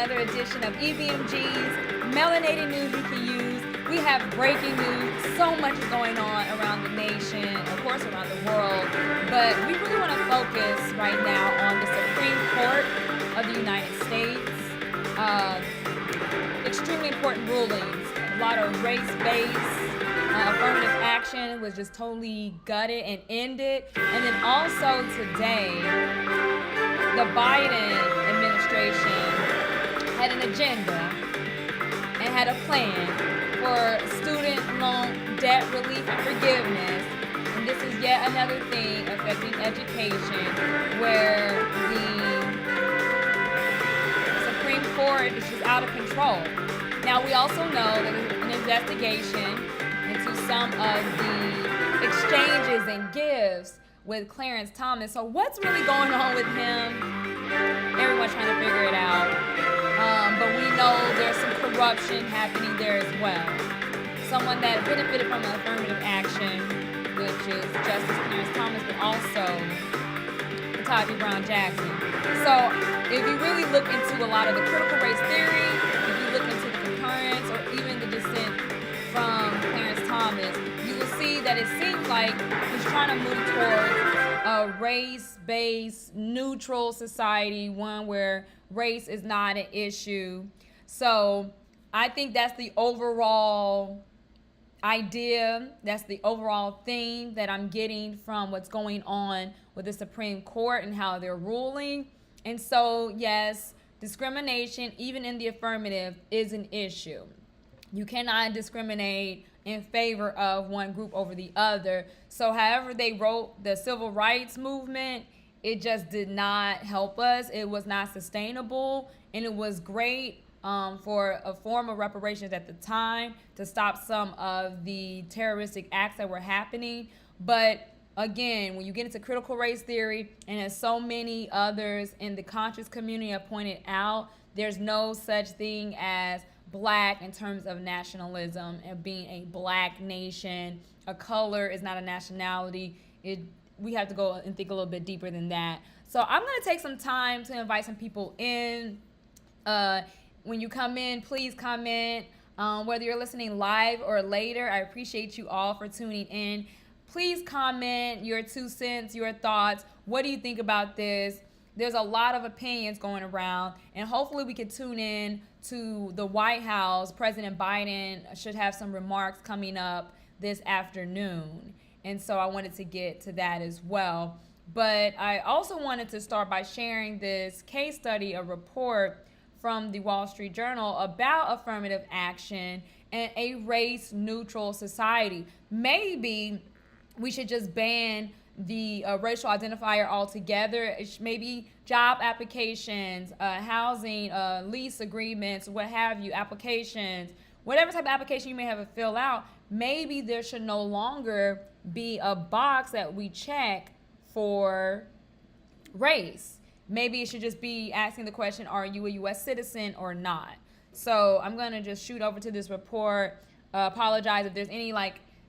another edition of EBMG's Melanated News you can use. We have breaking news. So much is going on around the nation, of course around the world, but we really want to focus right now on the Supreme Court of the United States. Extremely important rulings. A lot of race-based affirmative action was just totally gutted and ended. And then also today, the Biden administration had an agenda and had a plan for student loan debt relief and forgiveness. And this is yet another thing affecting education where the Supreme Court is just out of control. Now, we also know that there's an investigation into some of the exchanges and gifts with Clarence Thomas. So what's really going on with him? Everyone's trying to figure it out. But we know there's some corruption happening there as well. Someone that benefited from affirmative action, which is Justice Clarence Thomas, but also Ketanji Brown Jackson. So if you really look into a lot of the critical race theory, if you look into the concurrence or even the dissent from Clarence Thomas, you will see that it seems like he's trying to move towards a race-based, neutral society, one where race is not an issue. So I think that's the overall idea, that's the overall theme that I'm getting from what's going on with the Supreme Court and how they're ruling. And so, yes, discrimination, even in the affirmative, is an issue. You cannot discriminate in favor of one group over the other. So however they wrote the civil rights movement, it just did not help us. It was not sustainable, and it was great for a form of reparations at the time to stop some of the terroristic acts that were happening. But again, when you get into critical race theory, and as so many others in the conscious community have pointed out, there's no such thing as black in terms of nationalism and being a black nation. A color is not a nationality. We have to go and think a little bit deeper than that. So I'm going to take some time to invite some people in. When you come in, please comment. Whether you're listening live or later, I appreciate you all for tuning in. Please comment your 2 cents, your thoughts. What do you think about this? There's a lot of opinions going around, and hopefully we can tune in to the White House. President Biden should have some remarks coming up this afternoon, and so I wanted to get to that as well. But I also wanted to start by sharing this case study, a report from the Wall Street Journal about affirmative action and a race-neutral society. Maybe we should just ban the racial identifier altogether. Maybe job applications, housing, lease agreements, what have you, applications, whatever type of application you may have to fill out, maybe there should no longer be a box that we check for race. Maybe it should just be asking the question, are you a U.S. citizen or not? So I'm going to just shoot over to this report. Apologize if there's any,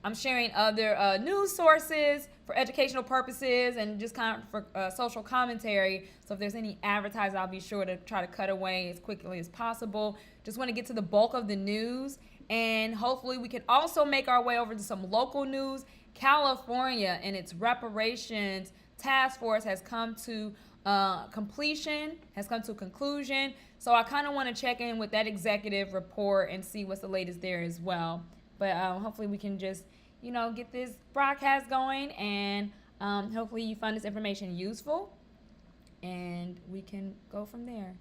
I'm sharing other news sources for educational purposes and just kind of for social commentary. So if there's any advertising, I'll be sure to try to cut away as quickly as possible. Just want to get to the bulk of the news, and hopefully we can also make our way over to some local news. California and its reparations task force has come to conclusion. So I kind of want to check in with that executive report and see what's the latest there as well. But hopefully we can just, get this broadcast going, and hopefully you find this information useful, and we can go from there.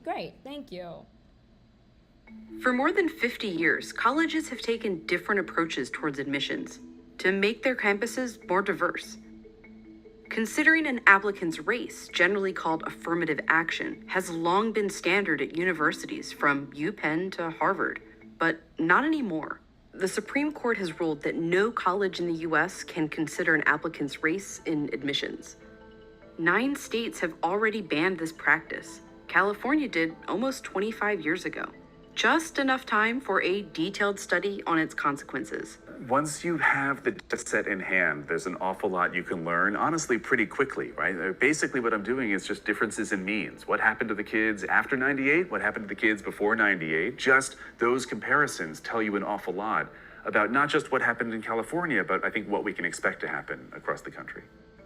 Great, thank you. For more than 50 years, colleges have taken different approaches towards admissions to make their campuses more diverse. Considering an applicant's race, generally called affirmative action, has long been standard at universities from UPenn to Harvard, but not anymore. The Supreme Court has ruled that no college in the U.S. can consider an applicant's race in admissions. 9 states have already banned this practice. California did almost 25 years ago. Just enough time for a detailed study on its consequences. once you have the data set in hand, there's an awful lot you can learn, honestly, pretty quickly, right? Basically, what I'm doing is just differences in means. What happened to the kids after 98? What happened to the kids before 98? Just those comparisons tell you an awful lot about not just what happened in California, but I think what we can expect to happen across the country.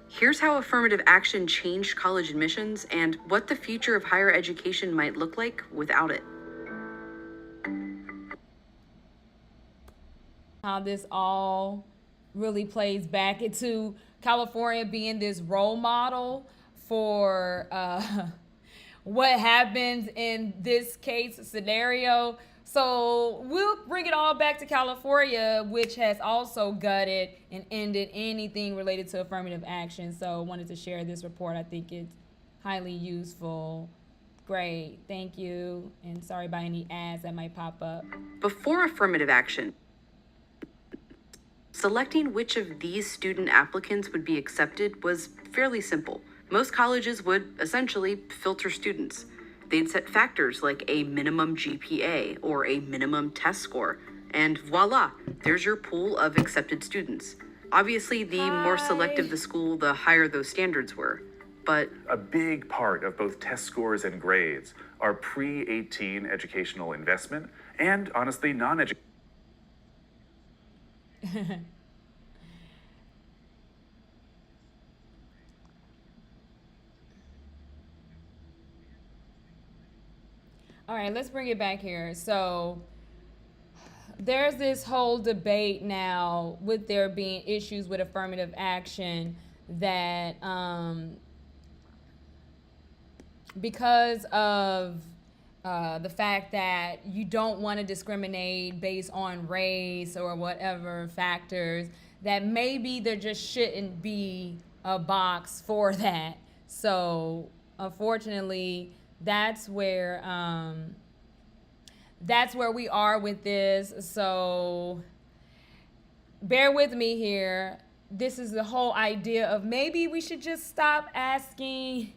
Here's how affirmative action changed college admissions and what the future of higher education might look like without it. How this all really plays back into California being this role model for what happens in this case scenario. So we'll bring it all back to California, which has also gutted and ended anything related to affirmative action. So wanted to share this report. I think it's highly useful. Great, thank you. And sorry about any ads that might pop up. Before affirmative action, selecting which of these student applicants would be accepted was fairly simple. Most colleges would essentially filter students. They'd set factors like a minimum GPA or a minimum test score, and voila, there's your pool of accepted students. Obviously, the more selective the school, the higher those standards were. But a big part of both test scores and grades are pre-18 educational investment and, honestly, non-educational. All right, let's bring it back here. So there's this whole debate now with there being issues with affirmative action that because of the fact that you don't want to discriminate based on race or whatever factors, that maybe there just shouldn't be a box for that. So unfortunately, that's where we are with this. So bear with me here. This is the whole idea of maybe we should just stop asking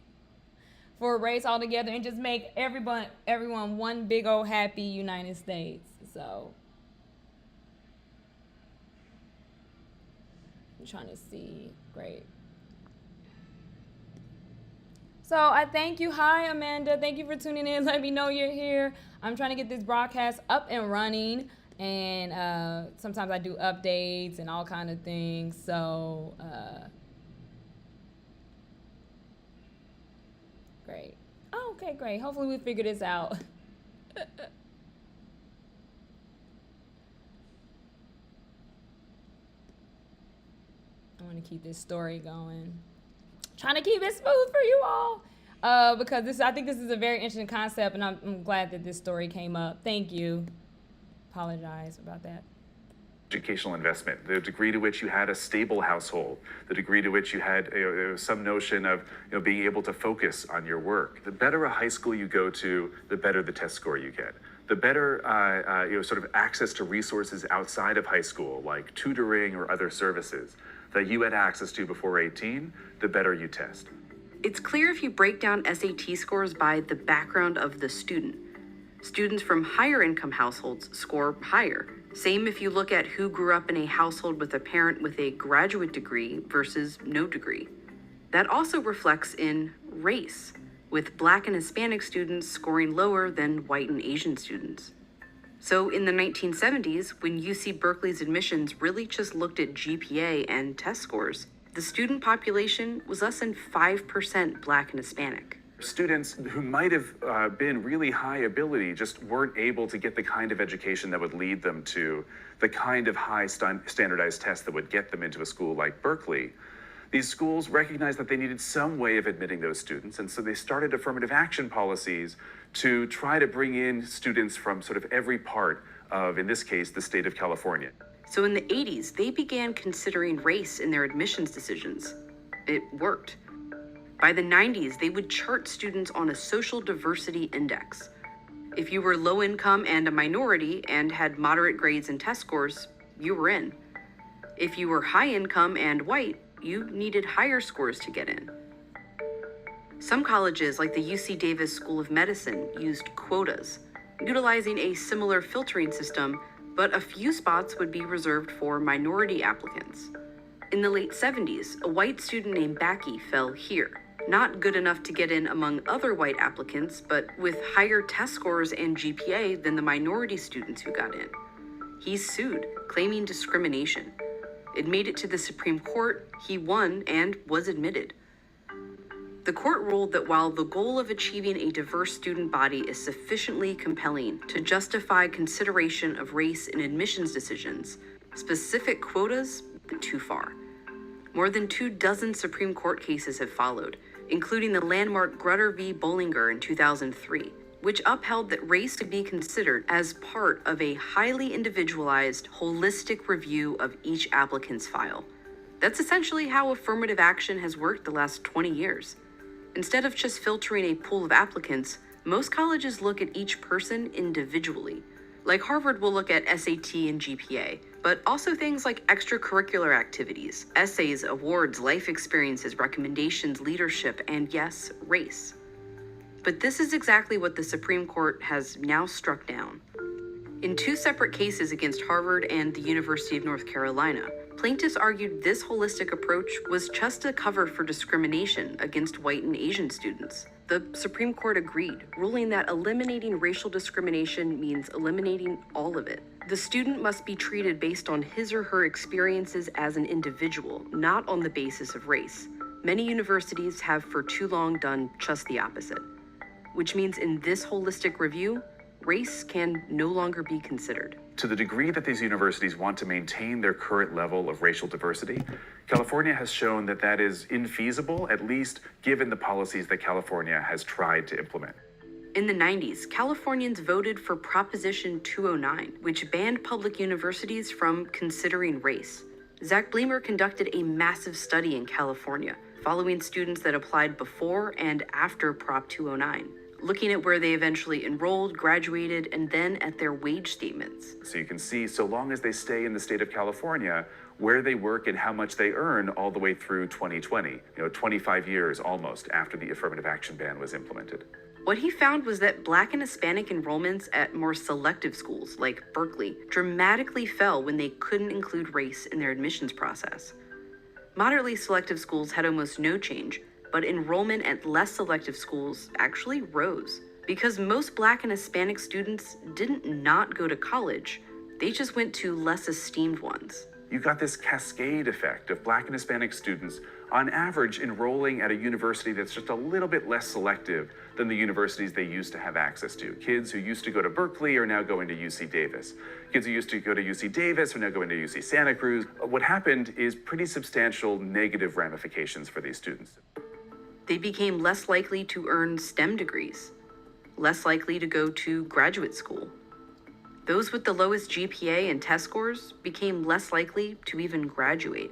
for race altogether and just make everyone one big old happy United States. So I'm trying to see. Great. So I thank you. Hi, Amanda. Thank you for tuning in. Let me know you're here. I'm trying to get this broadcast up and running. And sometimes I do updates and all kind of things. So great. Oh, okay, great. Hopefully we figure this out. I want to keep this story going. Trying to keep it smooth for you all, because I think this is a very interesting concept, and I'm glad that this story came up. Thank you. Apologize about that. Educational investment, the degree to which you had a stable household, the degree to which you had some notion of being able to focus on your work. The better a high school you go to, the better the test score you get. The better sort of access to resources outside of high school, like tutoring or other services, that you had access to before 18, the better you test. it's clear if you break down SAT scores by the background of the student. Students from higher income households score higher. Same if you look at who grew up in a household with a parent with a graduate degree versus no degree. That also reflects in race, with Black and Hispanic students scoring lower than white and Asian students. So in the 1970s, when UC Berkeley's admissions really just looked at GPA and test scores, the student population was less than 5% Black and Hispanic. Students who might have been really high ability just weren't able to get the kind of education that would lead them to the kind of high standardized tests that would get them into a school like Berkeley. These schools recognized that they needed some way of admitting those students, and so they started affirmative action policies to try to bring in students from sort of every part of, in this case, the state of California. So in the 80s, they began considering race in their admissions decisions. It worked. By the 90s, they would chart students on a social diversity index. If you were low income and a minority and had moderate grades and test scores, you were in. If you were high income and white, you needed higher scores to get in. Some colleges, like the UC Davis School of Medicine, used quotas, utilizing a similar filtering system, but a few spots would be reserved for minority applicants. In the late 70s, a white student named Backy fell here. Not good enough to get in among other white applicants, but with higher test scores and GPA than the minority students who got in. He sued, claiming discrimination. It made it to the Supreme Court, he won, and was admitted. The court ruled that while the goal of achieving a diverse student body is sufficiently compelling to justify consideration of race in admissions decisions, specific quotas went too far. More than 24 Supreme Court cases have followed, including the landmark Grutter v. Bollinger in 2003, which upheld that race could be considered as part of a highly individualized, holistic review of each applicant's file. That's essentially how affirmative action has worked the last 20 years. Instead of just filtering a pool of applicants, most colleges look at each person individually. Like Harvard will look at SAT and GPA, but also things like extracurricular activities, essays, awards, life experiences, recommendations, leadership, and yes, race. But this is exactly what the Supreme Court has now struck down. In two separate cases against Harvard and the University of North Carolina, plaintiffs argued this holistic approach was just a cover for discrimination against white and Asian students. The Supreme Court agreed, ruling that eliminating racial discrimination means eliminating all of it. The student must be treated based on his or her experiences as an individual, not on the basis of race. Many universities have for too long done just the opposite, which means in this holistic review, race can no longer be considered. To the degree that these universities want to maintain their current level of racial diversity, California has shown that that is infeasible, at least given the policies that California has tried to implement. In the 90s, Californians voted for Proposition 209, which banned public universities from considering race. Zach Bleemer conducted a massive study in California, following students that applied before and after Prop 209. Looking at where they eventually enrolled, graduated, and then at their wage statements. So you can see, so long as they stay in the state of California, where they work and how much they earn all the way through 2020, 25 years almost after the affirmative action ban was implemented. What he found was that Black and Hispanic enrollments at more selective schools, like Berkeley, dramatically fell when they couldn't include race in their admissions process. Moderately selective schools had almost no change, but enrollment at less selective schools actually rose. Because most Black and Hispanic students didn't not go to college, they just went to less esteemed ones. You got this cascade effect of Black and Hispanic students, on average, enrolling at a university that's just a little bit less selective than the universities they used to have access to. Kids who used to go to Berkeley are now going to UC Davis. Kids who used to go to UC Davis are now going to UC Santa Cruz. What happened is pretty substantial negative ramifications for these students. They became less likely to earn STEM degrees, less likely to go to graduate school. Those with the lowest GPA and test scores became less likely to even graduate.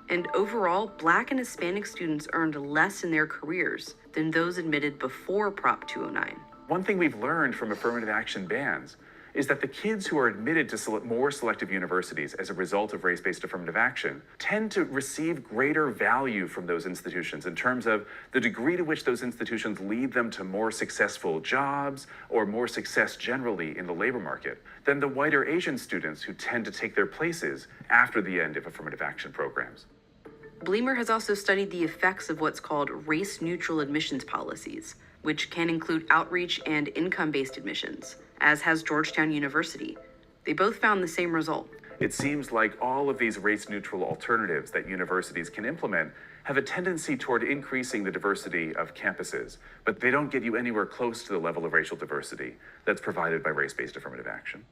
And overall, Black and Hispanic students earned less in their careers than those admitted before Prop 209. One thing we've learned from affirmative action bans is that the kids who are admitted to more selective universities as a result of race-based affirmative action tend to receive greater value from those institutions in terms of the degree to which those institutions lead them to more successful jobs or more success generally in the labor market than the white or Asian students who tend to take their places after the end of affirmative action programs. Bleemer has also studied the effects of what's called race-neutral admissions policies, which can include outreach and income-based admissions, as has Georgetown University. They both found the same result. It seems like all of these race-neutral alternatives that universities can implement have a tendency toward increasing the diversity of campuses, but they don't get you anywhere close to the level of racial diversity that's provided by race-based affirmative action.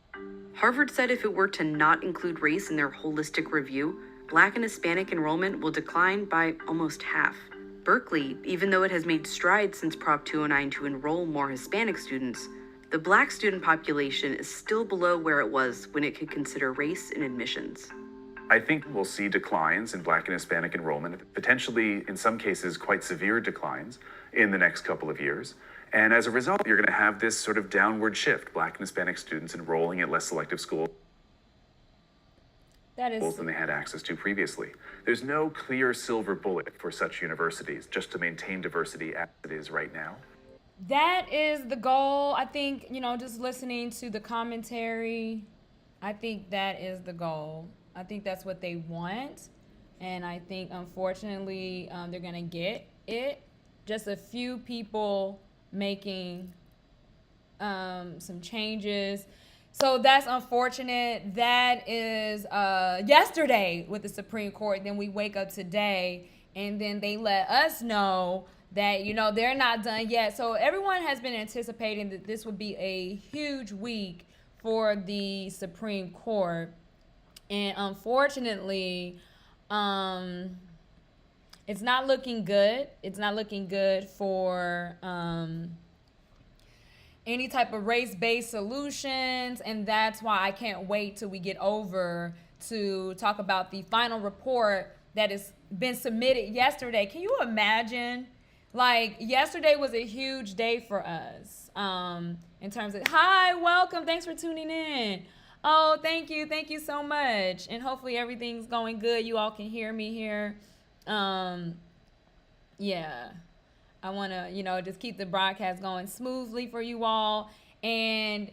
Harvard said if it were to not include race in their holistic review, Black and Hispanic enrollment will decline by almost half. Berkeley, even though it has made strides since Prop 209 to enroll more Hispanic students, the Black student population is still below where it was when it could consider race in admissions. I think we'll see declines in Black and Hispanic enrollment, potentially in some cases quite severe declines in the next couple of years. And as a result, you're going to have this sort of downward shift, Black and Hispanic students enrolling at less selective schools than they had access to previously. There's no clear silver bullet for such universities just to maintain diversity as it is right now. That is the goal. I think, just listening to the commentary I think that is the goal. I think that's what they want. And I think, unfortunately, they're going to get it. Just a few people making some changes. So that's unfortunate. That is yesterday with the Supreme Court. Then we wake up today, and then they let us know that, they're not done yet. So everyone has been anticipating that this would be a huge week for the Supreme Court. And unfortunately, it's not looking good. It's not looking good for any type of race-based solutions. And that's why I can't wait till we get over to talk about the final report that has been submitted yesterday. Can you imagine? Like, yesterday was a huge day for us in terms of, hi, welcome, thanks for tuning in. Oh, thank you so much. And hopefully everything's going good. You all can hear me here. Yeah, I want to, just keep the broadcast going smoothly for you all. And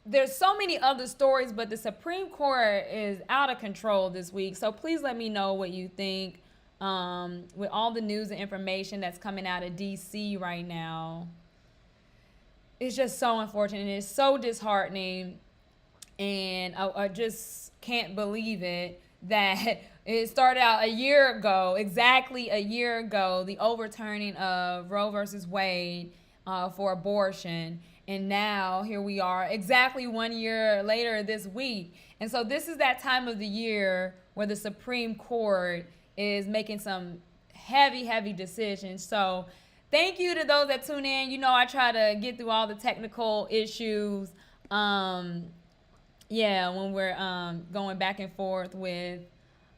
there's so many other stories, but the Supreme Court is out of control this week. So please let me know what you think. With all the news and information that's coming out of D.C. right now, it's just so unfortunate. It's so disheartening, and I just can't believe it that it started out exactly a year ago, the overturning of Roe versus Wade for abortion, and now here we are exactly 1 year later this week. And so this is that time of the year where the Supreme Court is making some heavy decisions. So thank you to those that tune in. I try to get through all the technical issues. When we're going back and forth with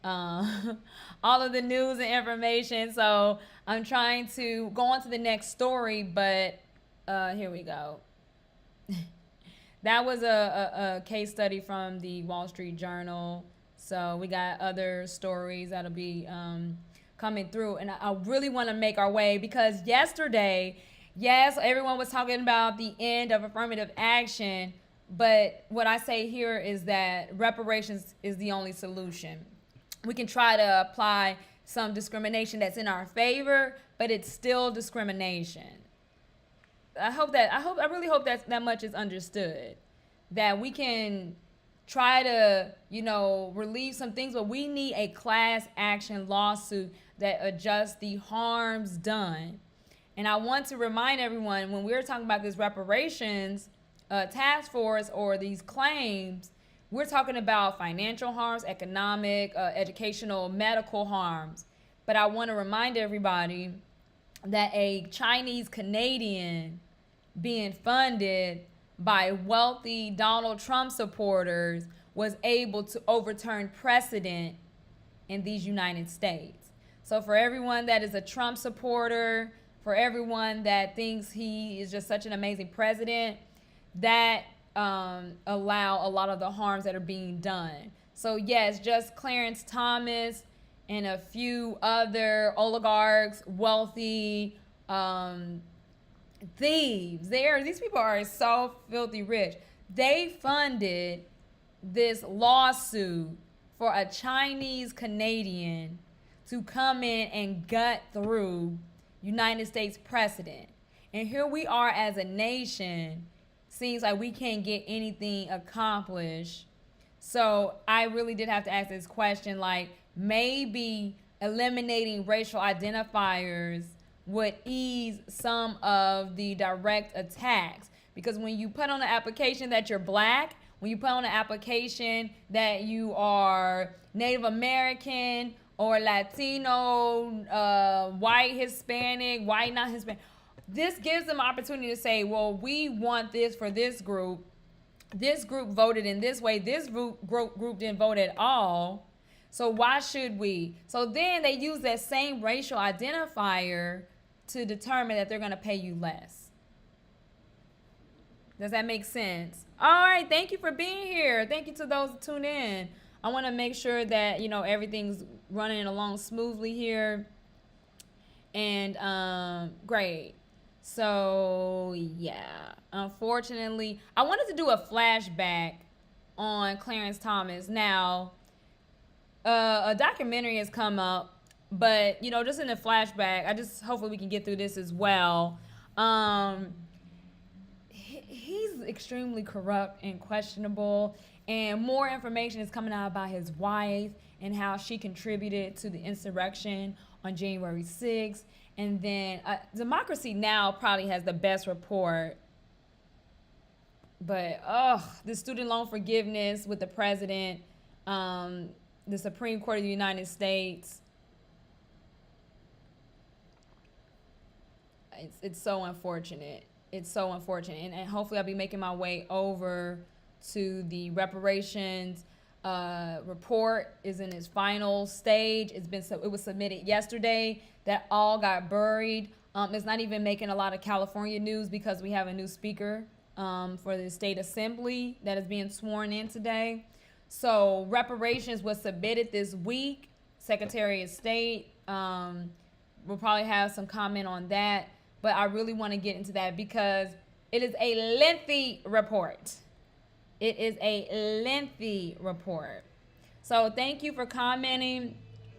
all of the news and information. So I'm trying to go on to the next story, but here we go. That was a case study from the Wall Street Journal. So we got other stories that'll be coming through. And I really want to make our way, because yesterday, yes, everyone was talking about the end of affirmative action. But what I say here is that reparations is the only solution. We can try to apply some discrimination that's in our favor, but it's still discrimination. I really hope that much is understood, that we can try to, relieve some things, but we need a class action lawsuit that adjusts the harms done. And I want to remind everyone, when we're talking about this reparations task force or these claims, we're talking about financial harms, economic, educational, medical harms. But I want to remind everybody that a Chinese Canadian being funded by wealthy Donald Trump supporters was able to overturn precedent in these United States. So for everyone that is a Trump supporter, for everyone that thinks he is just such an amazing president, that allow a lot of the harms that are being done. So yes, just Clarence Thomas and a few other oligarchs, wealthy thieves. These people are so filthy rich. They funded this lawsuit for a Chinese Canadian to come in and gut through United States precedent. And here we are as a nation. Seems like we can't get anything accomplished. So I really did have to ask this question, like, maybe eliminating racial identifiers would ease some of the direct attacks. Because when you put on an application that you're black, when you put on an application that you are Native American or Latino, white, Hispanic, white, not Hispanic, this gives them opportunity to say, well, we want this for this group. This group voted in this way. This group didn't vote at all. So why should we? So then they use that same racial identifier to determine that they're going to pay you less. Does that make sense? All right. Thank you for being here. Thank you to those who tune in. I want to make sure that, everything's running along smoothly here. And great. So, yeah, unfortunately, I wanted to do a flashback on Clarence Thomas. Now, a documentary has come up, but just in a flashback, hopefully we can get through this as well. He's extremely corrupt and questionable, and more information is coming out about his wife and how she contributed to the insurrection on January 6th. And then Democracy Now! Probably has the best report. But, the student loan forgiveness with the president, the Supreme Court of the United States, it's so unfortunate. It's so unfortunate. And hopefully I'll be making my way over to the reparations report. Is in its final stage. It was submitted yesterday. That all got buried. It's not even making a lot of California news because we have a new speaker for the state assembly that is being sworn in today. So reparations was submitted this week. Secretary of State will probably have some comment on that. But I really want to get into that because it is a lengthy report. It is a lengthy report. So thank you for commenting.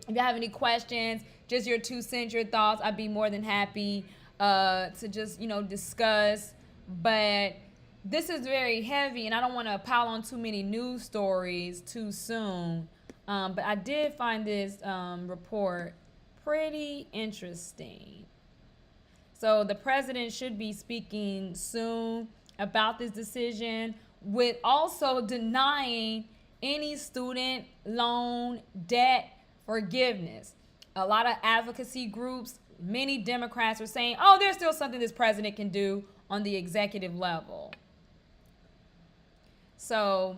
If you have any questions, just your 2 cents, your thoughts, I'd be more than happy to just, discuss. But this is very heavy, and I don't want to pile on too many news stories too soon. But I did find this report pretty interesting. So the president should be speaking soon about this decision, with also denying any student loan debt forgiveness. A lot of advocacy groups, many Democrats are saying, there's still something this president can do on the executive level. So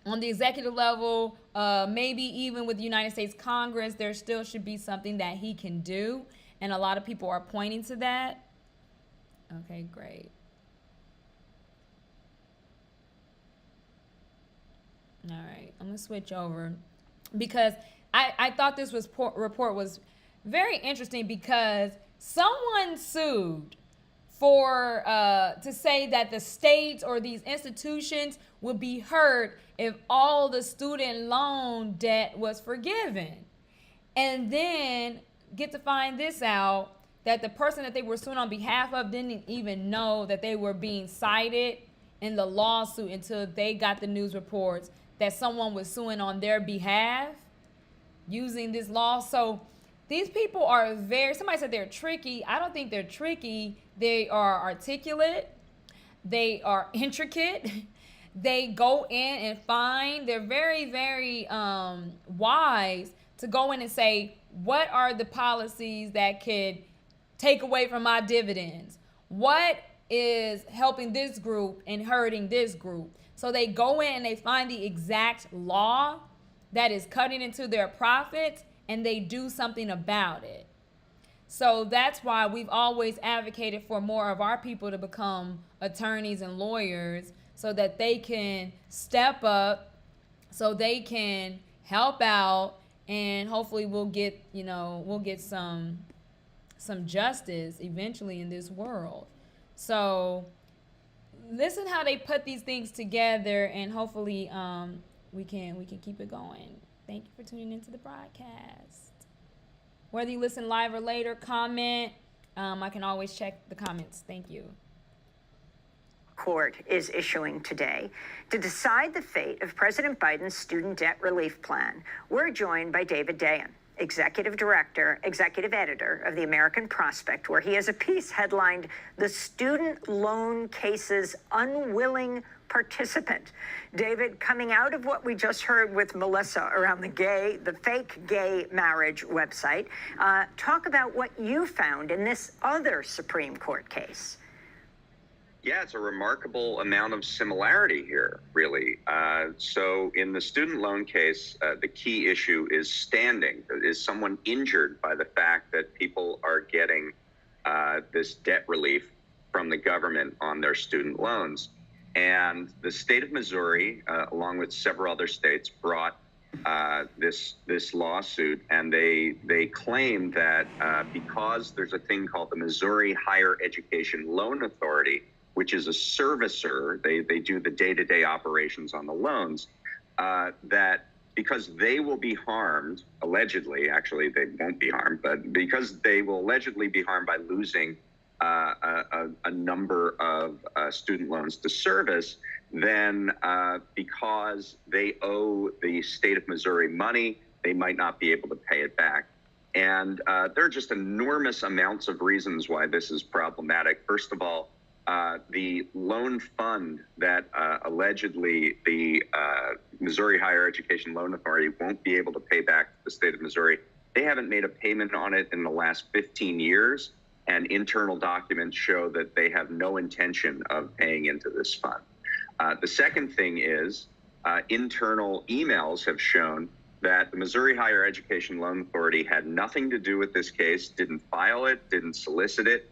on the executive level, maybe even with the United States Congress, there still should be something that he can do. And a lot of people are pointing to that. Okay, great. All right, I'm going to switch over because I thought this report was very interesting because someone sued for to say that the states or these institutions would be hurt if all the student loan debt was forgiven. And then get to find this out, that the person that they were suing on behalf of didn't even know that they were being cited in the lawsuit until they got the news reports that someone was suing on their behalf using this law. So these people are somebody said they're tricky. I don't think they're tricky. They are articulate. They are intricate. They go in and find, they're very, very wise to go in and say, what are the policies that could take away from my dividends? What is helping this group and hurting this group? So they go in and they find the exact law that is cutting into their profits, and they do something about it. So that's why we've always advocated for more of our people to become attorneys and lawyers so that they can step up, so they can help out, and hopefully we'll get some justice eventually in this world. So listen how they put these things together, and hopefully we can keep it going. Thank you for tuning into the broadcast. Whether you listen live or later, comment. I can always check the comments. Thank you. Court is issuing today to decide the fate of President Biden's student debt relief plan. We're joined by David Dayen, executive director, executive editor of the American Prospect, where he has a piece headlined "The Student Loan Case's Unwilling Participant." David, coming out of what we just heard with Melissa around the fake gay marriage website, talk about what you found in this other Supreme Court case. Yeah, it's a remarkable amount of similarity here, really. So in the student loan case, the key issue is standing. Is someone injured by the fact that people are getting this debt relief from the government on their student loans? And the state of Missouri, along with several other states, brought this lawsuit, and they claim that because there's a thing called the Missouri Higher Education Loan Authority, which is a servicer, they do the day-to-day operations on the loans, that because they will be harmed, allegedly, actually they won't be harmed, but because they will allegedly be harmed by losing a number of student loans to service, then because they owe the state of Missouri money, they might not be able to pay it back. And there are just enormous amounts of reasons why this is problematic. First of all, the loan fund that allegedly the Missouri Higher Education Loan Authority won't be able to pay back to the state of Missouri, they haven't made a payment on it in the last 15 years, and internal documents show that they have no intention of paying into this fund. The second thing is internal emails have shown that the Missouri Higher Education Loan Authority had nothing to do with this case, didn't file it, didn't solicit it,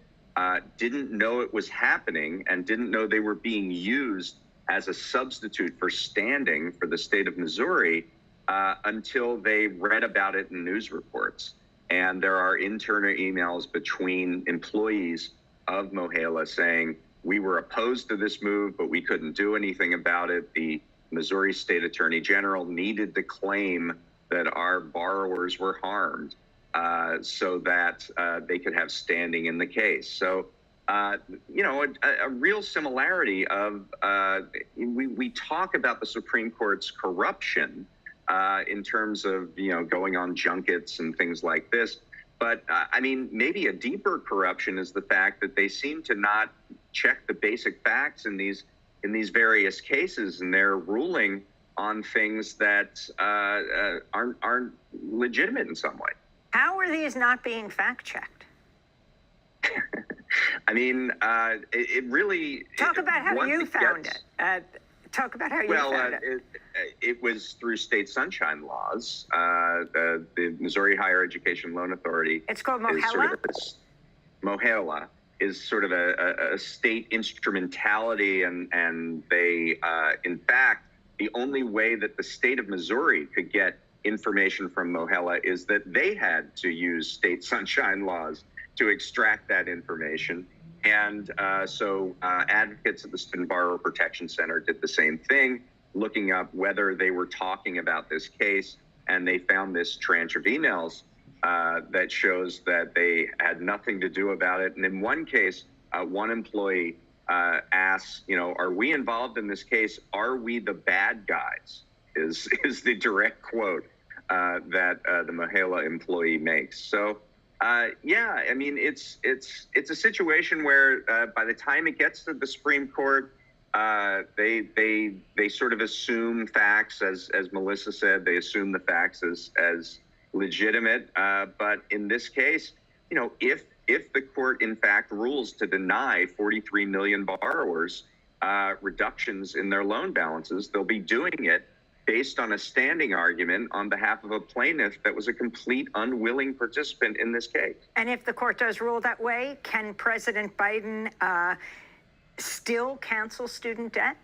didn't know it was happening, and didn't know they were being used as a substitute for standing for the state of Missouri until they read about it in news reports. And there are internal emails between employees of Mohala saying, we were opposed to this move, but we couldn't do anything about it. The Missouri State Attorney General needed to claim that our borrowers were harmed so that they could have standing in the case. So, a real similarity of, we talk about the Supreme Court's corruption in terms of, going on junkets and things like this. But maybe a deeper corruption is the fact that they seem to not check the basic facts in these various cases, and they're ruling on things that aren't legitimate in some way. How are these not being fact-checked? It really... Talk about how you found it. Talk about how you found it. It was through state sunshine laws. The Missouri Higher Education Loan Authority... It's called Mohala? Mohala is sort of a state instrumentality, and they, in fact, the only way that the state of Missouri could get information from Mohala is that they had to use state sunshine laws to extract that information. And so advocates at the Student Borrower Protection Center did the same thing, looking up whether they were talking about this case, and they found this tranche of emails that shows that they had nothing to do about it. And in one case, one employee asks, are we involved in this case? Are we the bad guys? Is the direct quote that the Mohala employee makes. So, it's a situation where by the time it gets to the Supreme Court, they sort of assume facts, as Melissa said, they assume the facts as legitimate. But in this case, if the court in fact rules to deny 43 million borrowers reductions in their loan balances, they'll be doing it based on a standing argument on behalf of a plaintiff that was a complete unwilling participant in this case. And if the court does rule that way, can President Biden still cancel student debt?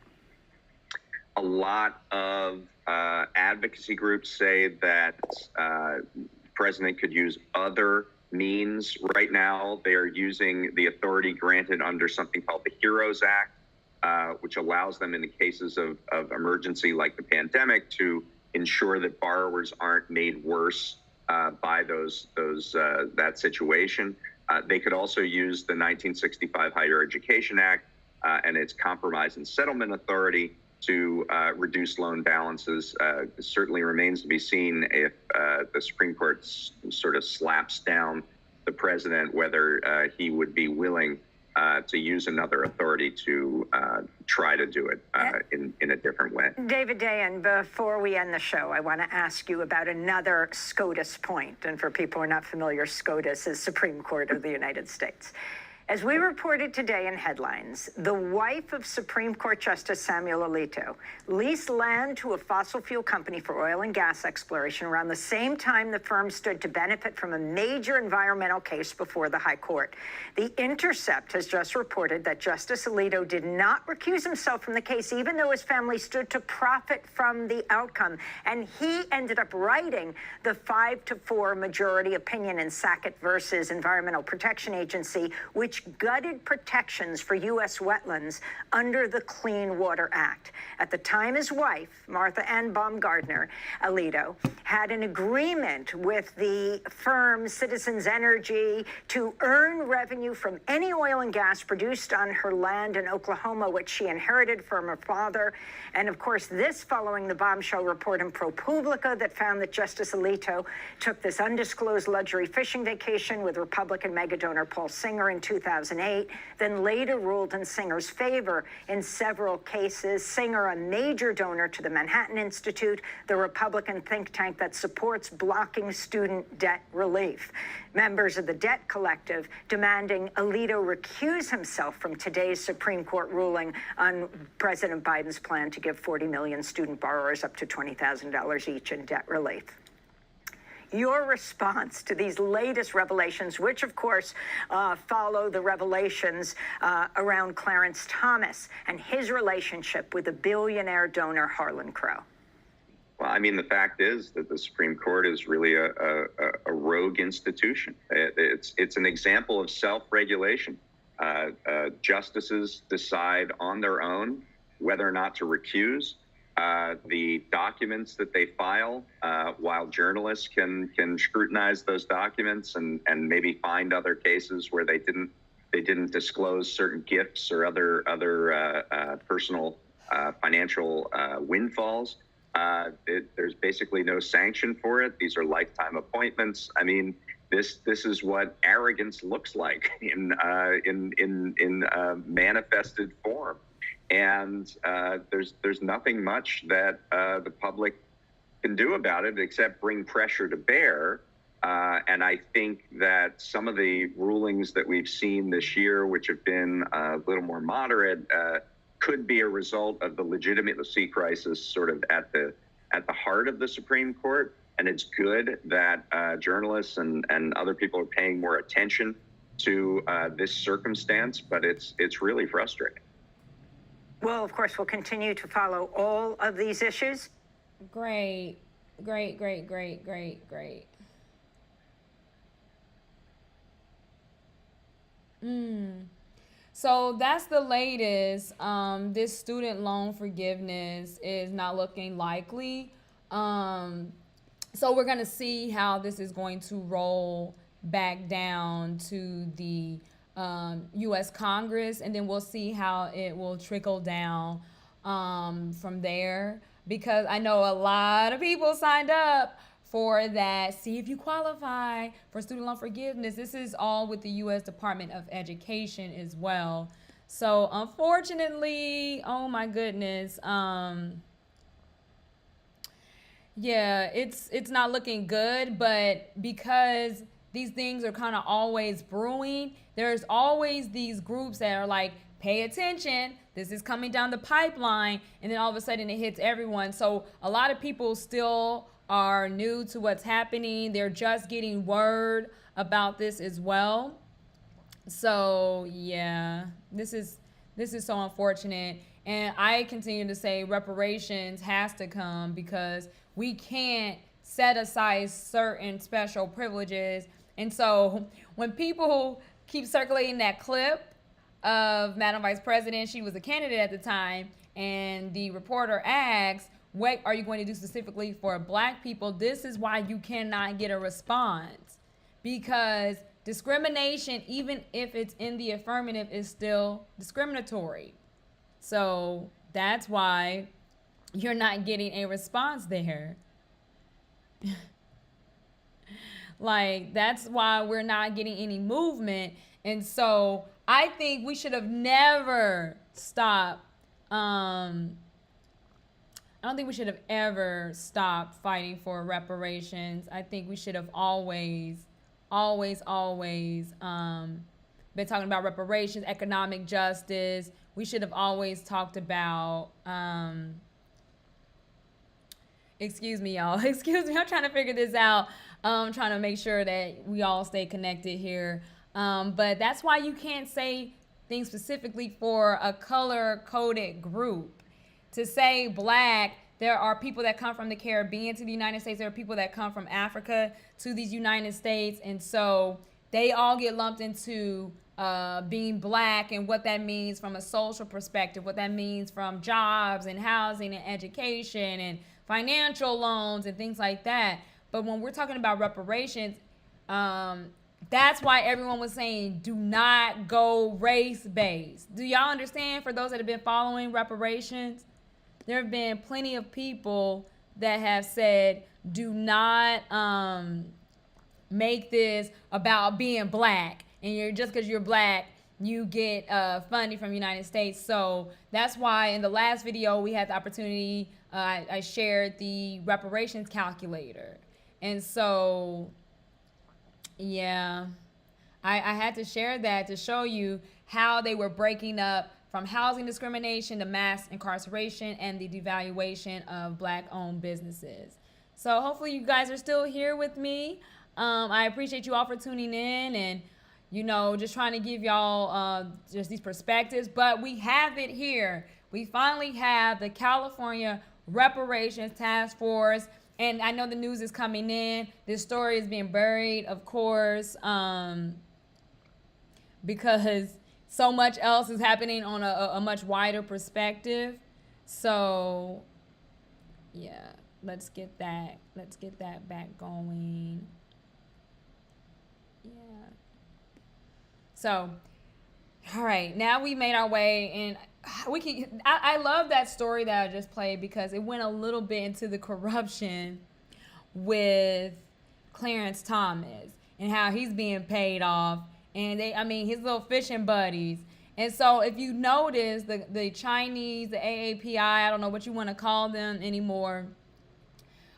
A lot of advocacy groups say that the president could use other means. Right now, they are using the authority granted under something called the HEROES Act, which allows them in the cases of emergency like the pandemic to ensure that borrowers aren't made worse by that situation. They could also use the 1965 Higher Education Act and its compromise and settlement authority to reduce loan balances. It certainly remains to be seen if the Supreme Court sort of slaps down the president, whether he would be willing to use another authority to try to do it in a different way. David Dayen, before we end the show, I want to ask you about another SCOTUS point. And for people who are not familiar, SCOTUS is Supreme Court of the United States. As we reported today in headlines, the wife of Supreme Court Justice Samuel Alito leased land to a fossil fuel company for oil and gas exploration around the same time the firm stood to benefit from a major environmental case before the High Court. The Intercept has just reported that Justice Alito did not recuse himself from the case, even though his family stood to profit from the outcome. And he ended up writing the 5-4 majority opinion in Sackett versus Environmental Protection Agency, which which gutted protections for U.S. wetlands under the Clean Water Act. At the time, his wife, Martha Ann Baumgardner Alito, had an agreement with the firm Citizens Energy to earn revenue from any oil and gas produced on her land in Oklahoma, which she inherited from her father. And of course, this following the bombshell report in ProPublica that found that Justice Alito took this undisclosed luxury fishing vacation with Republican megadonor Paul Singer in 2008, then later ruled in Singer's favor in several cases. Singer, a major donor to the Manhattan Institute, the Republican think tank that supports blocking student debt relief. Members of the debt collective demanding Alito recuse himself from today's Supreme Court ruling on President Biden's plan to give 40 million student borrowers up to $20,000 each in debt relief. Your response to these latest revelations, which of course follow the revelations around Clarence Thomas and his relationship with the billionaire donor Harlan Crow? Well, I mean, the fact is that the Supreme Court is really a rogue institution. It's an example of self-regulation. Justices decide on their own whether or not to recuse. The documents that they file, while journalists can scrutinize those documents and maybe find other cases where they didn't disclose certain gifts or other personal financial windfalls. There's basically no sanction for it. These are lifetime appointments. I mean, this is what arrogance looks like in manifested form. And there's nothing much that the public can do about it except bring pressure to bear. And I think that some of the rulings that we've seen this year, which have been a little more moderate, could be a result of the legitimacy crisis sort of at the heart of the Supreme Court. And it's good that journalists and other people are paying more attention to this circumstance, but it's really frustrating. Well, of course, we'll continue to follow all of these issues. Great. So that's the latest. This student loan forgiveness is not looking likely. So we're going to see how this is going to roll back down to the U.S. Congress, and then we'll see how it will trickle down from there, because I know a lot of people signed up for that. See if you qualify for student loan forgiveness. This is all with the U.S. Department of Education as well. So unfortunately, oh my goodness, yeah, it's not looking good, but because these things are kind of always brewing, there's always these groups that are like, pay attention, this is coming down the pipeline, and then all of a sudden it hits everyone. So a lot of people still are new to what's happening. They're just getting word about this as well. So yeah, this is so unfortunate. And I continue to say reparations has to come, because we can't set aside certain special privileges. And so when people keep circulating that clip of Madam Vice President, she was a candidate at the time, and the reporter asks, what are you going to do specifically for Black people? This is why you cannot get a response, because discrimination, even if it's in the affirmative, is still discriminatory. So that's why you're not getting a response there. Like, that's why we're not getting any movement. And so I think we should have never stopped. I don't think we should have ever stopped fighting for reparations. I think we should have always been talking about reparations, economic justice. We should have always talked about, excuse me, y'all. Excuse me, I'm trying to figure this out. I'm trying to make sure that we all stay connected here. But that's why you can't say things specifically for a color-coded group. To say Black, there are people that come from the Caribbean to the United States. There are people that come from Africa to these United States. And so they all get lumped into being black and what that means from a social perspective, what that means from jobs and housing and education and financial loans and things like that. But when we're talking about reparations, that's why everyone was saying do not go race-based. Do y'all understand? For those that have been following reparations, there have been plenty of people that have said do not make this about being black, and you're just because you're black you get funding from the United States. So that's why in the last video we had the opportunity, I shared the reparations calculator. And so yeah, I had to share that to show you how they were breaking up from housing discrimination to mass incarceration and the devaluation of black-owned businesses. So hopefully you guys are still here with me. I appreciate you all for tuning in and, you know, just trying to give y'all just these perspectives. But we have it here. We finally have the California Reparations Task Force. And I know the news is coming in. This story is being buried, of course, because so much else is happening on a much wider perspective. So, yeah, let's get that back going. Yeah. So, all right, now we made our way, and I love that story that I just played because it went a little bit into the corruption with Clarence Thomas and how he's being paid off, and his little fishing buddies. And so if you notice, the Chinese, the AAPI, I don't know what you want to call them anymore,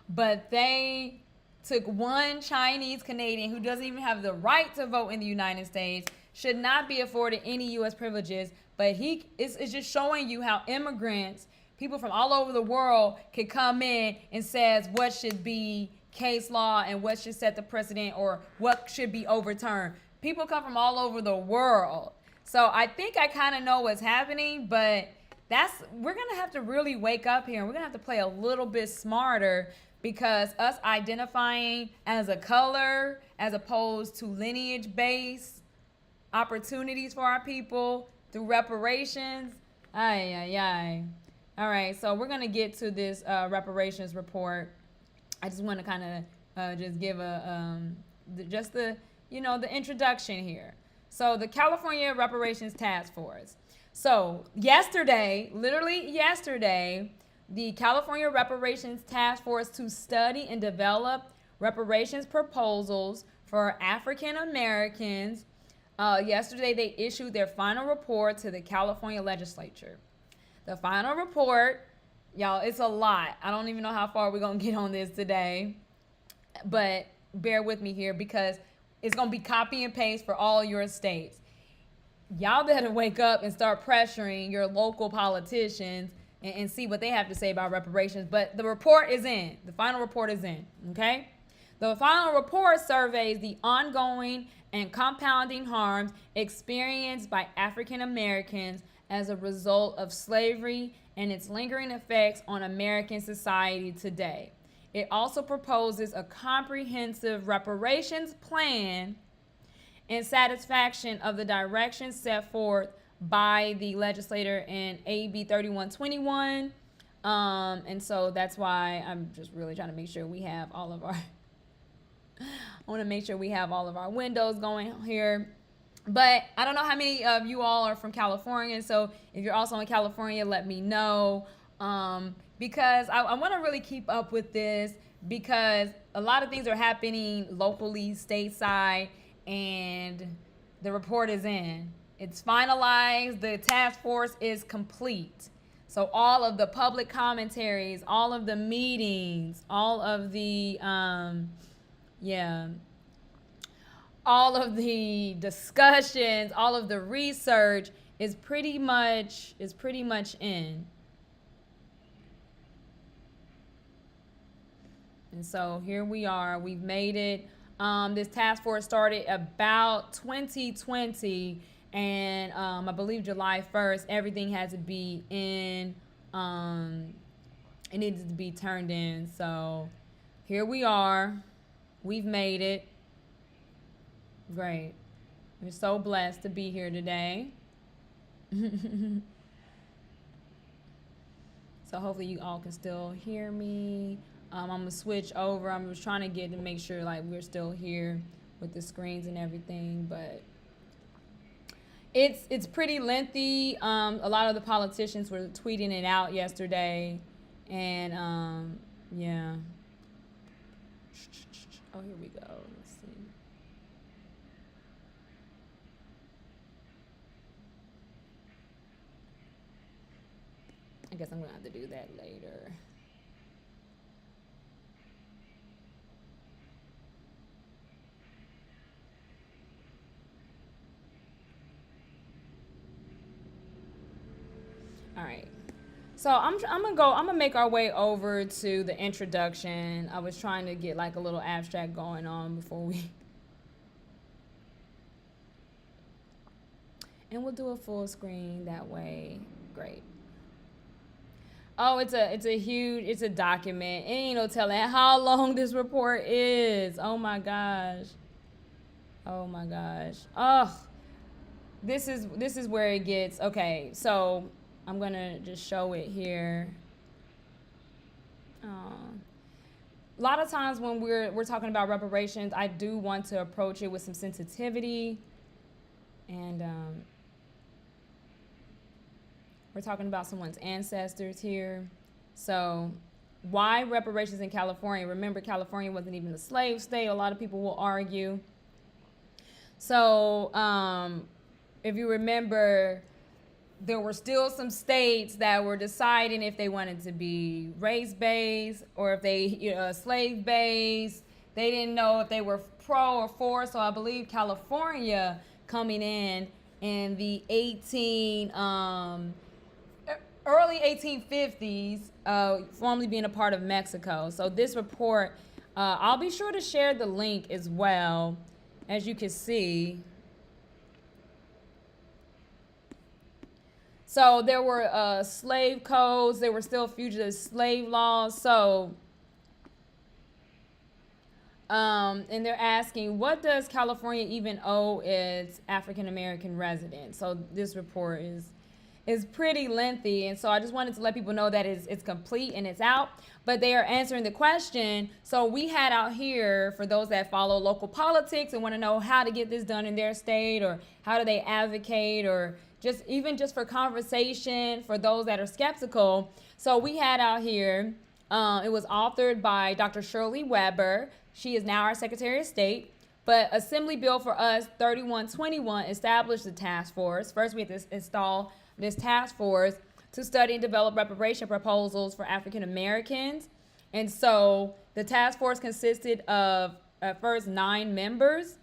but they took one Chinese Canadian who doesn't even have the right to vote in the United States, should not be afforded any U.S. privileges, but it's just showing you how immigrants, people from all over the world, could come in and says what should be case law and what should set the precedent or what should be overturned. People come from all over the world. So I think I kind of know what's happening, but we're going to have to really wake up here, and we're going to have to play a little bit smarter, because us identifying as a color as opposed to lineage-based opportunities for our people through reparations. All right, so we're going to get to this reparations report. I just want to kind of just give the introduction here. So the California Reparations Task Force. So literally yesterday, the California Reparations Task Force to study and develop reparations proposals for African Americans. Yesterday, they issued their final report to the California legislature. The final report, y'all, it's a lot. I don't even know how far we're going to get on this today, but bear with me here because it's going to be copy and paste for all your states. Y'all better wake up and start pressuring your local politicians and see what they have to say about reparations. But the report is in. The final report is in, okay? The final report surveys the ongoing and compounding harms experienced by African Americans as a result of slavery and its lingering effects on American society today. It also proposes a comprehensive reparations plan in satisfaction of the directions set forth by the legislator in AB 3121. And so that's why I'm just really trying to make sure we have all of our windows going here. But I don't know how many of you all are from California. So if you're also in California, let me know. Because I want to really keep up with this, because a lot of things are happening locally, stateside, and the report is in. It's finalized. The task force is complete. So all of the public commentaries, all of the meetings, all of the all of the discussions, all of the research is pretty much in. And so here we are. We've made it. This task force started about 2020, and I believe July 1st, everything had to be in. It needed to be turned in. So here we are. We've made it. Great. We're so blessed to be here today. So hopefully you all can still hear me. I'm gonna switch over. I'm just trying to get to make sure like we're still here with the screens and everything, but it's pretty lengthy. A lot of the politicians were tweeting it out yesterday, and yeah. Oh, here we go. Let's see. I guess I'm gonna have to do that later. All right. So I'm gonna make our way over to the introduction. I was trying to get like a little abstract going on before we, and we'll do a full screen that way. Great. Oh, it's a document. It ain't no telling how long this report is. Oh my gosh. Oh my gosh. Oh, this is where it gets okay. So I'm gonna just show it here. A lot of times when we're talking about reparations, I do want to approach it with some sensitivity, and we're talking about someone's ancestors here. So why reparations in California? Remember, California wasn't even a slave state. A lot of people will argue. So if you remember, there were still some states that were deciding if they wanted to be race-based or if they, slave-based. They didn't know if they were pro or for. So I believe California coming in the early 1850s, formerly being a part of Mexico. So this report, I'll be sure to share the link as well, as you can see. So there were slave codes. There were still fugitive slave laws. So, and they're asking, what does California even owe its African-American residents? So this report is pretty lengthy. And so I just wanted to let people know that it's complete and it's out. But they are answering the question. So we had out here, for those that follow local politics and want to know how to get this done in their state, or how do they advocate, or just for conversation for those that are skeptical. So we had out here, it was authored by Dr. Shirley Weber. She is now our Secretary of State. But Assembly Bill for Us 3121 established the task force. First, we had to install this task force to study and develop reparation proposals for African Americans. And so the task force consisted of, at first, 9 members.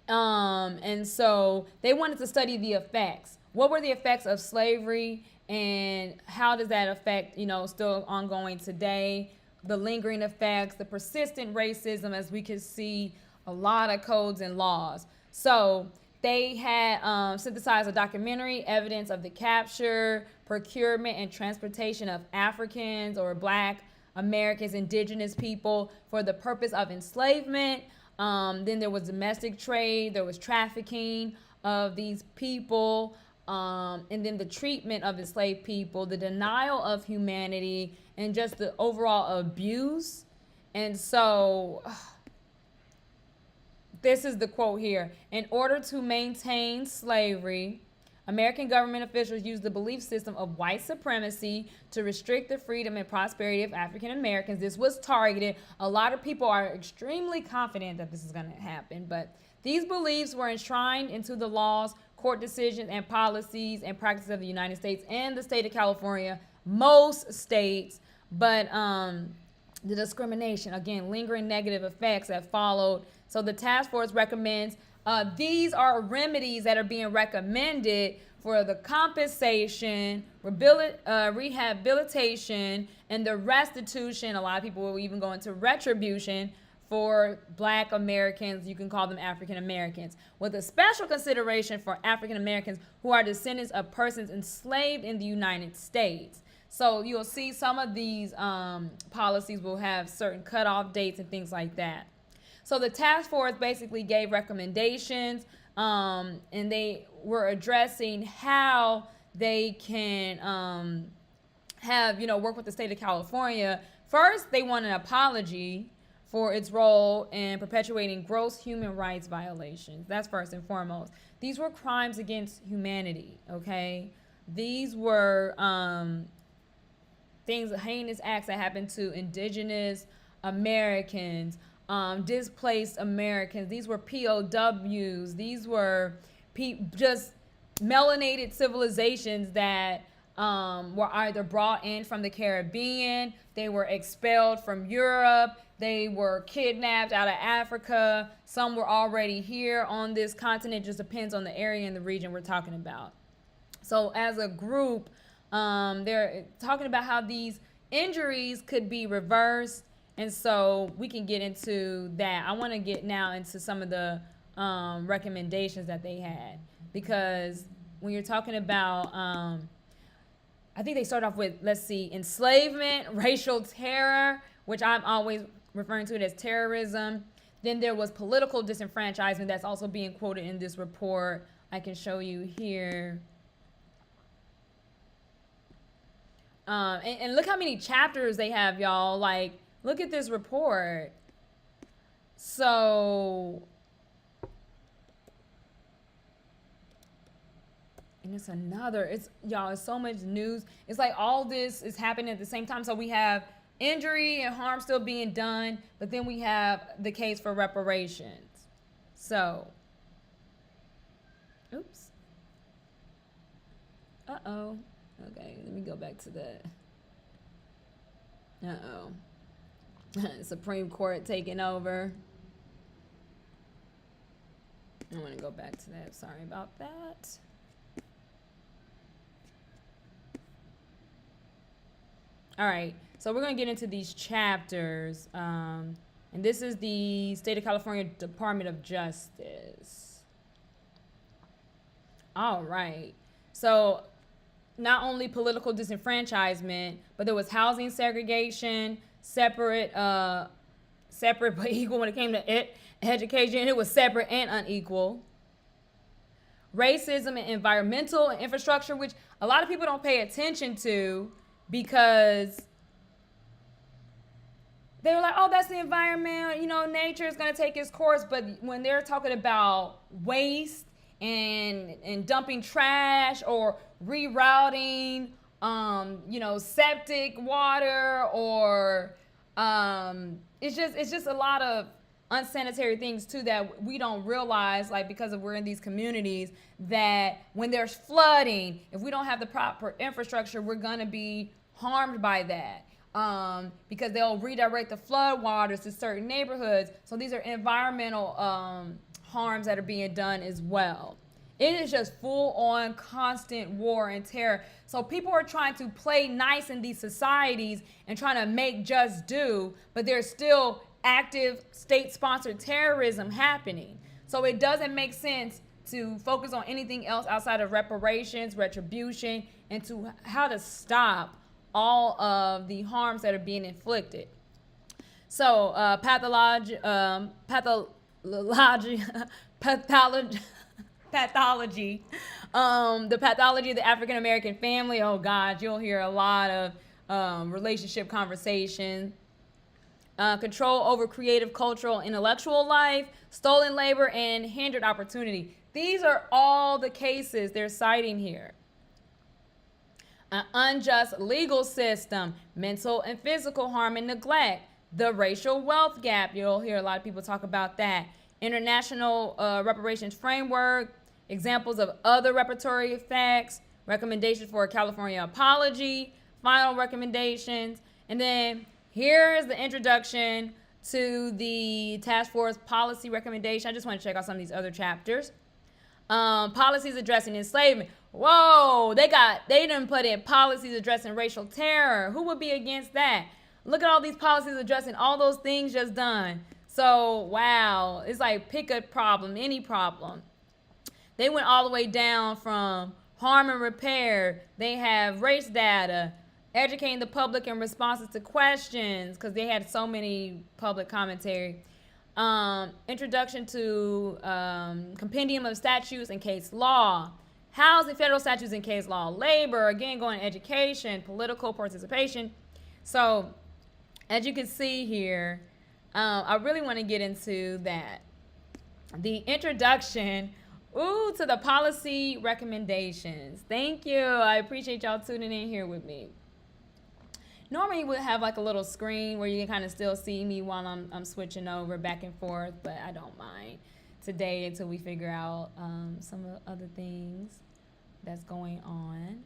And so they wanted to study the effects. What were the effects of slavery, and how does that affect, still ongoing today? The lingering effects, the persistent racism, as we can see, a lot of codes and laws. So they had synthesized a documentary, evidence of the capture, procurement, and transportation of Africans or Black Americans, indigenous people, for the purpose of enslavement. Then there was domestic trade, there was trafficking of these people, and then the treatment of enslaved people, the denial of humanity, and just the overall abuse. And so this is the quote here. In order to maintain slavery, American government officials used the belief system of white supremacy to restrict the freedom and prosperity of African Americans. This was targeted. A lot of people are extremely confident that this is going to happen, but these beliefs were enshrined into the laws, court decisions, and policies and practices of the United States and the state of California, most states. But the discrimination, again, lingering negative effects that followed. So the task force recommends these are remedies that are being recommended for the compensation, rehabilitation, and the restitution. A lot of people will even go into retribution for Black Americans. You can call them African Americans, with a special consideration for African Americans who are descendants of persons enslaved in the United States. So you'll see some of these policies will have certain cutoff dates and things like that. So the task force basically gave recommendations, and they were addressing how they can work with the state of California. First, they want an apology for its role in perpetuating gross human rights violations. That's first and foremost. These were crimes against humanity, okay? These were heinous acts that happened to indigenous Americans, displaced Americans. These were POWs. These were just melanated civilizations that were either brought in from the Caribbean, they were expelled from Europe, they were kidnapped out of Africa, some were already here on this continent. Just depends on the area and the region we're talking about. So as a group, they're talking about how these injuries could be reversed, and so we can get into that. I want to get now into some of the recommendations that they had, because when you're talking about I think they start off with, let's see, enslavement, racial terror, which I'm always referring to it as terrorism. Then there was political disenfranchisement that's also being quoted in this report. I can show you here. And look how many chapters they have, y'all. Like, look at this report. So, and it's so much news. It's like all this is happening at the same time. So we have injury and harm still being done, but then we have the case for reparations. So, oops. Uh-oh. Okay, let me go back to that. Supreme Court taking over. I want to go back to that. Sorry about that. All right, so we're going to get into these chapters. And this is the State of California Department of Justice. All right. So not only political disenfranchisement, but there was housing segregation, separate but equal when it came to education. It was separate and unequal. Racism and environmental and infrastructure, which a lot of people don't pay attention to, because they were like, oh, that's the environment, nature is going to take its course. But when they're talking about waste and dumping trash or rerouting, septic water, or it's just a lot of unsanitary things too that we don't realize, like, because we're in these communities, that when there's flooding, if we don't have the proper infrastructure, we're going to be harmed by that, because they'll redirect the flood waters to certain neighborhoods. So these are environmental harms that are being done as well. It is just full on constant war and terror. So people are trying to play nice in these societies and trying to make just do, but there's still active state-sponsored terrorism happening. So it doesn't make sense to focus on anything else outside of reparations, retribution, and to how to stop all of the harms that are being inflicted. So pathology, the pathology of the African American family. Oh God, you'll hear a lot of relationship conversation. Control over creative, cultural, intellectual life, stolen labor, and hindered opportunity. These are all the cases they're citing here. An unjust legal system, mental and physical harm and neglect, the racial wealth gap. You'll hear a lot of people talk about that. International reparations framework, examples of other reparatory effects, recommendations for a California apology, final recommendations, and then here's the introduction to the task force policy recommendation. I just want to check out some of these other chapters. Policies addressing enslavement. Whoa, they didn't put in policies addressing racial terror. Who would be against that? Look at all these policies addressing all those things just done. So, wow, it's like pick a problem, any problem. They went all the way down from harm and repair. They have race data, educating the public in responses to questions, because they had so many public commentary. Introduction to compendium of statutes and case law, housing, federal statutes and case law, labor, again going to education, political participation. So as you can see here, I really want to get into that. The introduction, to the policy recommendations. Thank you. I appreciate y'all tuning in here with me. Normally we'll have like a little screen where you can kind of still see me while I'm switching over back and forth, but I don't mind today until we figure out some of the other things that's going on.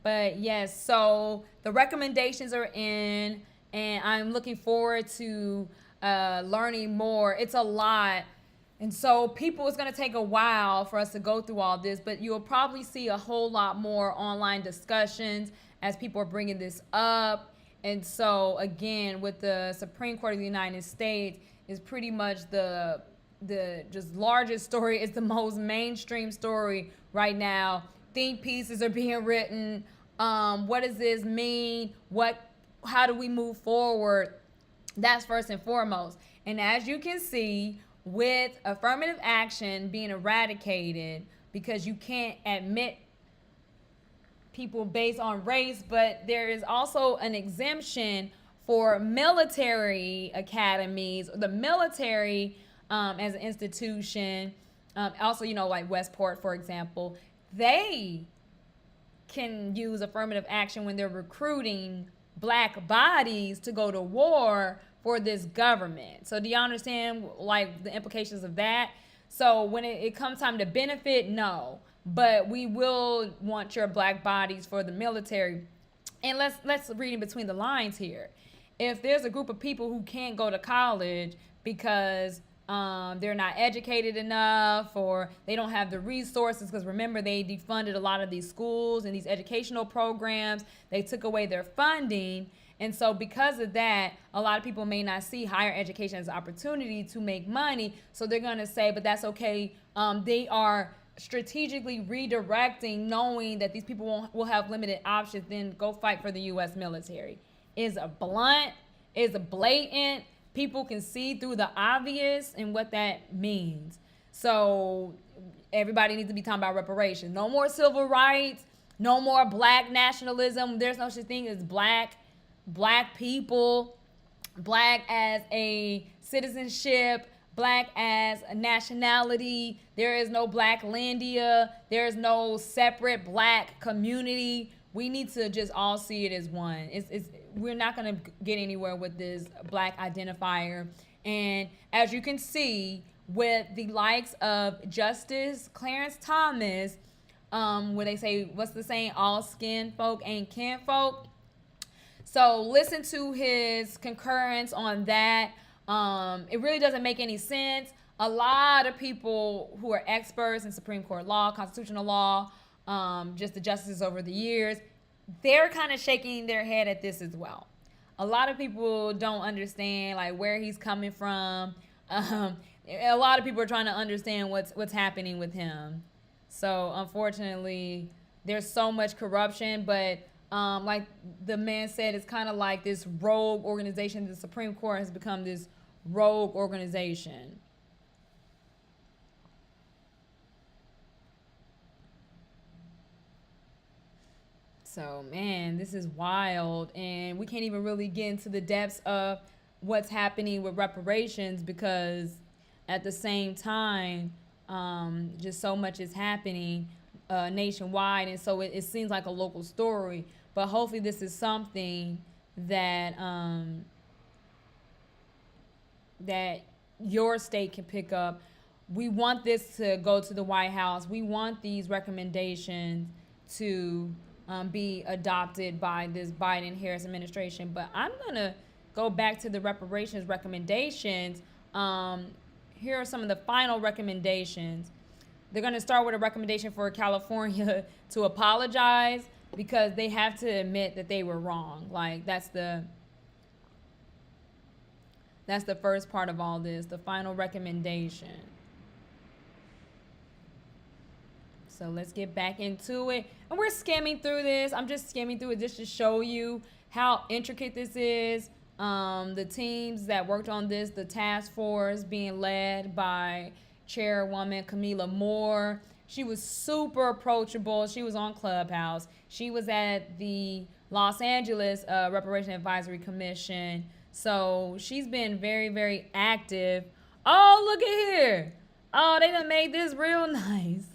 But yes, so the recommendations are in, and I'm looking forward to learning more. It's a lot. And so it's going to take a while for us to go through all this, but you'll probably see a whole lot more online discussions as people are bringing this up. And so again, with the Supreme Court of the United States is pretty much the just largest story. It's the most mainstream story right now. Think pieces are being written. What does this mean? How do we move forward? That's first and foremost. And as you can see, with affirmative action being eradicated because you can't admit people based on race, but there is also an exemption for military academies, the military as an institution. Also, like Westport, for example, they can use affirmative action when they're recruiting black bodies to go to war for this government. So do you understand like the implications of that? So when it comes time to benefit, no, but we will want your black bodies for the military. And let's read in between the lines here. If there's a group of people who can't go to college because they're not educated enough or they don't have the resources, because remember they defunded a lot of these schools and these educational programs, they took away their funding. And so because of that, a lot of people may not see higher education as an opportunity to make money. So they're going to say, but that's okay. They are strategically redirecting, knowing that these people will have limited options, then go fight for the U.S. military. Is a blunt, is a blatant. People can see through the obvious and what that means. So everybody needs to be talking about reparations. No more civil rights, no more black nationalism. There's no such thing as black people, black as a citizenship, black as a nationality. There is no black landia. There is no separate black community. We need to just all see it as one. We're not going to get anywhere with this black identifier. And as you can see, with the likes of Justice Clarence Thomas, where they say, what's the saying? All skin folk ain't kin folk. So listen to his concurrence on that. It really doesn't make any sense. A lot of people who are experts in Supreme Court law, constitutional law, just the justices over the years, they're kind of shaking their head at this as well. A lot of people don't understand like where he's coming from. A lot of people are trying to understand what's happening with him. So unfortunately, there's so much corruption, but like the man said, it's kind of like this rogue organization. The Supreme Court has become this rogue organization. So, man, this is wild. And we can't even really get into the depths of what's happening with reparations because at the same time, just so much is happening nationwide. And so it seems like a local story. But hopefully this is something that that your state can pick up. We want this to go to the White House. We want these recommendations to be adopted by this Biden-Harris administration. But I'm going to go back to the reparations recommendations. Here are some of the final recommendations. They're going to start with a recommendation for California to apologize because they have to admit that they were wrong. Like, that's the first part of all this, the final recommendation. So let's get back into it. And we're skimming through this. I'm just skimming through it just to show you how intricate this is. The teams that worked on this, the task force being led by Chairwoman Camila Moore. She was super approachable. She was on Clubhouse. She was at the Los Angeles Reparations Advisory Commission. So she's been very, very active. Oh, look at here. Oh, they done made this real nice.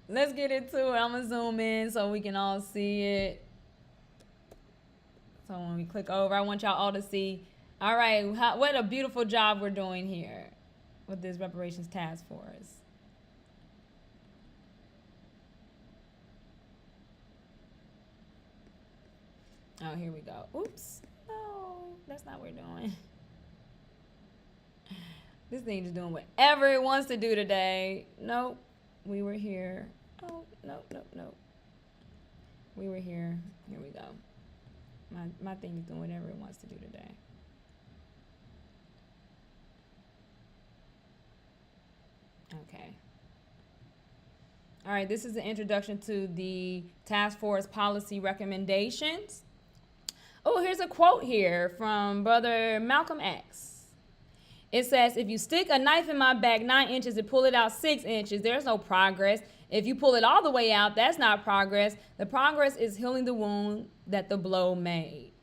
Let's get into it. I'm going to zoom in so we can all see it. So when we click over, I want y'all all to see. All right, what a beautiful job we're doing here with this reparations task force. Oh, here we go. Oops. No, that's not what we're doing. This thing is doing whatever it wants to do today. Nope. We were here. Oh, nope. We were here. Here we go. My thing is doing whatever it wants to do today. Okay. All right, this is the introduction to the task force policy recommendations. Oh, here's a quote here from Brother Malcolm X. It says, if you stick a knife in my back 9 inches and pull it out 6 inches, there's no progress. If you pull it all the way out, that's not progress. The progress is healing the wound that the blow made.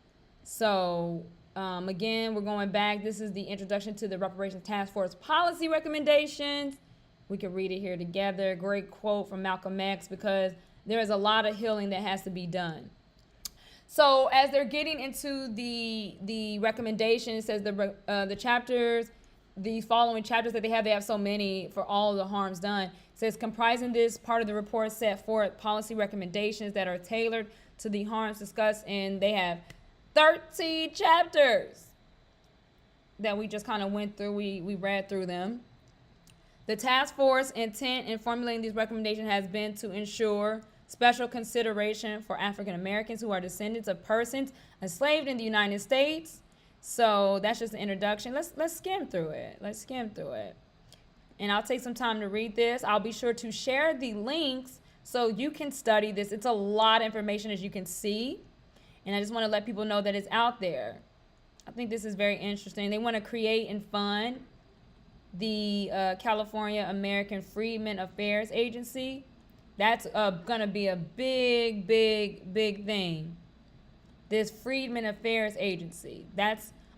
So, again, we're going back. This is the introduction to the Reparations Task Force policy recommendations. We can read it here together. Great quote from Malcolm X, because there is a lot of healing that has to be done. So as they're getting into the recommendation, it says the chapters, the following chapters that they have so many for all the harms done. It says, comprising this part of the report set forth policy recommendations that are tailored to the harms discussed, and they have 13 chapters that we just kind of went through. We read through them. The task force intent in formulating these recommendations has been to ensure special consideration for African Americans who are descendants of persons enslaved in the United States. So that's just an introduction. Let's skim through it. And I'll take some time to read this. I'll be sure to share the links so you can study this. It's a lot of information, as you can see. And I just want to let people know that it's out there. I think this is very interesting. They want to create and fund the California American Freedmen Affairs Agency. That's going to be a big thing. This Freedmen Affairs Agency.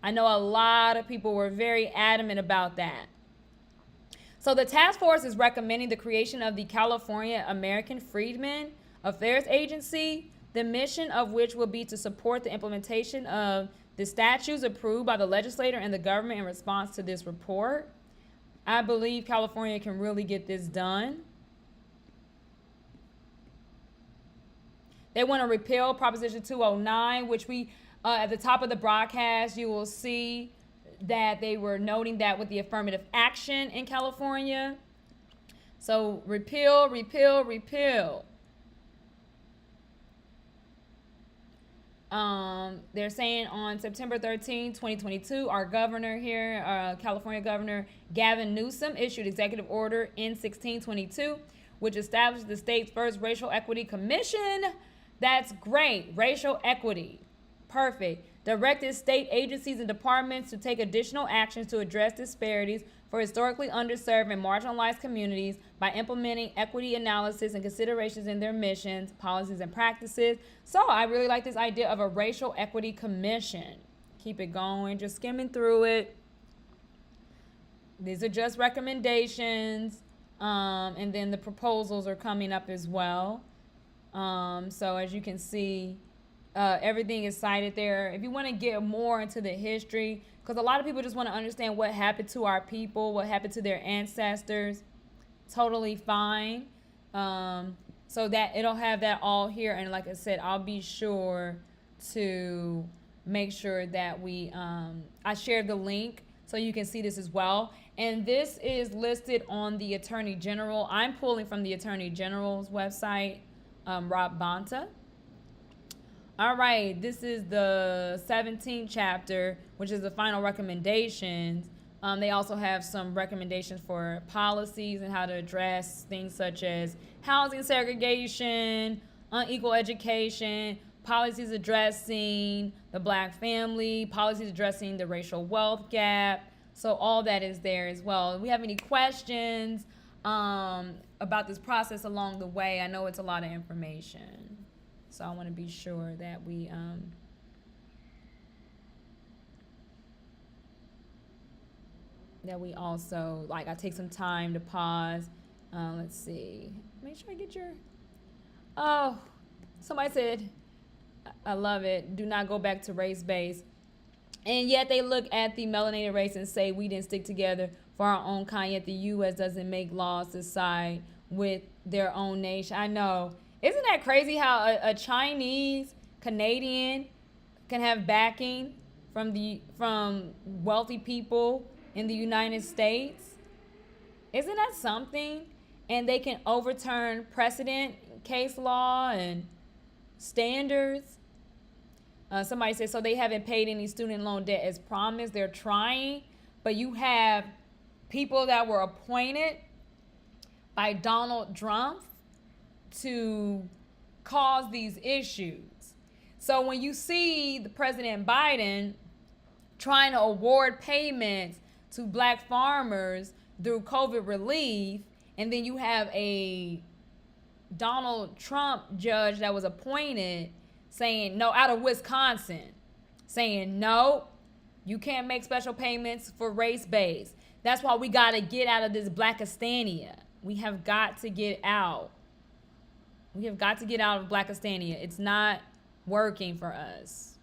I know a lot of people were very adamant about that. So the task force is recommending the creation of the California American Freedmen Affairs Agency, the mission of which will be to support the implementation of the statutes approved by the legislature and the government in response to this report. I believe California can really get this done. They want to repeal Proposition 209, which we, at the top of the broadcast, you will see that they were noting that with the affirmative action in California. So repeal. They're saying on September 13, 2022, our governor here, California Governor Gavin Newsom, issued Executive Order N-1622, which established the state's first racial equity commission. That's great. Racial equity. Perfect. Directed state agencies and departments to take additional actions to address disparities for historically underserved and marginalized communities by implementing equity analysis and considerations in their missions, policies, and practices. So I really like this idea of a racial equity commission. Keep it going, just skimming through it. These are just recommendations, and then the proposals are coming up as well. So as you can see, everything is cited there. If you want to get more into the history, because a lot of people just want to understand what happened to our people, what happened to their ancestors, totally fine. So that it'll have that all here. And like I said, I'll be sure to make sure that I share the link so you can see this as well. And this is listed on the Attorney General. I'm pulling from the Attorney General's website, Rob Bonta. All right, this is the 17th chapter, which is the final recommendations. They also have some recommendations for policies and how to address things such as housing segregation, unequal education, policies addressing the Black family, policies addressing the racial wealth gap. So all that is there as well. If we have any questions about this process along the way, I know it's a lot of information. So I want to be sure that we also, like, I take some time to pause. Let's see. Make sure I get your... Oh, somebody said, I love it, do not go back to race-based. And yet they look at the melanated race and say we didn't stick together for our own kind, yet the U.S. doesn't make laws to side with their own nation. I know. Isn't that crazy how a Chinese Canadian can have backing from wealthy people in the United States? Isn't that something? And they can overturn precedent, case law, and standards. Somebody said, so they haven't paid any student loan debt as promised. They're trying, but you have people that were appointed by Donald Trump to cause these issues. So when you see the President Biden trying to award payments to Black farmers through COVID relief, and then you have a Donald Trump judge that was appointed saying no, out of Wisconsin, saying no, you can't make special payments for race-based. That's why we got to get out of this Blackistania. We have got to get out. We have got to get out of Blackistania. It's not working for us.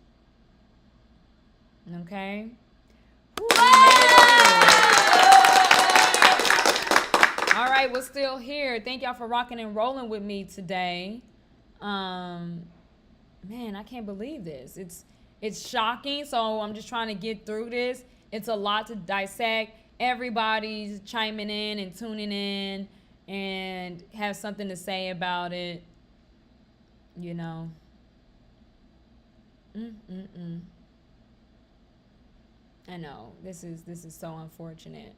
Okay? All right, we're still here. Thank y'all for rocking and rolling with me today. Man, I can't believe this. It's shocking, so I'm just trying to get through this. It's a lot to dissect. Everybody's chiming in and tuning in and have something to say about it, you know. I know, this is so unfortunate.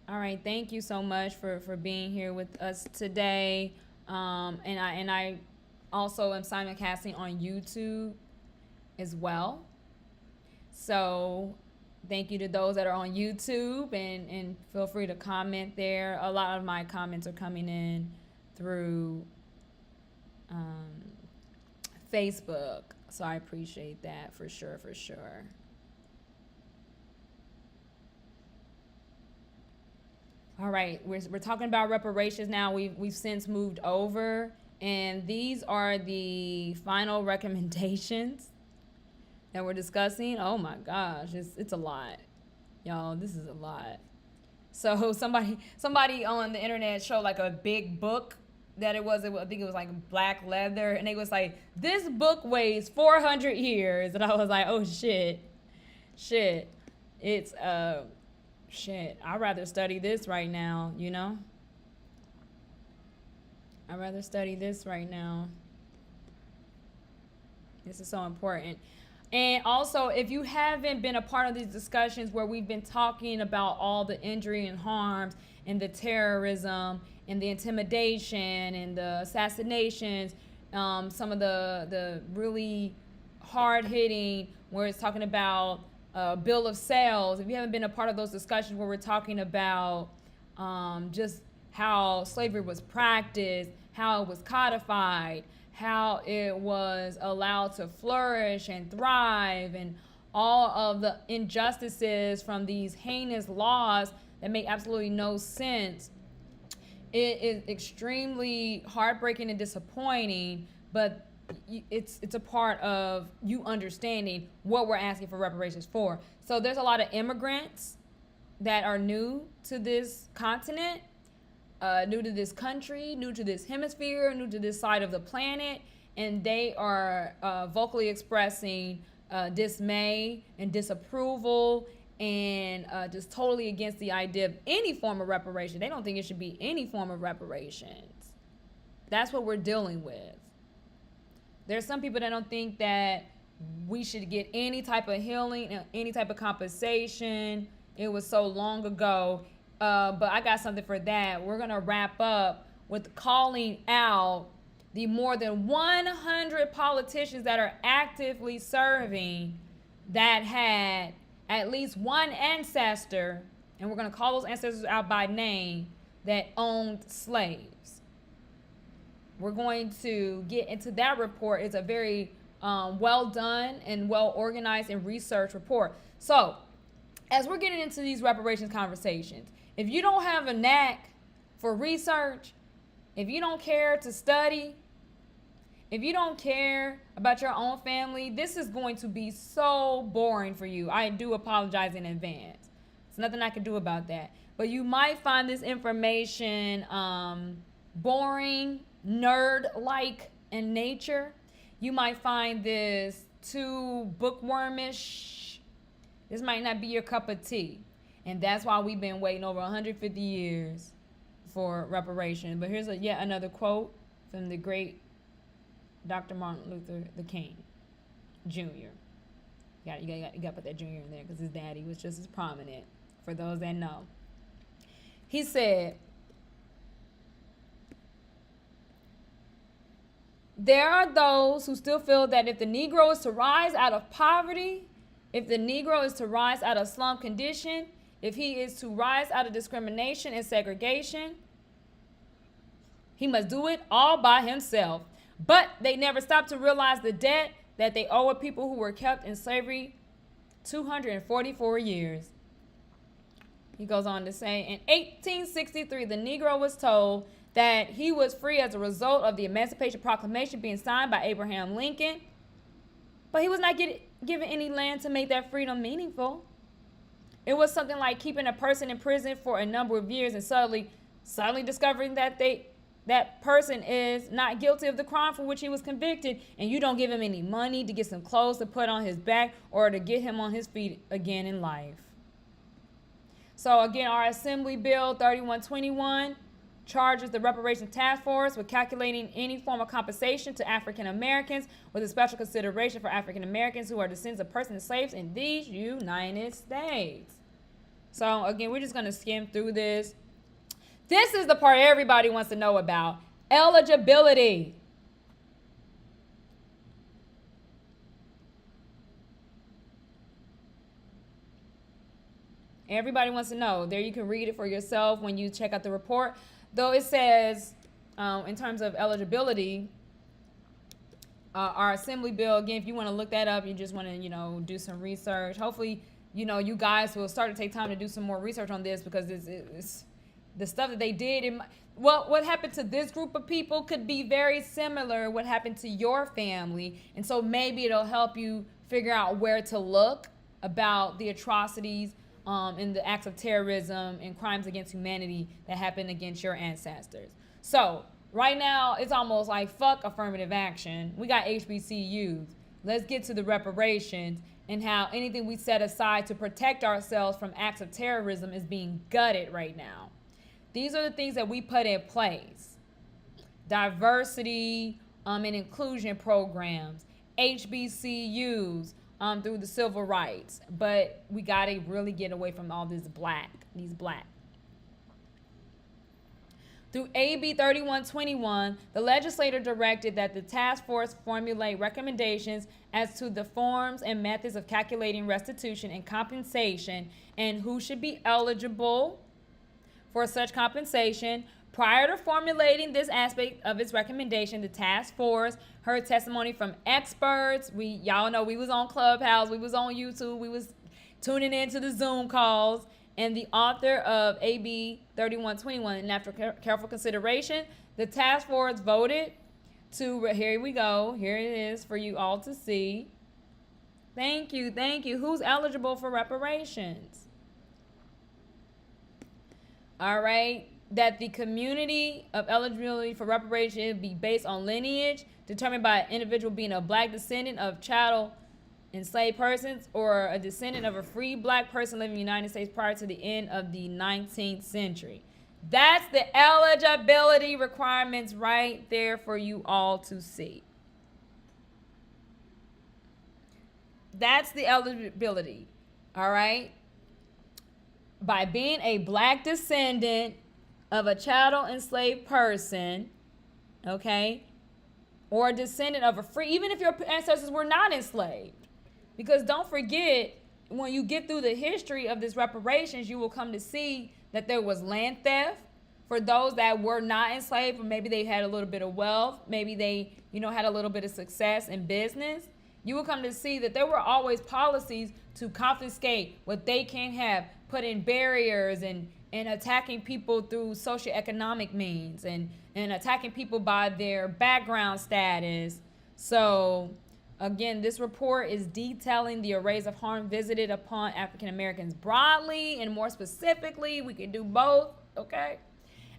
All right, thank you so much for being here with us today. And I also am simulcasting on YouTube as well. So thank you to those that are on YouTube, and feel free to comment there. A lot of my comments are coming in through Facebook. So I appreciate that for sure. All right, we're talking about reparations now. We've since moved over, and these are the final recommendations that we're discussing. Oh my gosh, it's a lot, y'all. This is a lot. So somebody on the internet showed like a big book that it was. I think it was like black leather, and they was like, this book weighs 400 years, and I was like, oh shit, it's Shit, I'd rather study this right now, you know? I'd rather study this right now. This is so important. And also, if you haven't been a part of these discussions where we've been talking about all the injury and harms and the terrorism and the intimidation and the assassinations, some of the really hard-hitting, where it's talking about bill of sales, if you haven't been a part of those discussions where we're talking about just how slavery was practiced, how it was codified, how it was allowed to flourish and thrive, and all of the injustices from these heinous laws that make absolutely no sense, it is extremely heartbreaking and disappointing, but it's a part of you understanding what we're asking for reparations for. So there's a lot of immigrants that are new to this continent, new to this country, new to this hemisphere, new to this side of the planet, and they are vocally expressing dismay and disapproval and just totally against the idea of any form of reparation. They don't think it should be any form of reparations. That's what we're dealing with. There's some people that don't think that we should get any type of healing, any type of compensation. It was so long ago. But I got something for that. We're going to wrap up with calling out the more than 100 politicians that are actively serving that had at least one ancestor, and we're going to call those ancestors out by name, that owned slaves. We're going to get into that report. It's a very well done and well organized and researched report. So as we're getting into these reparations conversations, if you don't have a knack for research, if you don't care to study, if you don't care about your own family, this is going to be so boring for you. I do apologize in advance. There's nothing I can do about that. But you might find this information boring, nerd-like in nature. You might find this too bookwormish. This might not be your cup of tea. And that's why we've been waiting over 150 years for reparation. But here's yet another quote from the great Dr. Martin Luther the King Jr. You got to put that Jr. in there because his daddy was just as prominent, for those that know. He said, there are those who still feel that if the Negro is to rise out of poverty, if the Negro is to rise out of slum condition, if he is to rise out of discrimination and segregation, he must do it all by himself. But they never stop to realize the debt that they owe people who were kept in slavery 244 years. He goes on to say, in 1863, the Negro was told that he was free as a result of the Emancipation Proclamation being signed by Abraham Lincoln. But he was not given any land to make that freedom meaningful. It was something like keeping a person in prison for a number of years and suddenly discovering that that person is not guilty of the crime for which he was convicted, and you don't give him any money to get some clothes to put on his back or to get him on his feet again in life. So again, our Assembly Bill 3121 charges the Reparations Task Force with calculating any form of compensation to African Americans with a special consideration for African Americans who are descendants of persons and slaves in these United States. So again, we're just going to skim through this. This is the part everybody wants to know about. Eligibility. Everybody wants to know. There you can read it for yourself when you check out the report. Though it says, in terms of eligibility, our Assembly Bill, again, if you want to look that up, you just want to, do some research. Hopefully, you guys will start to take time to do some more research on this, because it's the stuff that they did. What happened to this group of people could be very similar what happened to your family. And so maybe it'll help you figure out where to look about the atrocities and the acts of terrorism and crimes against humanity that happened against your ancestors. So right now, it's almost like fuck affirmative action. We got HBCUs. Let's get to the reparations and how anything we set aside to protect ourselves from acts of terrorism is being gutted right now. These are the things that we put in place. Diversity and inclusion programs, HBCUs, through the civil rights. But we got to really get away from all these black. Through AB 3121, the legislator directed that the task force formulate recommendations as to the forms and methods of calculating restitution and compensation and who should be eligible for such compensation. Prior to formulating this aspect of its recommendation, the task force heard testimony from experts. Y'all know we was on Clubhouse, we was on YouTube, we was tuning into the Zoom calls, and the author of AB 3121. And after careful consideration, the task force voted to, here we go, here it is for you all to see. Thank you. Who's eligible for reparations? All right, that the community of eligibility for reparation be based on lineage determined by an individual being a black descendant of chattel enslaved persons or a descendant of a free black person living in the United States prior to the end of the 19th century. That's the eligibility requirements right there for you all to see. That's the eligibility, all right? By being a black descendant of a chattel enslaved person, okay, or a descendant of a free, even if your ancestors were not enslaved. Because don't forget, when you get through the history of this reparations, you will come to see that there was land theft for those that were not enslaved, or maybe they had a little bit of wealth, maybe they, had a little bit of success in business. You will come to see that there were always policies to confiscate what they can't have, putting barriers and attacking people through socioeconomic means and attacking people by their background status. So again, this report is detailing the arrays of harm visited upon African Americans broadly, and more specifically, we can do both, okay?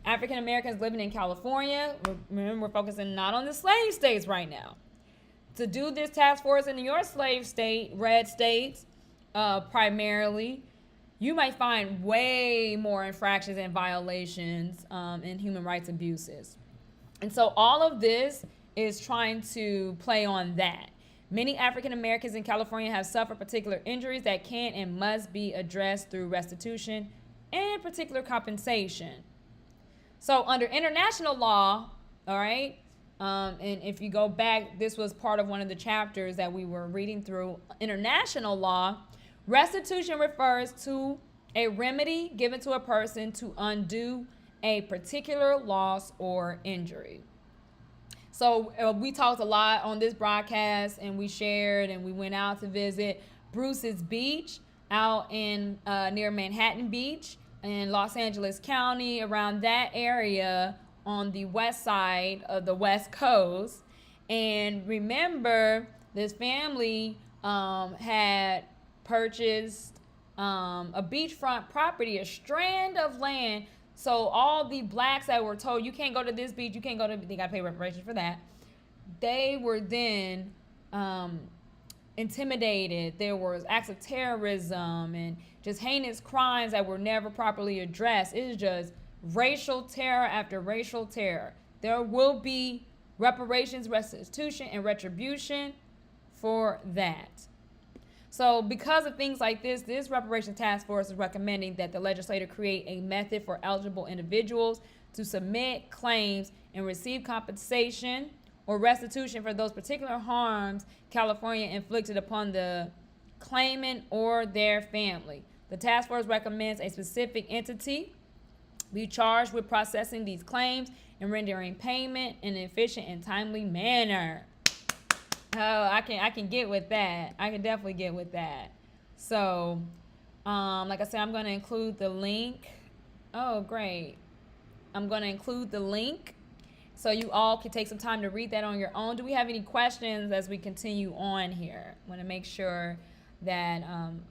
African Americans living in California. Remember, we're focusing not on the slave states right now. To do this task force in your slave state, red states, primarily, you might find way more infractions and violations and human rights abuses. And so all of this is trying to play on that. Many African Americans in California have suffered particular injuries that can and must be addressed through restitution and particular compensation. So under international law, all right, and if you go back, this was part of one of the chapters that we were reading through. International law, restitution refers to a remedy given to a person to undo a particular loss or injury. So we talked a lot on this broadcast, and we shared, and we went out to visit Bruce's Beach out in near Manhattan Beach in Los Angeles County, around that area on the west side of the West Coast. And remember, this family had purchased a beachfront property, a strand of land. So all the blacks that were told, you can't go to this beach, you can't go to, they got to pay reparations for that. They were then intimidated. There was acts of terrorism and just heinous crimes that were never properly addressed. It is just racial terror after racial terror. There will be reparations, restitution, and retribution for that. So because of things like this, this reparations task force is recommending that the legislature create a method for eligible individuals to submit claims and receive compensation or restitution for those particular harms California inflicted upon the claimant or their family. The task force recommends a specific entity be charged with processing these claims and rendering payment in an efficient and timely manner. Oh, I can get with that. I can definitely get with that. So, like I said, I'm going to include the link. Oh, great. I'm going to include the link so you all can take some time to read that on your own. Do we have any questions as we continue on here? I want to make sure that I'm,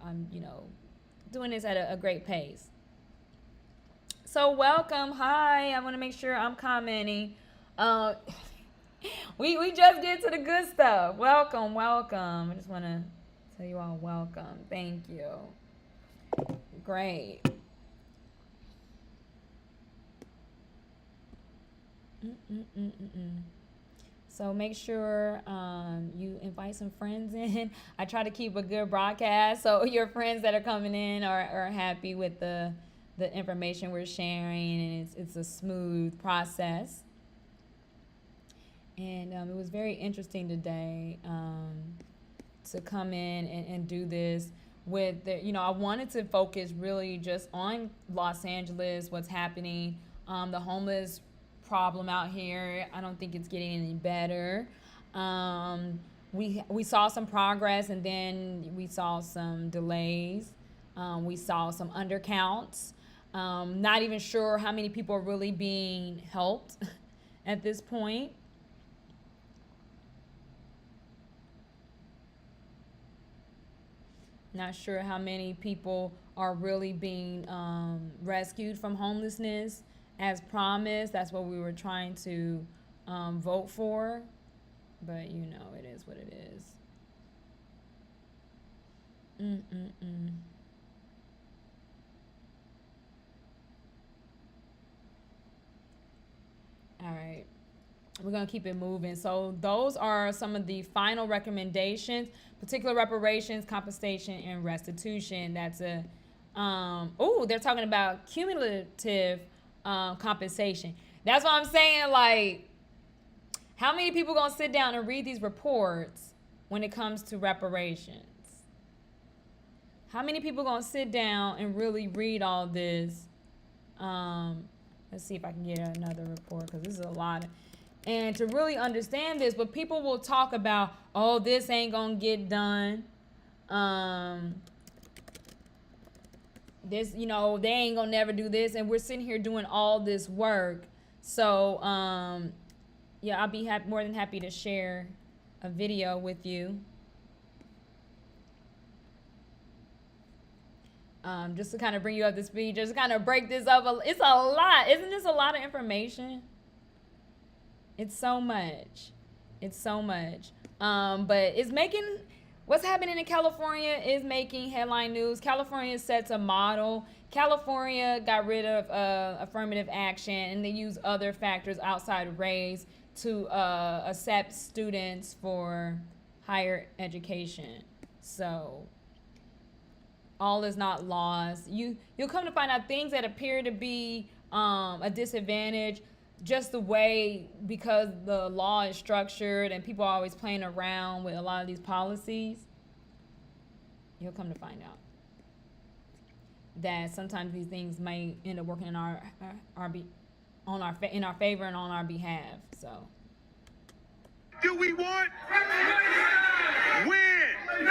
doing this at a great pace. So welcome. Hi. I want to make sure I'm commenting. We just get to the good stuff. Welcome. I just want to tell you all welcome. Thank you. Great. So make sure you invite some friends in. I try to keep a good broadcast so your friends that are coming in are happy with the information we're sharing, and it's a smooth process. And it was very interesting today to come in and do this with the, I wanted to focus really just on Los Angeles, what's happening, the homeless problem out here. I don't think it's getting any better. We saw some progress, and then we saw some delays. We saw some undercounts. Not even sure how many people are really being helped at this point. Not sure how many people are really being rescued from homelessness as promised. That's what we were trying to vote for. But, it is what it is. All right. We're going to keep it moving. So those are some of the final recommendations: particular reparations, compensation, and restitution. That's they're talking about cumulative compensation. That's what I'm saying. Like, How many people gonna sit down and read these reports when it comes to reparations? How many people gonna sit down and really read all this? Let's see if I can get another report, because this is a lot. And to really understand this, but people will talk about, oh, this ain't gonna get done. This, they ain't gonna never do this, and we're sitting here doing all this work. So, yeah, I'll be more than happy to share a video with you. Just to kind of bring you up to speed, just to kind of break this up. It's a lot. Isn't this a lot of information? It's so much. It's so much. But it's making, what's happening in California is making headline news. California sets a model. California got rid of affirmative action, and they use other factors outside of race to accept students for higher education. So all is not lost. You'll come to find out things that appear to be a disadvantage, just the way, because the law is structured and people are always playing around with a lot of these policies. You'll come to find out that sometimes these things may end up working in our favor and on our behalf. So, do we want? Win!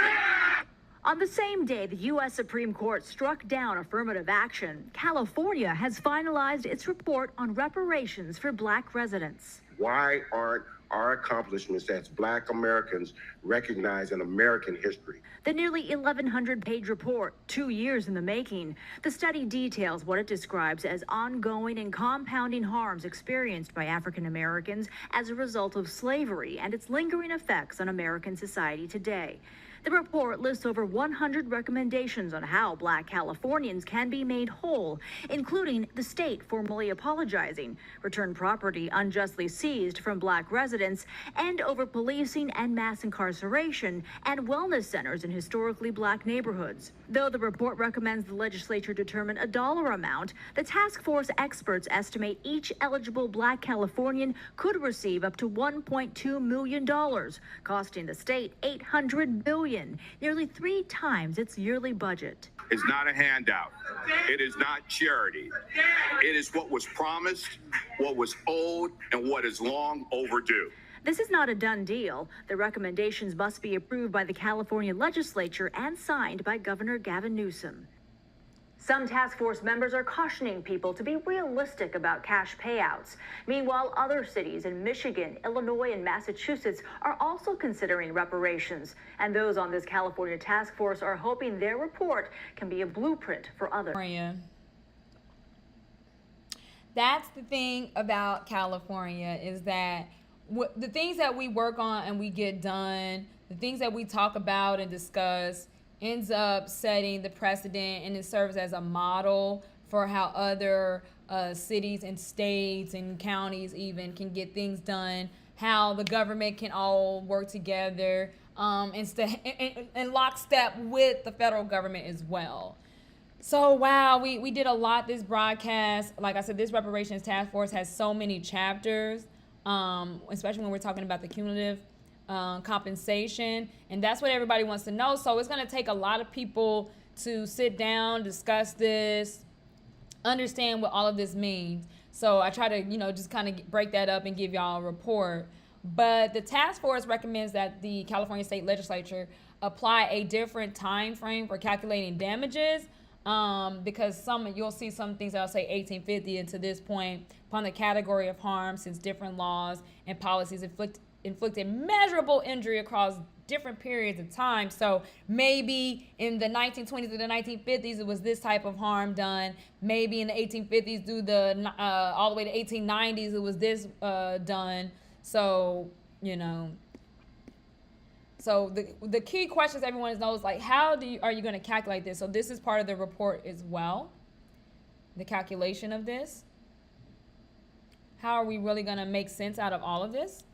On the same day the U.S. Supreme Court struck down affirmative action, California has finalized its report on reparations for Black residents. Why aren't our accomplishments as Black Americans recognized in American history? The nearly 1,100-page report, 2 years in the making. The study details what it describes as ongoing and compounding harms experienced by African Americans as a result of slavery and its lingering effects on American society today. The report lists over 100 recommendations on how Black Californians can be made whole, including the state formally apologizing, return property unjustly seized from Black residents, end over policing and mass incarceration, and wellness centers in historically Black neighborhoods. Though the report recommends the legislature determine a dollar amount, the task force experts estimate each eligible Black Californian could receive up to $1.2 million, costing the state $800 billion. Nearly 3 times its yearly budget. It's not a handout. It is not charity. It is what was promised, what was owed, and what is long overdue. This is not a done deal. The recommendations must be approved by the California legislature and signed by Governor Gavin Newsom. Some task force members are cautioning people to be realistic about cash payouts. Meanwhile, other cities in Michigan, Illinois, and Massachusetts are also considering reparations. And those on this California task force are hoping their report can be a blueprint for others. That's the thing about California, is that the things that we work on and we get done, the things that we talk about and discuss, ends up setting the precedent, and it serves as a model for how other cities and states and counties even can get things done, how the government can all work together in lockstep with the federal government as well. So, wow, we did a lot this broadcast. Like I said, this reparations task force has so many chapters, especially when we're talking about the cumulative compensation, and that's what everybody wants to know. So it's going to take a lot of people to sit down, discuss this, understand what all of this means. So I try to, just kind of break that up and give y'all a report. But the task force recommends that the California State Legislature apply a different time frame for calculating damages, because you'll see some things that'll say 1850 and to this point upon the category of harm, since different laws and policies inflicted measurable injury across different periods of time. So maybe in the 1920s or the 1950s, it was this type of harm done. Maybe in the 1850s through all the way to 1890s, it was this done. So, so the key questions everyone knows, like, how are you going to calculate this? So this is part of the report as well, the calculation of this. How are we really going to make sense out of all of this?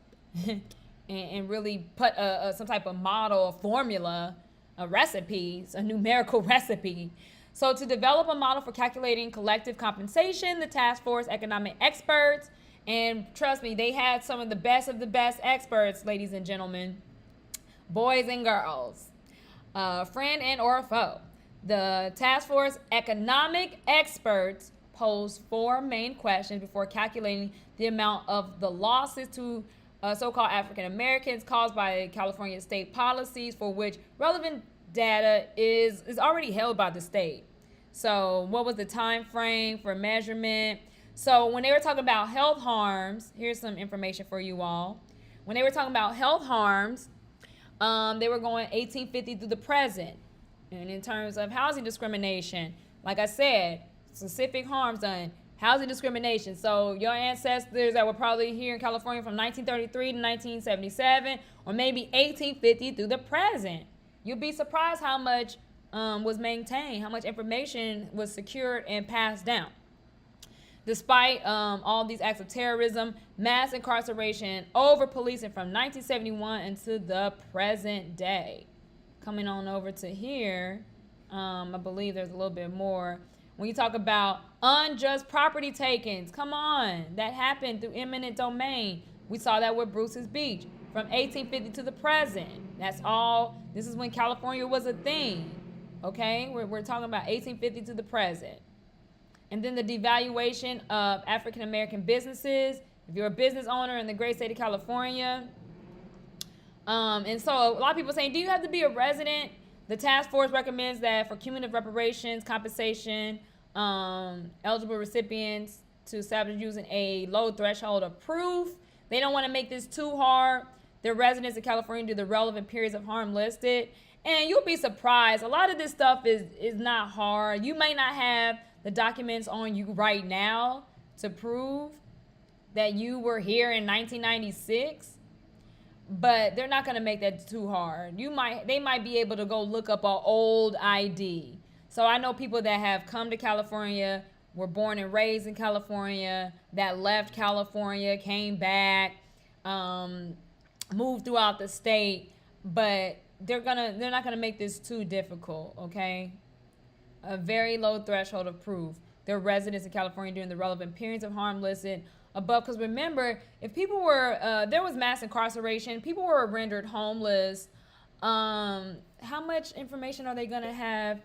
and really put some type of model, a formula, a recipe, a numerical recipe. So to develop a model for calculating collective compensation, the task force economic experts And trust me, they had some of the best experts, ladies and gentlemen, boys and girls, friend and or foe. The task force economic experts posed 4 main questions before calculating the amount of the losses to so-called African Americans caused by California state policies for which relevant data is already held by the state. So what was the time frame for measurement? So when they were talking about health harms, here's some information for you all. When they were talking about health harms, they were going 1850 through the present. And in terms of housing discrimination, like I said, specific harms done, housing discrimination. So your ancestors that were probably here in California from 1933 to 1977, or maybe 1850 through the present. You'll be surprised how much was maintained, how much information was secured and passed down. Despite all these acts of terrorism, mass incarceration, over-policing from 1971 into the present day. Coming on over to here, I believe there's a little bit more. When you talk about unjust property takings, come on, that happened through eminent domain. We saw that with Bruce's Beach from 1850 to the present. That's all. This is when California was a thing. Okay, we're talking about 1850 to the present. And then the devaluation of African American businesses. If you're a business owner in the great state of California. And so a lot of people saying, do you have to be a resident? The task force recommends that for cumulative reparations, compensation, eligible recipients to establish using a low threshold of proof. They don't want to make this too hard. The residents of California do the relevant periods of harm listed. And you'll be surprised. A lot of this stuff is not hard. You may not have the documents on you right now to prove that you were here in 1996. But they're not going to make that too hard. They might be able to go look up an old ID. So I know people that have come to California, were born and raised in California, that left California, came back, moved throughout the state, but they're not gonna make this too difficult, okay? A very low threshold of proof. They're residents in California during the relevant periods of harm listed above, because remember, if people were, there was mass incarceration, people were rendered homeless, how much information are they gonna have?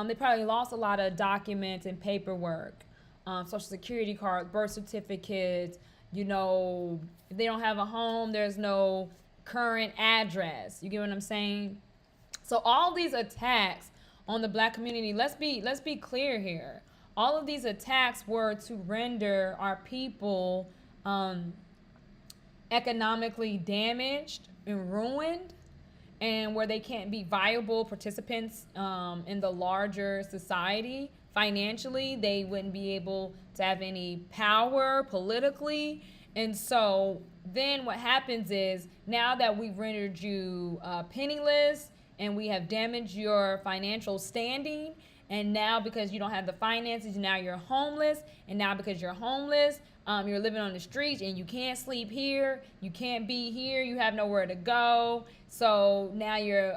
They probably lost a lot of documents and paperwork, social security cards, birth certificates, you know, if they don't have a home, there's no current address, you get what I'm saying? So all these attacks on the black community, let's be clear here. All of these attacks were to render our people economically damaged and ruined, and where they can't be viable participants in the larger society. Financially, they wouldn't be able to have any power politically. And so then what happens is, now that we've rendered you penniless and we have damaged your financial standing, and now because you don't have the finances, now you're homeless, and now because you're homeless, you're living on the streets and you can't sleep here, you can't be here, you have nowhere to go. So now you're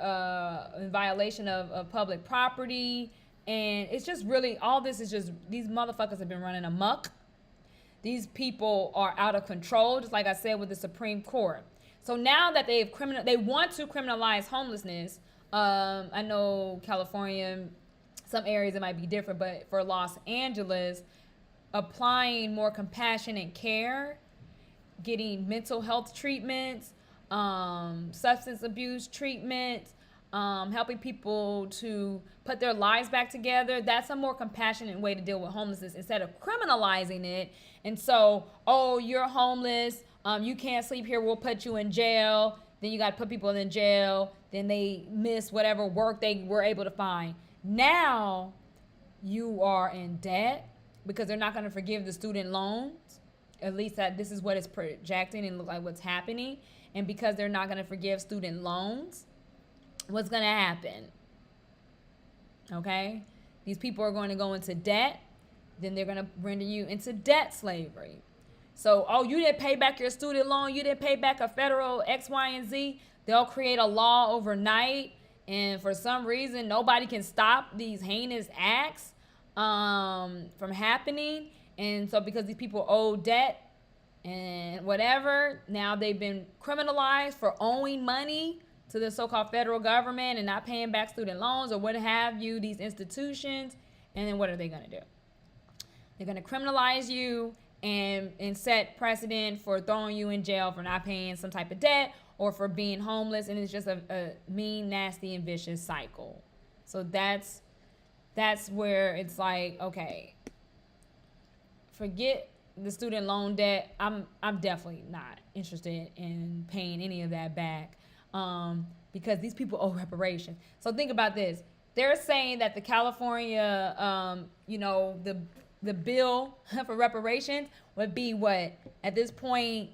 in violation of public property. And it's just really, all this is just, these motherfuckers have been running amok. These people are out of control, just like I said with the Supreme Court. So now that they want to criminalize homelessness. I know California, some areas it might be different, but for Los Angeles, applying more compassionate care, getting mental health treatments, substance abuse treatments, helping people to put their lives back together. That's a more compassionate way to deal with homelessness instead of criminalizing it. And so, oh, you're homeless, you can't sleep here, we'll put you in jail. Then you got to put people in jail. Then they miss whatever work they were able to find. Now you are in debt because they're not going to forgive the student loans. At least that this is what it's projecting and look like what's happening. And because they're not going to forgive student loans, what's going to happen? Okay? These people are going to go into debt. Then they're going to render you into debt slavery. So, oh, you didn't pay back your student loan. You didn't pay back a federal X, Y, and Z. They'll create a law overnight. And for some reason, nobody can stop these heinous acts from happening. And so because these people owe debt and whatever. Now they've been criminalized for owing money to the so-called federal government and not paying back student loans or what have you, these institutions. And then what are they going to do? They're going to criminalize you and set precedent for throwing you in jail for not paying some type of debt or for being homeless. And it's just a mean, nasty, and vicious cycle. So that's where it's like, okay, forget the student loan debt. I'm definitely not interested in paying any of that back because these people owe reparations. So think about this. They're saying that the California, the bill for reparations would be what? At this point,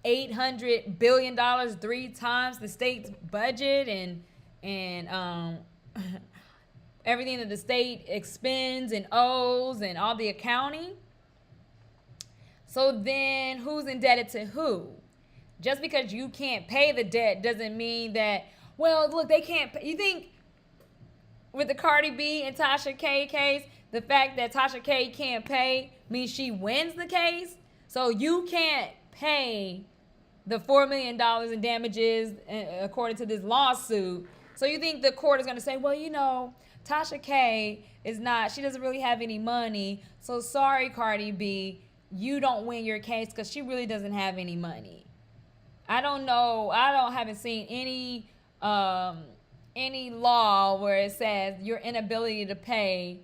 $800 billion, 3 times the state's budget and everything that the state expends and owes and all the accounting. So then who's indebted to who? Just because you can't pay the debt doesn't mean that, well, look, they can't pay. You think with the Cardi B and Tasha K case, the fact that Tasha K can't pay means she wins the case? So you can't pay the $4 million in damages according to this lawsuit. So you think the court is going to say, well, Tasha K she doesn't really have any money. So sorry, Cardi B, you don't win your case because she really doesn't have any money. I don't know. Haven't seen any law where it says your inability to pay,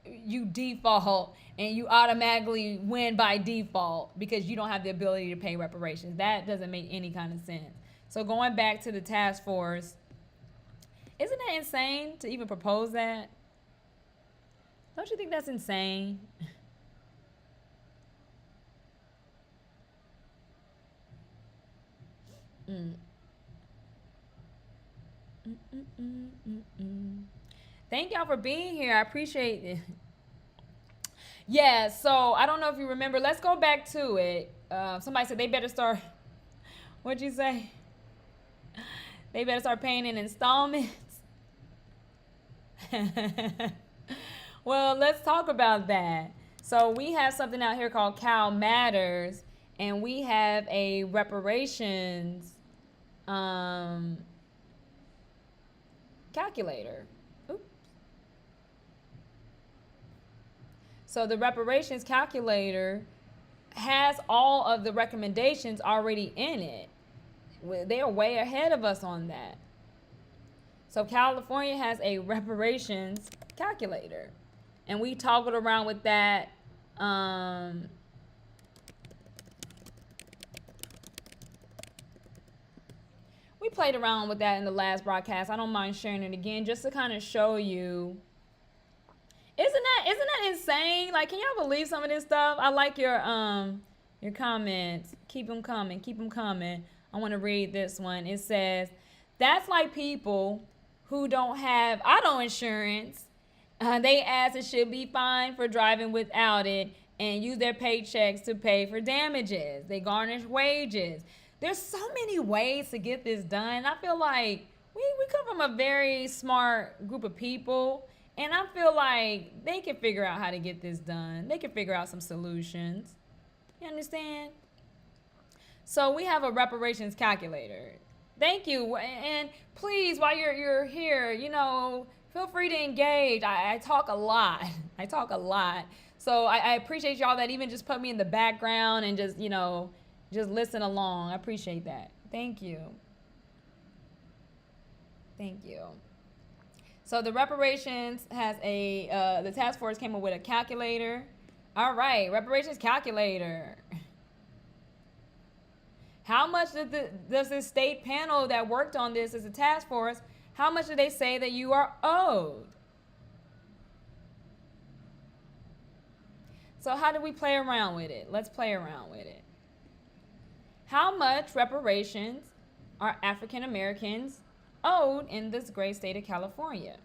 you default and you automatically win by default because you don't have the ability to pay reparations. That doesn't make any kind of sense. So going back to the task force, isn't that insane to even propose that? Don't you think that's insane? Thank y'all for being here. I appreciate it. Yeah, so I don't know if you remember. Let's go back to it. Somebody said they better start. What'd you say? They better start paying in installments. Well, let's talk about that. So we have something out here called Cal Matters, and we have a reparations calculator. Oops. So the reparations calculator has all of the recommendations already in it. They are way ahead of us on that. So California has a reparations calculator, and we toggled around with that. We played around with that in the last broadcast. I don't mind sharing it again just to kind of show you. Isn't that insane? Like, can y'all believe some of this stuff? I like your comments. Keep them coming. Keep them coming. I want to read this one. It says, that's like people who don't have auto insurance. They asses should be fined for driving without it and use their paychecks to pay for damages. They garnish wages. There's so many ways to get this done. I feel like we come from a very smart group of people, and I feel like they can figure out how to get this done. They can figure out some solutions. You understand? So we have a reparations calculator. Thank you. And please, while you're here, feel free to engage. I talk a lot. I talk a lot. So I appreciate y'all that even just put me in the background and just, just listen along. I appreciate that. Thank you. Thank you. So the reparations has the task force came up with a calculator. All right, reparations calculator. How much does the state panel that worked on this as a task force, how much do they say that you are owed? So how do we play around with it? Let's play around with it. How much reparations are African Americans owed in this great state of California?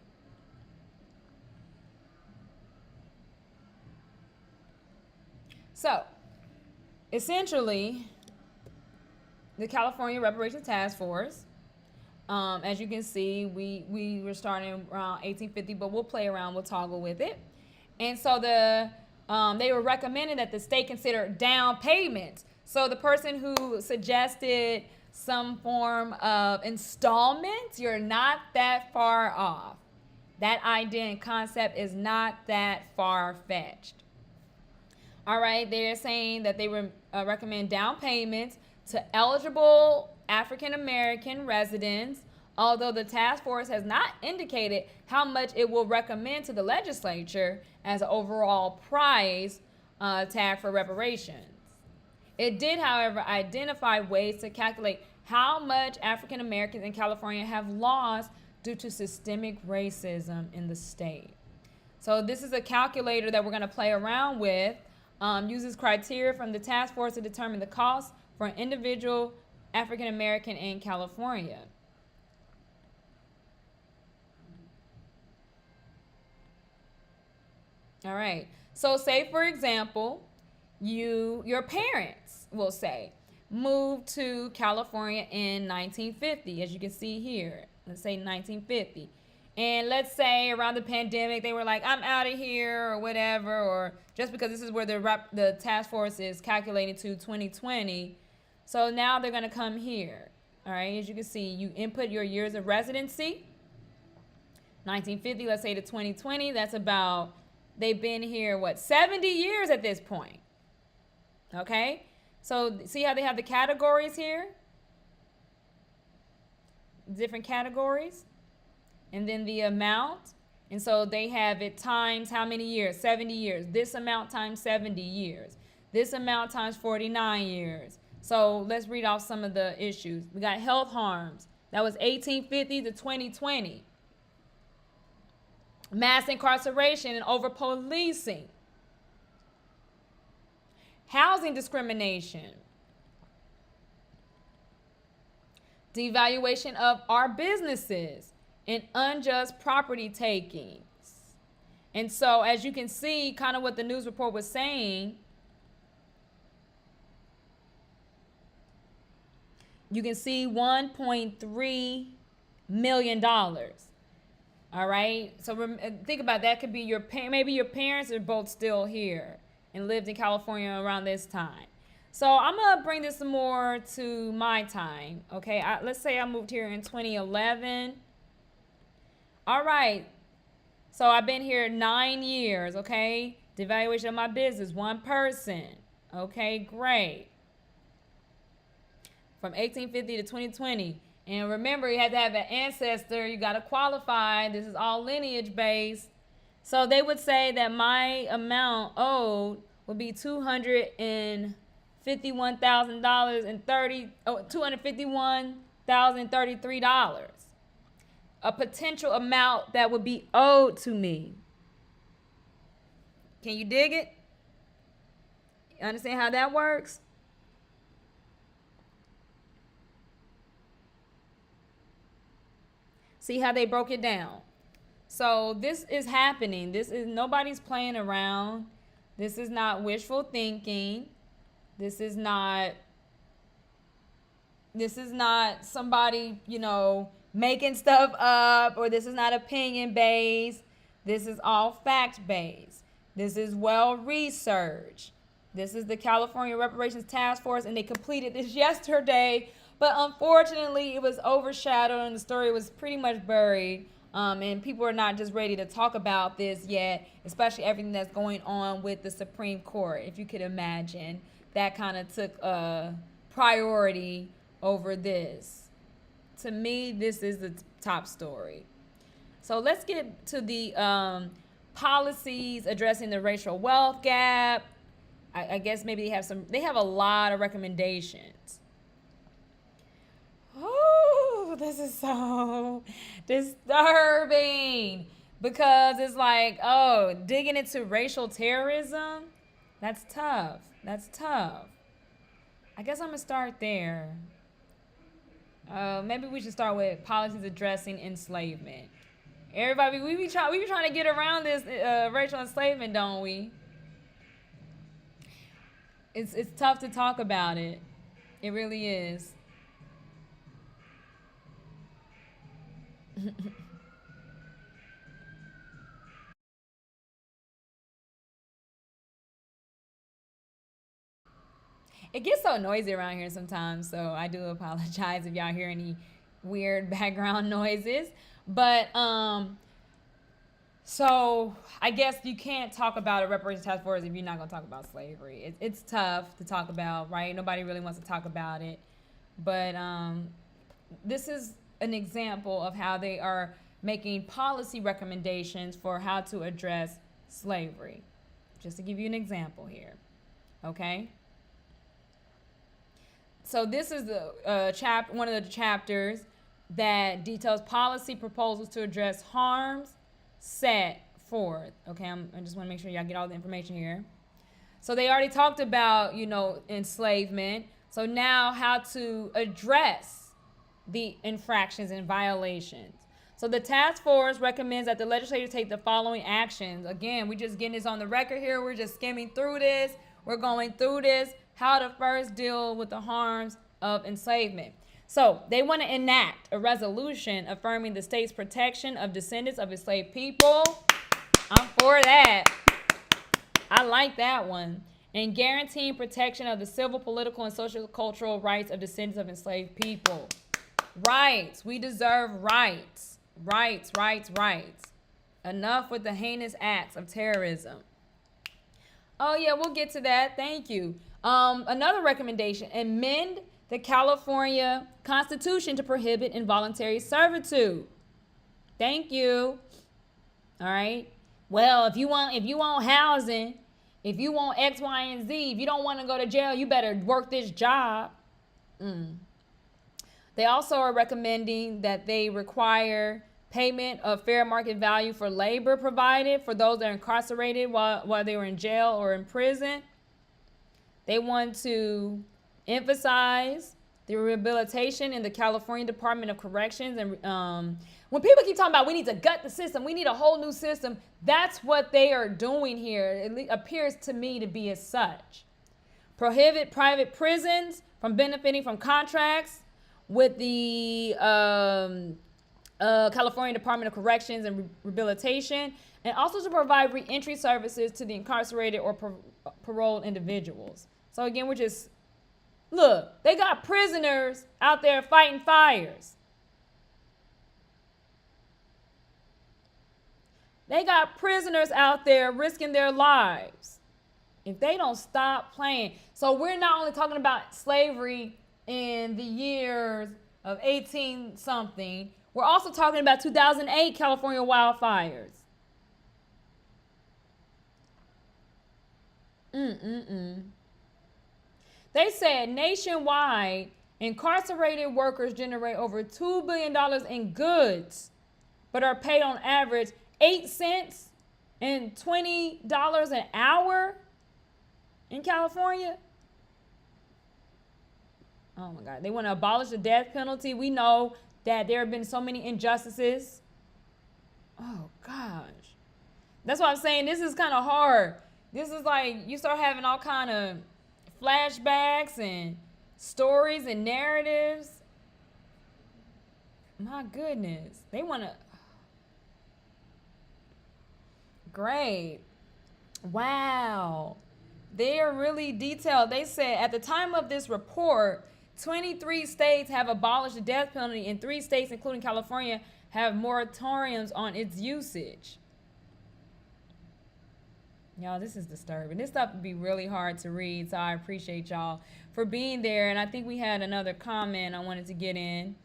So, essentially, the California Reparations Task Force, as you can see, we were starting around 1850, but we'll play around, we'll toggle with it. And so they were recommending that the state consider down payments. So the person who suggested some form of installment, you're not that far off. That idea and concept is not that far-fetched. All right, they're saying that they recommend down payments to eligible African American residents, although the task force has not indicated how much it will recommend to the legislature as an overall price tag for reparations. It did, however, identify ways to calculate how much African Americans in California have lost due to systemic racism in the state. So this is a calculator that we're going to play around with. Uses criteria from the task force to determine the cost for an individual African American in California. All right. So say, for example, your parents, will say, moved to California in 1950, as you can see here. Let's say 1950. And let's say around the pandemic, they were like, I'm out of here or whatever, or just because this is where the task force is calculating to 2020. So now they're going to come here. All right, as you can see, you input your years of residency. 1950, let's say to 2020, that's about, they've been here, 70 years at this point. Okay, so see how they have the categories here? Different categories. And then the amount. And so they have it times how many years? 70 years. This amount times 70 years. This amount times 49 years. So let's read off some of the issues. We got health harms. That was 1850 to 2020. Mass incarceration and over-policing. Housing discrimination. Devaluation of our businesses and unjust property takings. And so, as you can see, kind of what the news report was saying, you can see $1.3 million. All right. So think about that. Could be maybe your parents are both still here and lived in California around this time. So I'm gonna bring this more to my time. Okay. Let's say I moved here in 2011. All right. So I've been here 9 years. Okay. Devaluation of my business, one person. Okay. Great. From 1850 to 2020. And remember, you had to have an ancestor. You got to qualify. This is all lineage based. So they would say that my amount owed would be $251,033. A potential amount that would be owed to me. Can you dig it? You understand how that works? See how they broke it down? So this is happening. Nobody's playing around. This is not wishful thinking. This is not somebody, making stuff up, or this is not opinion based. This is all fact based. This is well researched. This is the California Reparations Task Force, and they completed this yesterday. But unfortunately, it was overshadowed and the story was pretty much buried. And people are not just ready to talk about this yet, especially everything that's going on with the Supreme Court. If you could imagine, that kind of took priority over this. To me, this is the top story. So let's get to the policies addressing the racial wealth gap. I guess maybe they have a lot of recommendations. Oh, this is so disturbing, because it's like, digging into racial terrorism, that's tough. I guess I'm gonna start there. Maybe we should start with policies addressing enslavement. Everybody, we be trying to get around this racial enslavement, don't we? It's tough to talk about it. It really is. It gets so noisy around here sometimes, so I do apologize if y'all hear any weird background noises. But so I guess you can't talk about a reparations task force if you're not going to talk about slavery. It's tough to talk about, right? Nobody really wants to talk about it. But this is an example of how they are making policy recommendations for how to address slavery. Just to give you an example here, okay? So this is the one of the chapters that details policy proposals to address harms set forth. Okay, I just want to make sure y'all get all the information here. So they already talked about, enslavement. So now how to address the infractions and violations. So the task force recommends that the legislature take the following actions. Again, we're just getting this on the record here. We're just skimming through this. We're going through this. How to first deal with the harms of enslavement. So they want to enact a resolution affirming the state's protection of descendants of enslaved people. I'm for that. I like that one. And guaranteeing protection of the civil, political, and social cultural rights of descendants of enslaved people. Rights. We deserve rights. Rights. Enough with the heinous acts of terrorism. Oh, yeah, we'll get to that. Thank you. Another recommendation, amend the California Constitution to prohibit involuntary servitude. Thank you. All right. Well, if you want housing, if you want X, Y, and Z, if you don't want to go to jail, you better work this job. They also are recommending that they require payment of fair market value for labor provided for those that are incarcerated while they were in jail or in prison. They want to emphasize the rehabilitation in the California Department of Corrections. And when people keep talking about we need to gut the system, we need a whole new system, that's what they are doing here. It appears to me to be as such. Prohibit private prisons from benefiting from contracts with the California Department of Corrections and Rehabilitation, and also to provide reentry services to the incarcerated or paroled individuals. So again, look, they got prisoners out there fighting fires. They got prisoners out there risking their lives. If they don't stop playing. So we're not only talking about slavery in the years of 18-something, we're also talking about 2008 California wildfires. They said nationwide, incarcerated workers generate over $2 billion in goods, but are paid on average 8 cents and $20 an hour in California. Oh my God. They want to abolish the death penalty. We know that there have been so many injustices. Oh gosh. That's why I'm saying this is kind of hard. This is like you start having all kind of flashbacks and stories and narratives. My goodness. They want to. Great. Wow. They are really detailed. They said at the time of this report, 23 states have abolished the death penalty, and 3 states, including California, have moratoriums on its usage. Y'all, this is disturbing. This stuff would be really hard to read, so I appreciate y'all for being there. And I think we had another comment I wanted to get in.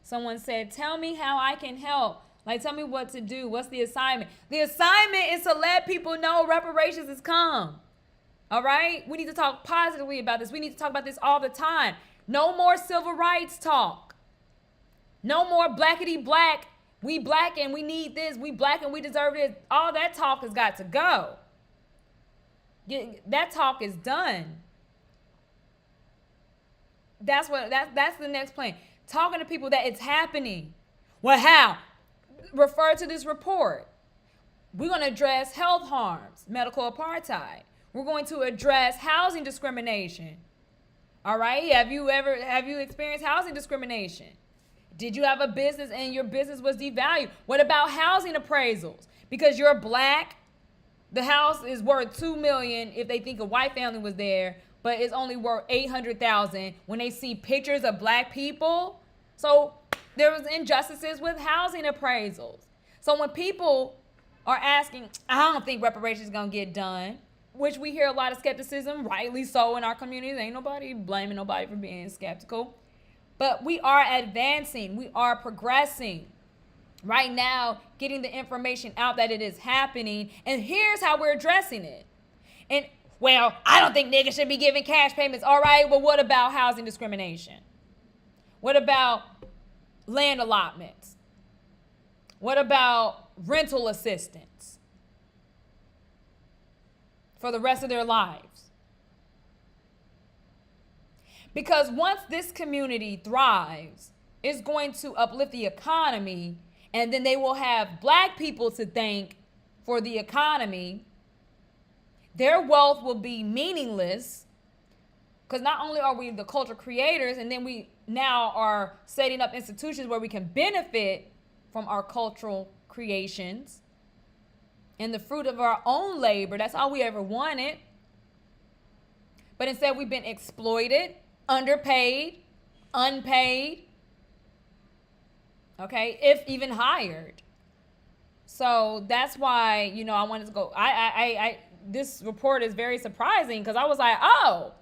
Someone said, tell me how I can help. Like, tell me what to do. What's the assignment? The assignment is to let people know reparations has come. All right? We need to talk positively about this. We need to talk about this all the time. No more civil rights talk. No more blackity black. We black and we need this. We black and we deserve this. All that talk has got to go. That talk is done. That's the next plan. Talking to people that it's happening. Well, how? Refer to this report. We're going to address health harms, medical apartheid. We're going to address housing discrimination. All right? Have you experienced housing discrimination? Did you have a business and your business was devalued? What about housing appraisals? Because you're black, the house is worth $2 million if they think a white family was there, but it's only worth $800,000 when they see pictures of black people. So there was injustices with housing appraisals. So when people are asking, I don't think reparations is gonna get done, which we hear a lot of skepticism, rightly so, in our communities. Ain't nobody blaming nobody for being skeptical. But we are advancing, we are progressing. Right now, getting the information out that it is happening, and here's how we're addressing it. And, well, I don't think niggas should be giving cash payments. All right, well, what about housing discrimination? What about land allotments? What about rental assistance for the rest of their lives? Because once this community thrives, it's going to uplift the economy, and then they will have black people to thank for the economy. Their wealth will be meaningless, because not only are we the culture creators, and then we now are setting up institutions where we can benefit from our cultural creations and the fruit of our own labor. That's all we ever wanted. But instead, we've been exploited, underpaid, unpaid, okay, if even hired. So that's why, I wanted to go. This report is very surprising, because I was like, oh,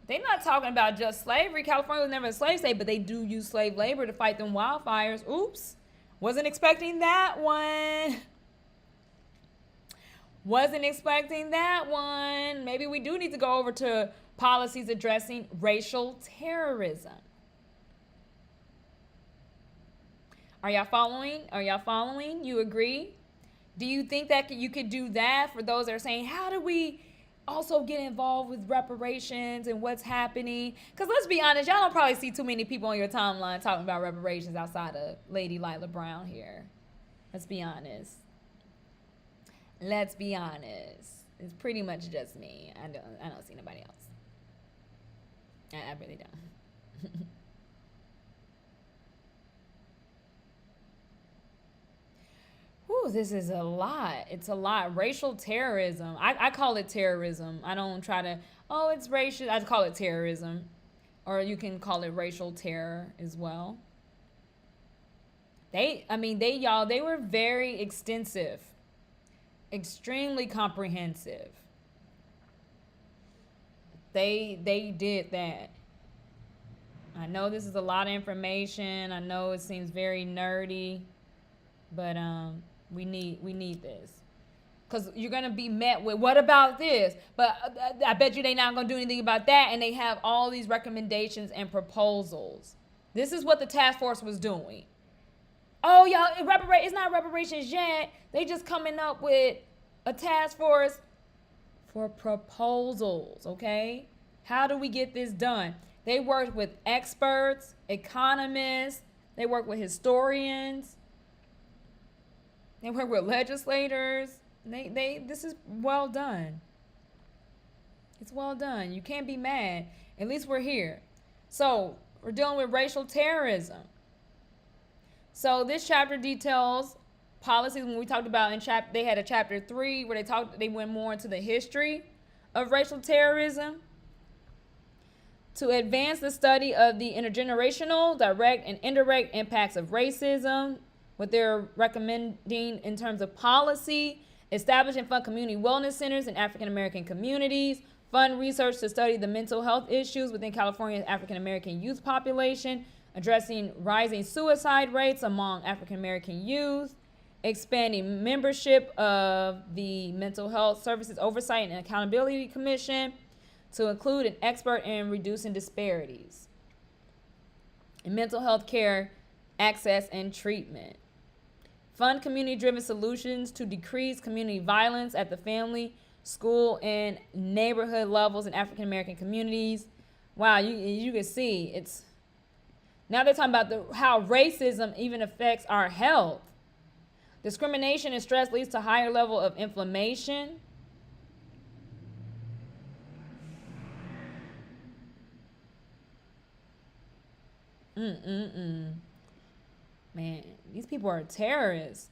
they're not talking about just slavery. California was never a slave state, but they do use slave labor to fight them wildfires. Oops. Wasn't expecting that one. Wasn't expecting that one. Maybe we do need to go over to policies addressing racial terrorism. Are y'all following? Are y'all following? You agree? Do you think that you could do that for those that are saying, how do we also get involved with reparations and what's happening? Because let's be honest, y'all don't probably see too many people on your timeline talking about reparations outside of Lady Lila Brown here. Let's be honest. Let's be honest. It's pretty much just me. I don't see nobody else. I really don't. Whew, this is a lot. It's a lot. Racial terrorism. I call it terrorism. I don't try to, it's racial. I call it terrorism. Or you can call it racial terror as well. They were very extensive. Extremely comprehensive. They did that. I know this is a lot of information. I know it seems very nerdy, but we need this, because you're gonna be met with, what about this? But I bet you they're not gonna do anything about that, and they have all these recommendations and proposals. This is what the task force was doing. Oh, y'all, it's not reparations yet. They just coming up with a task force for proposals, okay? How do we get this done? They worked with experts, economists, they work with historians, they work with legislators. This is well done. It's well done. You can't be mad. At least we're here. So we're dealing with racial terrorism. So this chapter details policies. When we talked about they had a chapter 3 where they went more into the history of racial terrorism. To advance the study of the intergenerational, direct, and indirect impacts of racism, what they're recommending in terms of policy: establish and fund community wellness centers in African American communities, fund research to study the mental health issues within California's African American youth population, addressing rising suicide rates among African American youth, expanding membership of the Mental Health Services Oversight and Accountability Commission to include an expert in reducing disparities in mental health care access and treatment. Fund community-driven solutions to decrease community violence at the family, school, and neighborhood levels in African American communities. Wow, you can see it's now they're talking about how racism even affects our health. Discrimination and stress leads to higher level of inflammation. Man, these people are terrorists.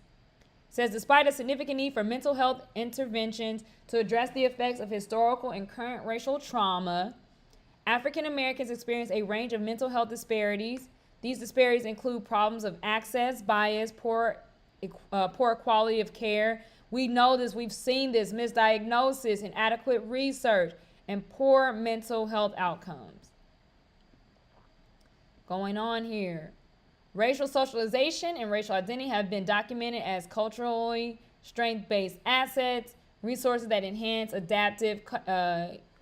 Says, despite a significant need for mental health interventions to address the effects of historical and current racial trauma, African Americans experience a range of mental health disparities. These disparities include problems of access, bias, poor quality of care. We know this, we've seen this, misdiagnosis, inadequate research, and poor mental health outcomes. Going on here. Racial socialization and racial identity have been documented as culturally strength-based assets, resources that enhance adaptive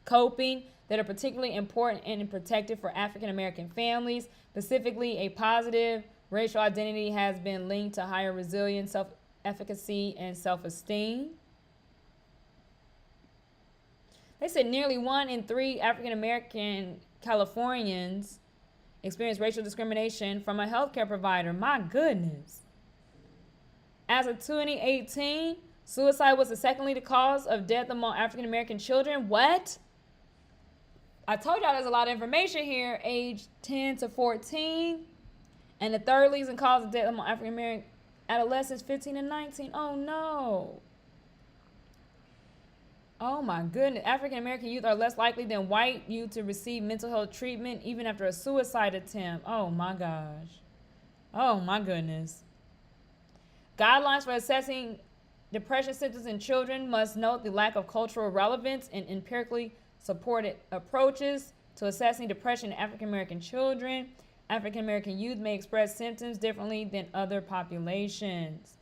coping that are particularly important and protected for African American families. Specifically, a positive racial identity has been linked to higher resilience, self-efficacy, and self-esteem. They said nearly 1 in 3 African American Californians experience racial discrimination from a healthcare provider. My goodness. As of 2018, suicide was the second leading cause of death among African American children. What? I told y'all there's a lot of information here. Age 10 to 14. And the third leading cause of death among African American adolescents, 15 and 19. Oh no. Oh my goodness. African American youth are less likely than white youth to receive mental health treatment even after a suicide attempt. Oh my gosh. Oh my goodness. Guidelines for assessing depression symptoms in children must note the lack of cultural relevance and empirically supported approaches to assessing depression in African American children. African American youth may express symptoms differently than other populations.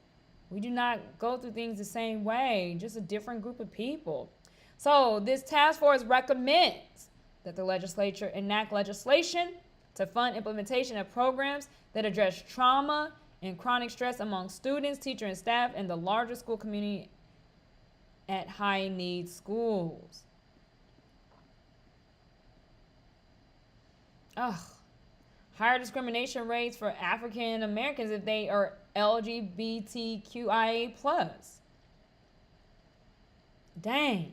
We do not go through things the same way, just a different group of people. So this task force recommends that the legislature enact legislation to fund implementation of programs that address trauma and chronic stress among students, teachers, and staff in the larger school community at high-need schools. Ugh. Higher discrimination rates for African Americans if they are LGBTQIA+. Dang.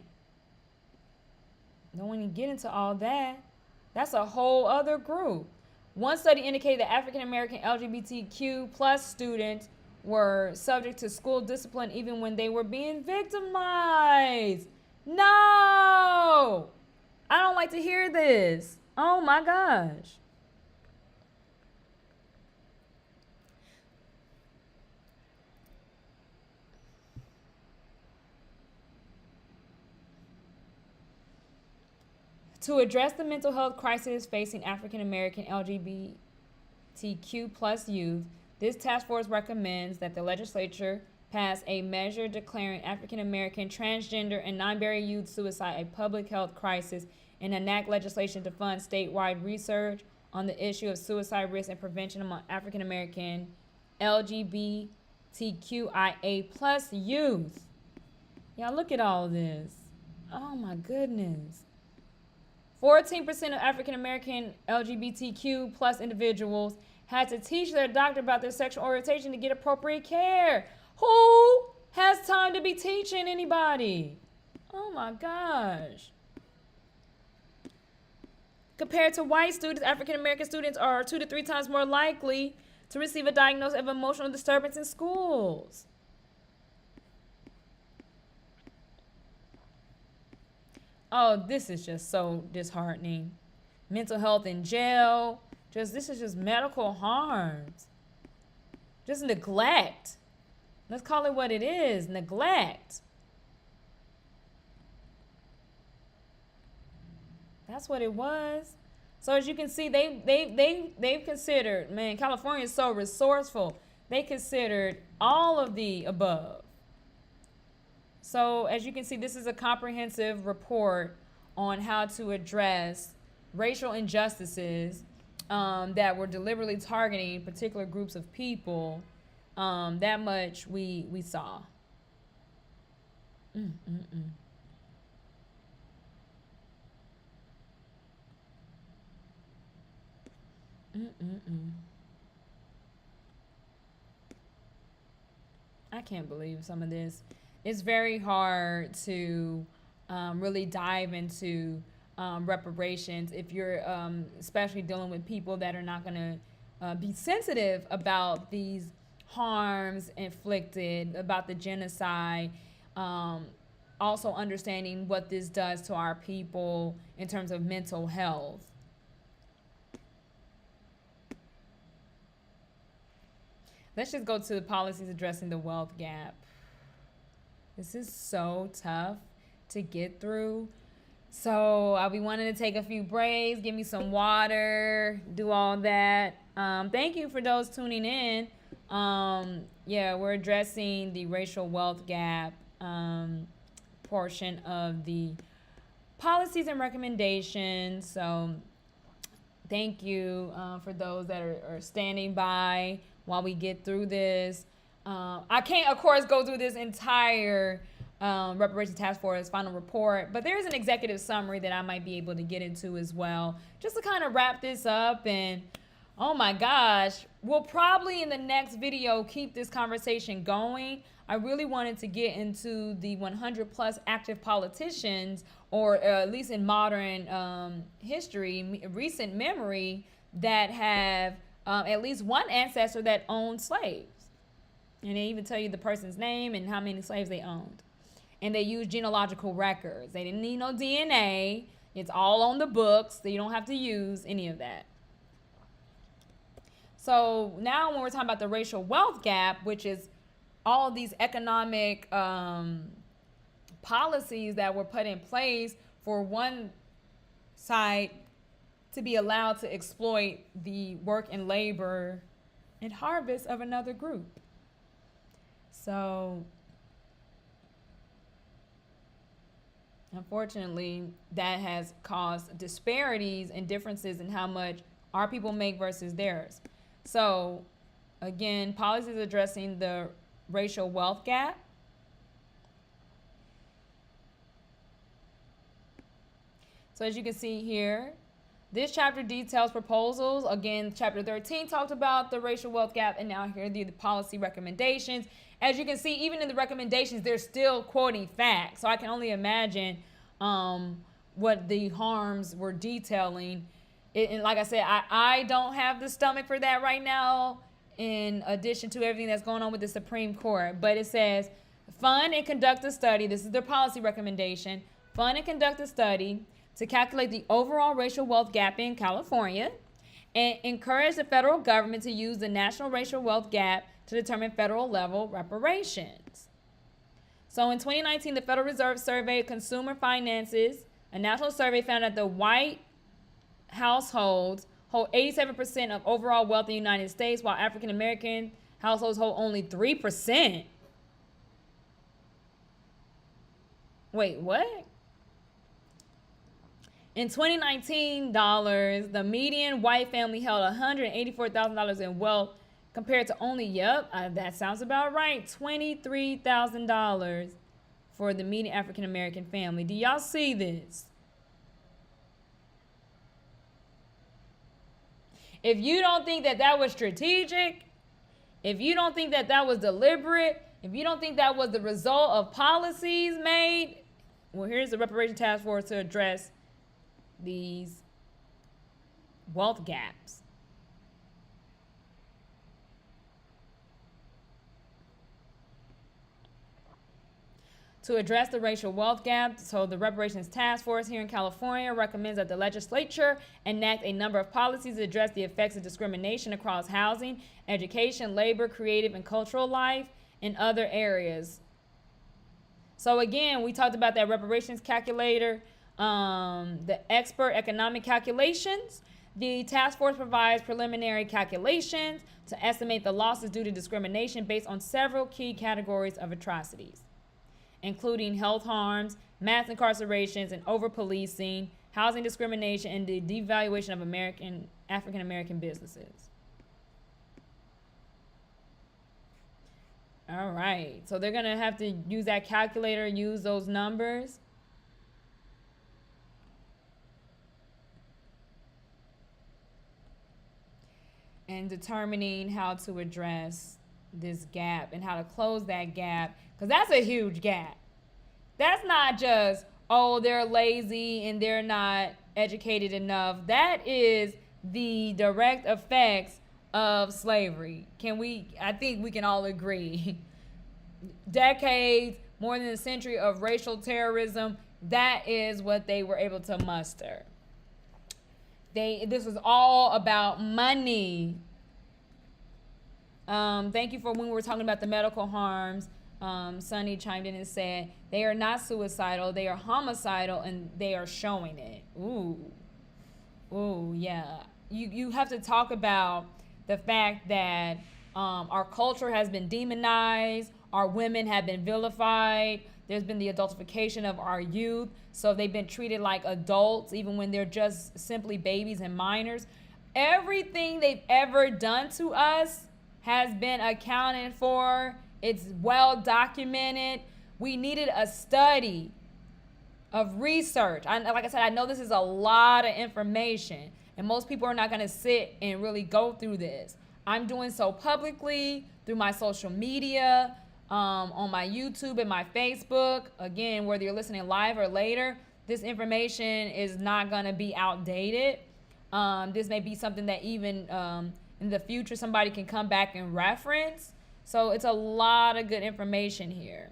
Don't want to get into all that. That's a whole other group. One study indicated that African American LGBTQ+ students were subject to school discipline even when they were being victimized. No! I don't like to hear this. Oh my gosh. To address the mental health crisis facing African American LGBTQ+ youth, this task force recommends that the legislature pass a measure declaring African American, transgender, and non-binary youth suicide a public health crisis and enact legislation to fund statewide research on the issue of suicide risk and prevention among African American LGBTQIA+ youth. Y'all look at all of this. Oh my goodness. 14% of African American LGBTQ+ individuals had to teach their doctor about their sexual orientation to get appropriate care. Who has time to be teaching anybody? Oh my gosh. Compared to white students, African American students are 2 to 3 times more likely to receive a diagnosis of emotional disturbance in schools. Oh, this is just so disheartening. Mental health in jail. This is just medical harms. Just neglect. Let's call it what it is, neglect. That's what it was. So as you can see, they've considered, man, California is so resourceful. They considered all of the above. So as you can see, this is a comprehensive report on how to address racial injustices that were deliberately targeting particular groups of people. That much we saw. I can't believe some of this. It's very hard to really dive into reparations if you're especially dealing with people that are not going to be sensitive about these harms inflicted, about the genocide. also understanding what this does to our people in terms of mental health. Let's just go to the policies addressing the wealth gap. This is so tough to get through. So I'll be wanting to take a few breaks, give me some water, do all that. Thank you for those tuning in. Yeah, we're addressing the racial wealth gap portion of the policies and recommendations. So thank you for those that are standing by while we get through this. I can't, of course, go through this entire Reparations Task Force final report, but there's an executive summary that I might be able to get into as well, just to kind of wrap this up. And oh my gosh, we'll probably in the next video keep this conversation going. I really wanted to get into the 100 plus active politicians, or at least in modern history, recent memory, that have at least one ancestor that owned slaves. And they even tell you the person's name and how many slaves they owned. And they use genealogical records. They didn't need no DNA. It's all on the books, so you don't have to use any of that. So now when we're talking about the racial wealth gap, which is all of these economic policies that were put in place for one side to be allowed to exploit the work and labor and harvest of another group. So unfortunately, that has caused disparities and differences in how much our people make versus theirs. So again, policies addressing the racial wealth gap. So as you can see here, this chapter details proposals. Again, chapter 13 talked about the racial wealth gap, and now here are the policy recommendations. As you can see, even in the recommendations, they're still quoting facts. So I can only imagine what the harms were detailing. And like I said, I don't have the stomach for that right now, in addition to everything that's going on with the Supreme Court. But it says, fund and conduct a study. This is their policy recommendation. Fund and conduct a study to calculate the overall racial wealth gap in California, and encourage the federal government to use the national racial wealth gap to determine federal level reparations. So in 2019, the Federal Reserve surveyed consumer finances. A national survey found that the white households hold 87% of overall wealth in the United States, while African American households hold only 3%. Wait, what? In 2019 dollars, the median white family held $184,000 in wealth, compared to only, that sounds about right, $23,000 for the median African American family. Do y'all see this? If you don't think that that was strategic, if you don't think that that was deliberate, if you don't think that was the result of policies made, well, here's the Reparations Task Force to address these wealth gaps. To address the racial wealth gap, so the Reparations Task Force here in California recommends that the legislature enact a number of policies to address the effects of discrimination across housing, education, labor, creative, and cultural life, and other areas. So again, we talked about that reparations calculator, the expert economic calculations. The task force provides preliminary calculations to estimate the losses due to discrimination based on several key categories of atrocities, including health harms, mass incarcerations, and over-policing, housing discrimination, and the devaluation of African American businesses. All right, so they're gonna have to use that calculator, use those numbers. And determining how to address this gap and how to close that gap, because that's a huge gap. That's not just, oh, they're lazy and they're not educated enough. That is the direct effects of slavery. I think we can all agree. Decades, more than a century of racial terrorism. That is what they were able to muster. This was all about money. Thank you for when we were talking about the medical harms. Sonny chimed in and said, they are not suicidal, they are homicidal, and they are showing it. Ooh, yeah. You have to talk about the fact that our culture has been demonized, our women have been vilified, there's been the adultification of our youth, so they've been treated like adults even when they're just simply babies and minors. Everything they've ever done to us has been accounted for. It's well documented. We needed a study of research. Like I said, I know this is a lot of information, and most people are not going to sit and really go through this. I'm doing so publicly through my social media, on my YouTube and my Facebook. Again, whether you're listening live or later, this information is not going to be outdated. This may be something that even in the future somebody can come back and reference. So it's a lot of good information here.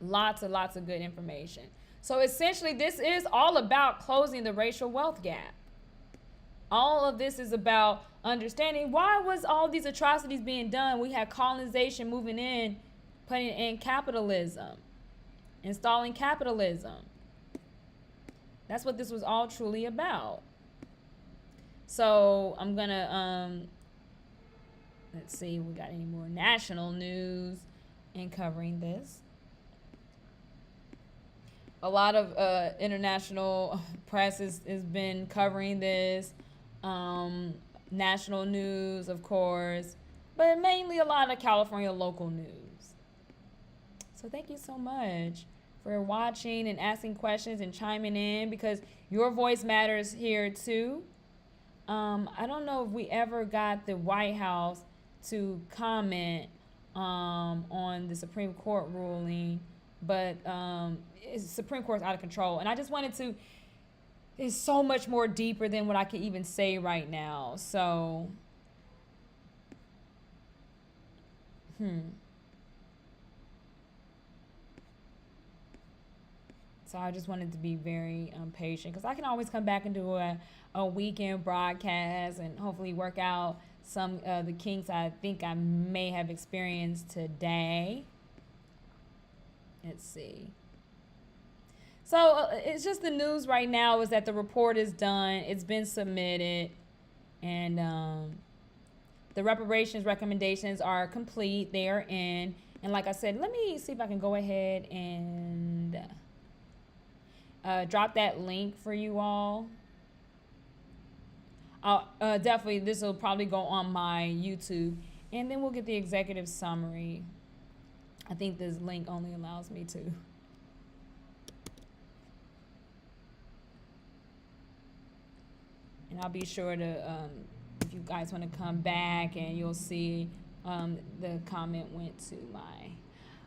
Lots and lots of good information. So essentially, this is all about closing the racial wealth gap. All of this is about understanding why was all these atrocities being done. We had colonization moving in, putting in capitalism, installing capitalism. That's what this was all truly about. So I'm gonna let's see if we got any more national news in covering this. A lot of international press has been covering this. National news, of course, but mainly a lot of California local news. So thank you so much for watching and asking questions and chiming in, because your voice matters here too. I don't know if we ever got the White House to comment on the Supreme Court ruling, but the Supreme Court's out of control. And I just wanted to, it's so much more deeper than what I can even say right now. So, So I just wanted to be very patient, because I can always come back and do a weekend broadcast and hopefully work out some of the kinks I think I may have experienced today. Let's see. So it's just the news right now is that the report is done. It's been submitted. And the reparations recommendations are complete. They are in. And like I said, let me see if I can go ahead and drop that link for you all. Definitely, this will probably go on my YouTube. And then we'll get the executive summary. I think this link only allows me to. And I'll be sure to, if you guys want to come back, and you'll see the comment went to my,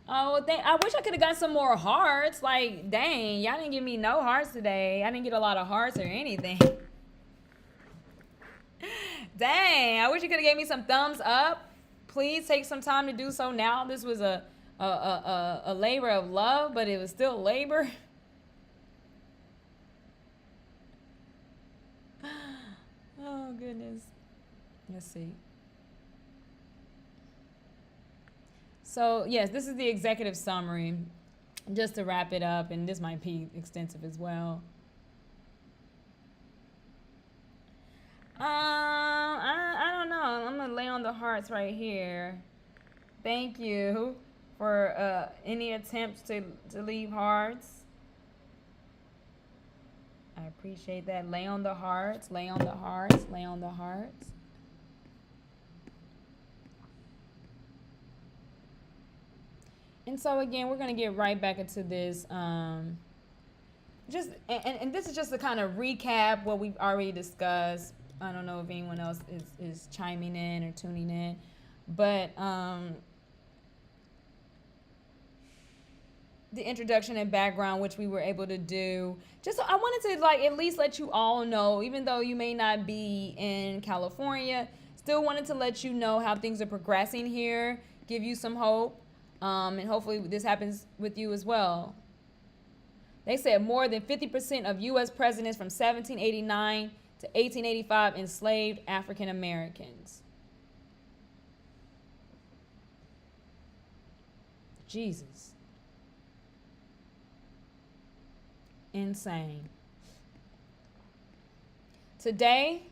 I wish I could have got some more hearts. Like, dang, y'all didn't give me no hearts today. I didn't get a lot of hearts or anything. Dang, I wish you could have gave me some thumbs up. Please take some time to do so now. This was a labor of love, but it was still labor. Oh, goodness. Let's see. So, yes, this is the executive summary. Just to wrap it up, and this might be extensive as well. I don't know. I'm going to lay on the hearts right here. Thank you for any attempts to leave hearts. I appreciate that. Lay on the hearts, lay on the hearts, lay on the hearts. And so again, we're going to get right back into this. And this is just to kind of recap what we've already discussed. I don't know if anyone else is chiming in or tuning in, but the introduction and background, which we were able to do. Just, I wanted to at least let you all know, even though you may not be in California, still wanted to let you know how things are progressing here, give you some hope. And hopefully this happens with you as well. They said more than 50% of U.S. presidents from 1789 to 1885 enslaved African Americans. Jesus. Insane. Today,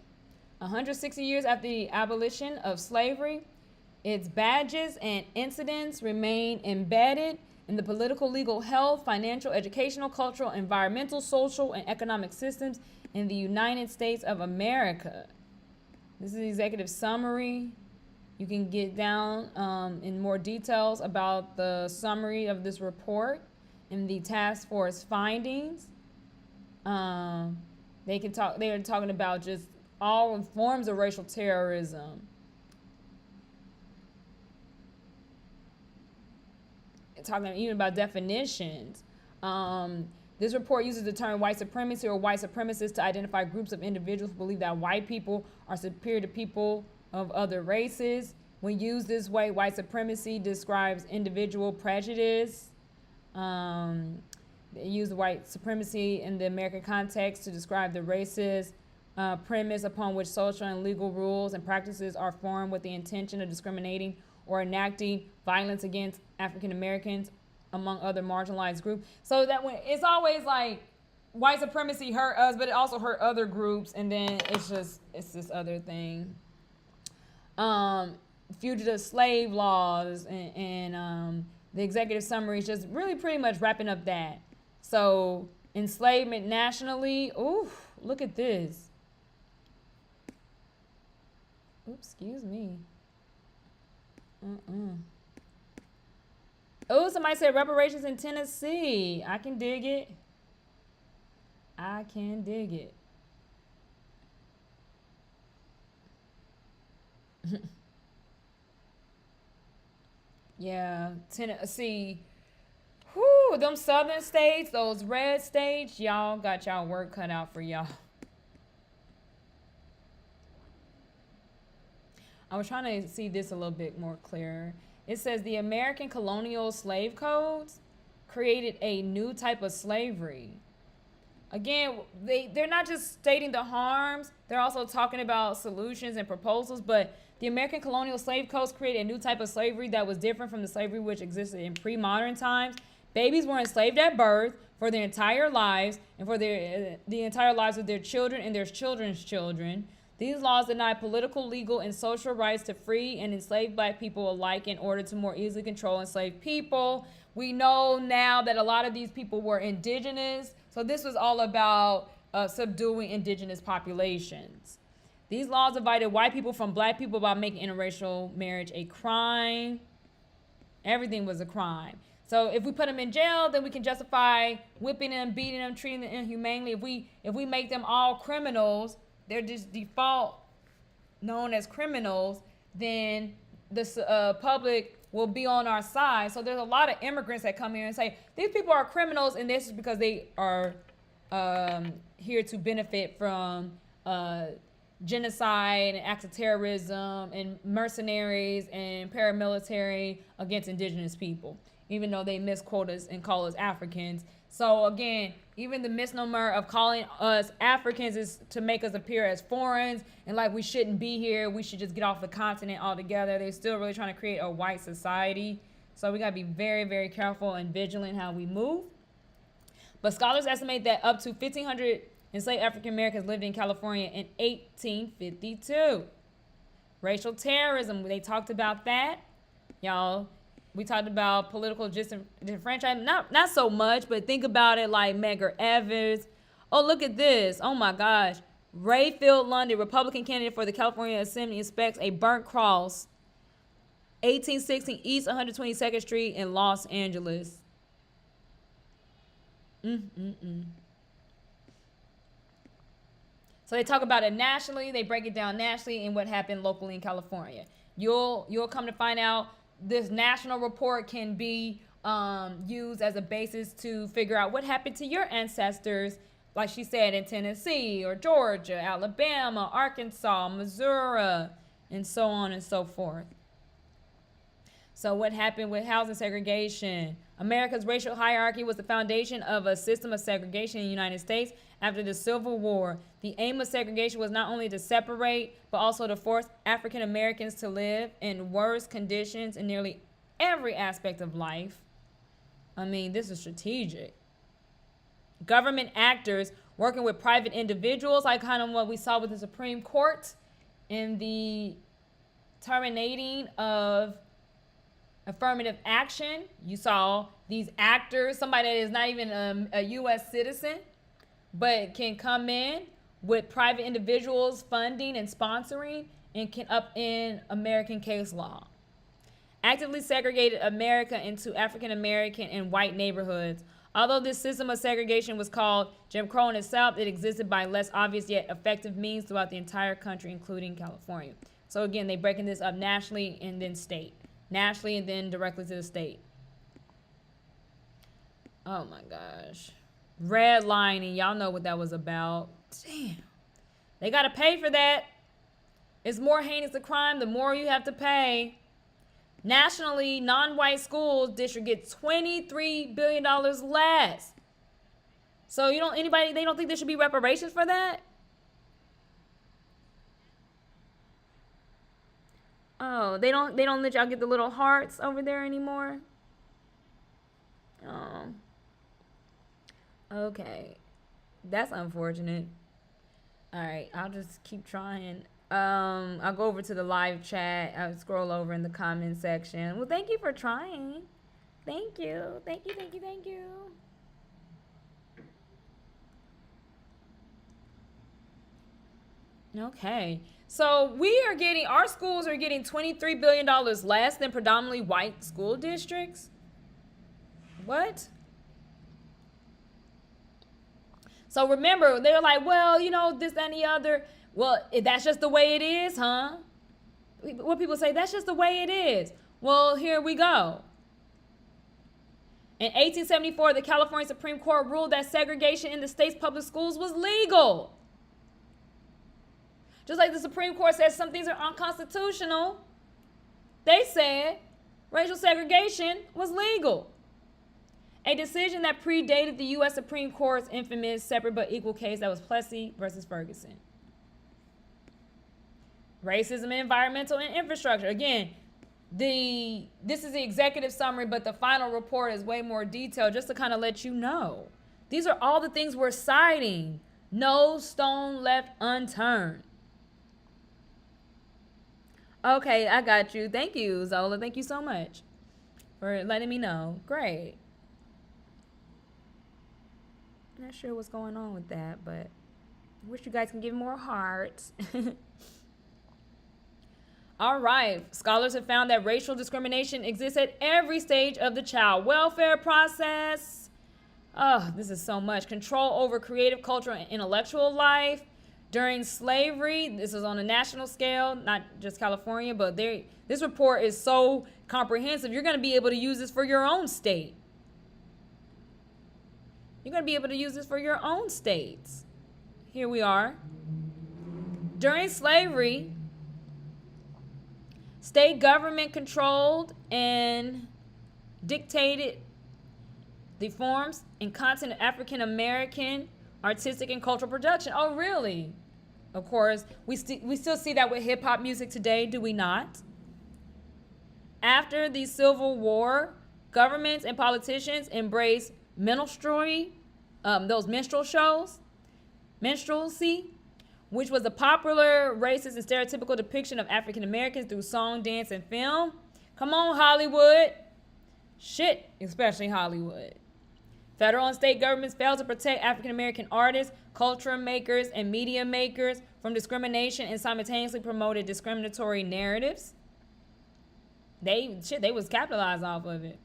160 years after the abolition of slavery, its badges and incidents remain embedded in the political, legal, health, financial, educational, cultural, environmental, social, and economic systems in the United States of America. This is the executive summary. You can get down in more details about the summary of this report and the task force findings. They are talking about just all forms of racial terrorism. Talking even about definitions. This report uses the term white supremacy or white supremacists to identify groups of individuals who believe that white people are superior to people of other races. When used this way, white supremacy describes individual prejudice. They use the white supremacy in the American context to describe the racist premise upon which social and legal rules and practices are formed with the intention of discriminating or enacting violence against African Americans among other marginalized groups. So that when it's always like white supremacy hurt us, but it also hurt other groups, and then it's this other thing. Fugitive slave laws and the executive summary is just really pretty much wrapping up that. So enslavement nationally, ooh, look at this. Oops, excuse me. Oh, somebody said reparations in Tennessee. I can dig it. I can dig it. Yeah, Tennessee. Whoo, them southern states, those red states, y'all got y'all work cut out for y'all. I was trying to see this a little bit more clear. It says the American colonial slave codes created a new type of slavery. Again, they're not just stating the harms, they're also talking about solutions and proposals, but the American colonial slave codes created a new type of slavery that was different from the slavery which existed in pre-modern times. Babies were enslaved at birth for their entire lives and for the entire lives of their children and their children's children. These laws deny political, legal, and social rights to free and enslaved black people alike in order to more easily control enslaved people. We know now that a lot of these people were indigenous, so this was all about subduing indigenous populations. These laws divided white people from black people by making interracial marriage a crime. Everything was a crime. So if we put them in jail, then we can justify whipping them, beating them, treating them inhumanely. If we make them all criminals, they're just default known as criminals, then the public will be on our side. So there's a lot of immigrants that come here and say, these people are criminals, and this is because they are here to benefit from genocide and acts of terrorism and mercenaries and paramilitary against indigenous people, even though they miss quotas and call us Africans. So again, even the misnomer of calling us Africans is to make us appear as foreigners and like we shouldn't be here. We should just get off the continent altogether. They're still really trying to create a white society. So we gotta be very, very careful and vigilant how we move. But scholars estimate that up to 1,500 enslaved African Americans lived in California in 1852. Racial terrorism, they talked about that. Y'all, we talked about political disenfranchisement, not so much, but think about it like Medgar Evers. Oh, look at this. Oh my gosh. Rayfield London, Republican candidate for the California Assembly, inspects a burnt cross, 1816 East 122nd Street in Los Angeles. So they talk about it nationally, they break it down nationally and what happened locally in California. You'll come to find out this national report can be used as a basis to figure out what happened to your ancestors, like she said, in Tennessee or Georgia, Alabama, Arkansas, Missouri, and so on and so forth. So what happened with housing segregation? America's racial hierarchy was the foundation of a system of segregation in the United States after the Civil War. The aim of segregation was not only to separate, but also to force African Americans to live in worse conditions in nearly every aspect of life. I mean, this is strategic. Government actors working with private individuals, like kind of what we saw with the Supreme Court in the terminating of affirmative action. You saw these actors, somebody that is not even a U.S. citizen, but can come in with private individuals funding and sponsoring and can upend American case law. Actively segregated America into African American and white neighborhoods. Although this system of segregation was called Jim Crow in the South, it existed by less obvious yet effective means throughout the entire country, including California. So again, they breaking this up nationally and then state. Nationally and then directly to the state. Oh my gosh. Redlining, y'all know what that was about. Damn. They gotta pay for that. It's more heinous a crime, the more you have to pay. Nationally, non-white school district gets $23 billion less. So they don't think there should be reparations for that? Oh, they don't let y'all get the little hearts over there anymore? Oh. Okay. That's unfortunate. All right, I'll just keep trying. I'll go over to the live chat. I'll scroll over in the comment section. Well, thank you for trying. Thank you. Thank you, thank you, thank you. Okay. So our schools are getting $23 billion less than predominantly white school districts. What? So remember, they're like, well, this, that, and the other. Well, that's just the way it is, huh? What people say, that's just the way it is. Well, here we go. In 1874, the California Supreme Court ruled that segregation in the state's public schools was legal. Just like the Supreme Court says some things are unconstitutional, they said racial segregation was legal. A decision that predated the U.S. Supreme Court's infamous separate but equal case that was Plessy versus Ferguson. Racism in environmental and infrastructure. Again, this is the executive summary, but the final report is way more detailed just to kind of let you know. These are all the things we're citing. No stone left unturned. Okay, I got you. Thank you, Zola. Thank you so much for letting me know. Great. Not sure what's going on with that, but I wish you guys can give more hearts. All right. Scholars have found that racial discrimination exists at every stage of the child welfare process. Oh, this is so much. Control over creative, cultural, and intellectual life. During slavery, this is on a national scale, not just California, but this report is so comprehensive, you're going to be able to use this for your own state. You're going to be able to use this for your own states. Here we are. During slavery, state government controlled and dictated the forms and content of African American artistic and cultural production. Oh, really? Of course, we still see that with hip hop music today, do we not? After the Civil War, governments and politicians embraced minstrelsy, those minstrel shows, minstrelsy, which was a popular racist and stereotypical depiction of African Americans through song, dance, and film. Come on, Hollywood. Shit, especially Hollywood. Federal and state governments failed to protect African American artists, culture makers, and media makers from discrimination and simultaneously promoted discriminatory narratives. They was capitalized off of it.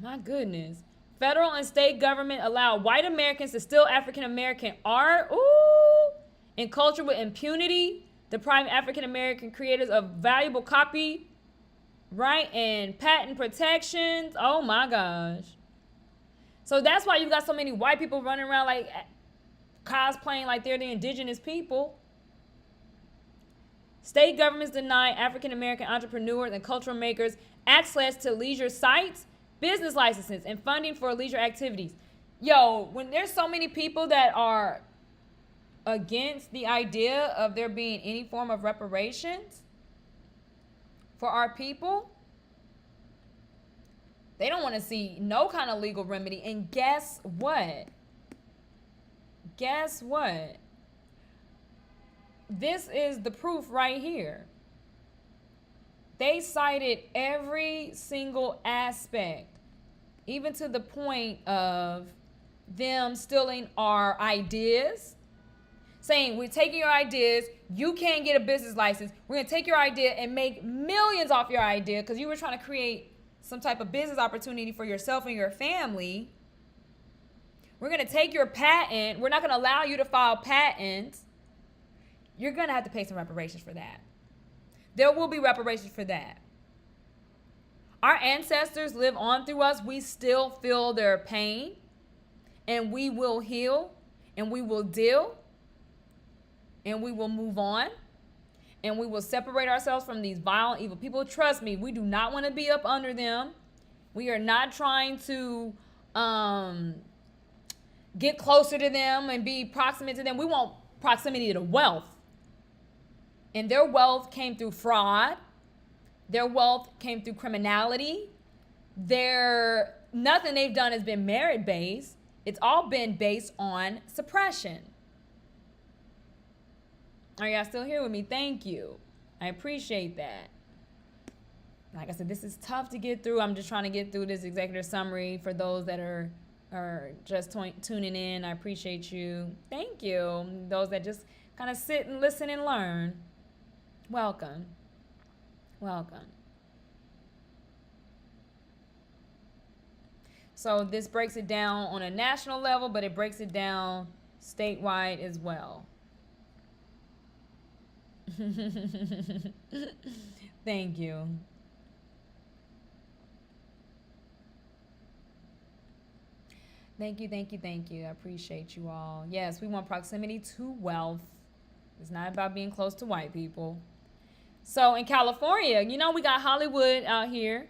My goodness. Federal and state government allowed white Americans to steal African American art, and culture with impunity, depriving African American creators of valuable copyright and patent protections. Oh my gosh. So that's why you got so many white people running around like cosplaying like they're the indigenous people. State governments deny African American entrepreneurs and cultural makers access to leisure sites, business licenses, and funding for leisure activities. Yo, when there's so many people that are against the idea of there being any form of reparations for our people, they don't want to see no kind of legal remedy. And guess what? Guess what? This is the proof right here. They cited every single aspect, even to the point of them stealing our ideas, saying, we're taking your ideas, you can't get a business license, we're going to take your idea and make millions off your idea because you were trying to create some type of business opportunity for yourself and your family. We're going to take your patent, we're not going to allow you to file patents. You're going to have to pay some reparations for that. There will be reparations for that. Our ancestors live on through us. We still feel their pain, and we will heal, and we will deal, and we will move on, and we will separate ourselves from these violent, evil people. Trust me, we do not want to be up under them. We are not trying to get closer to them and be proximate to them. We want proximity to wealth. And their wealth came through fraud. Their wealth came through criminality. Nothing they've done has been merit-based. It's all been based on suppression. Are y'all still here with me? Thank you. I appreciate that. Like I said, this is tough to get through. I'm just trying to get through this executive summary for those that are just tuning in. I appreciate you. Thank you. Those that just kind of sit and listen and learn. Welcome. Welcome. So this breaks it down on a national level, but it breaks it down statewide as well. Thank you. Thank you, thank you, thank you. I appreciate you all. Yes, we want proximity to wealth. It's not about being close to white people. So in California, we got Hollywood out here.